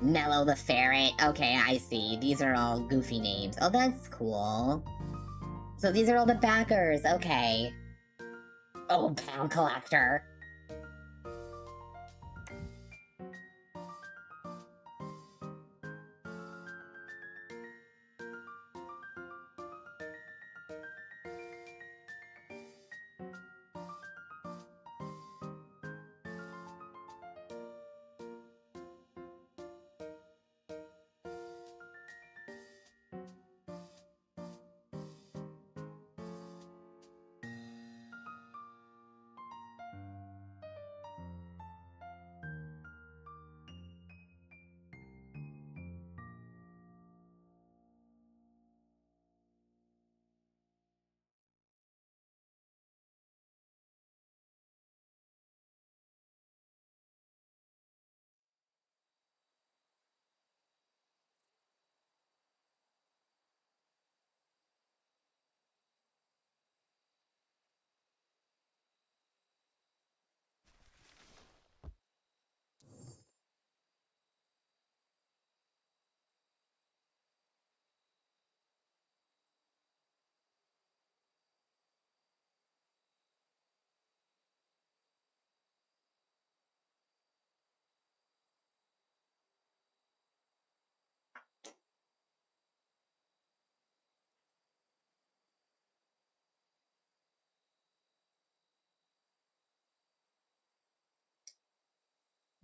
Mellow the Ferret. Okay, I see. These are all goofy names. Oh, that's cool. So these are all the backers. Okay. Oh, Pound Collector.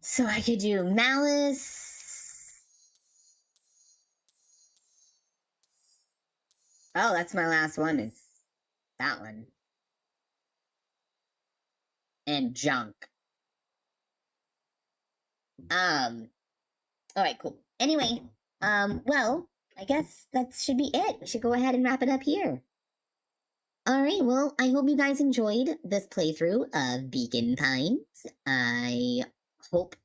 So I could do Malice. Oh, that's my last one. It's that one. And Junk. All right, cool. Anyway, well, I guess that should be it. We should go ahead and wrap it up here. All right, well, I hope you guys enjoyed this playthrough of Beacon Pines. I hope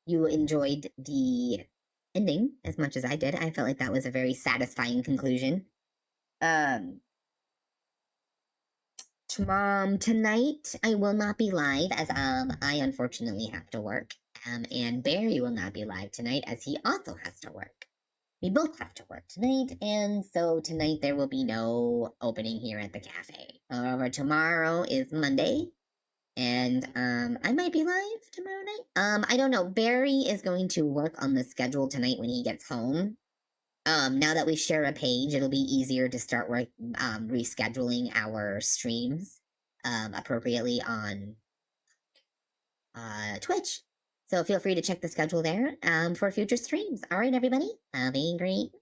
you enjoyed the ending as much as I did. I felt like that was a very satisfying conclusion. Tonight I will not be live as I unfortunately have to work. And Barry will not be live tonight as he also has to work. We both have to work tonight, and so tonight there will be no opening here at the cafe. However, tomorrow is Monday, and I might be live tomorrow night. I don't know. Barry is going to work on the schedule tonight when he gets home. Now that we share a page, it'll be easier to start rescheduling our streams appropriately on Twitch. So feel free to check the schedule there for future streams. All right, everybody, have a great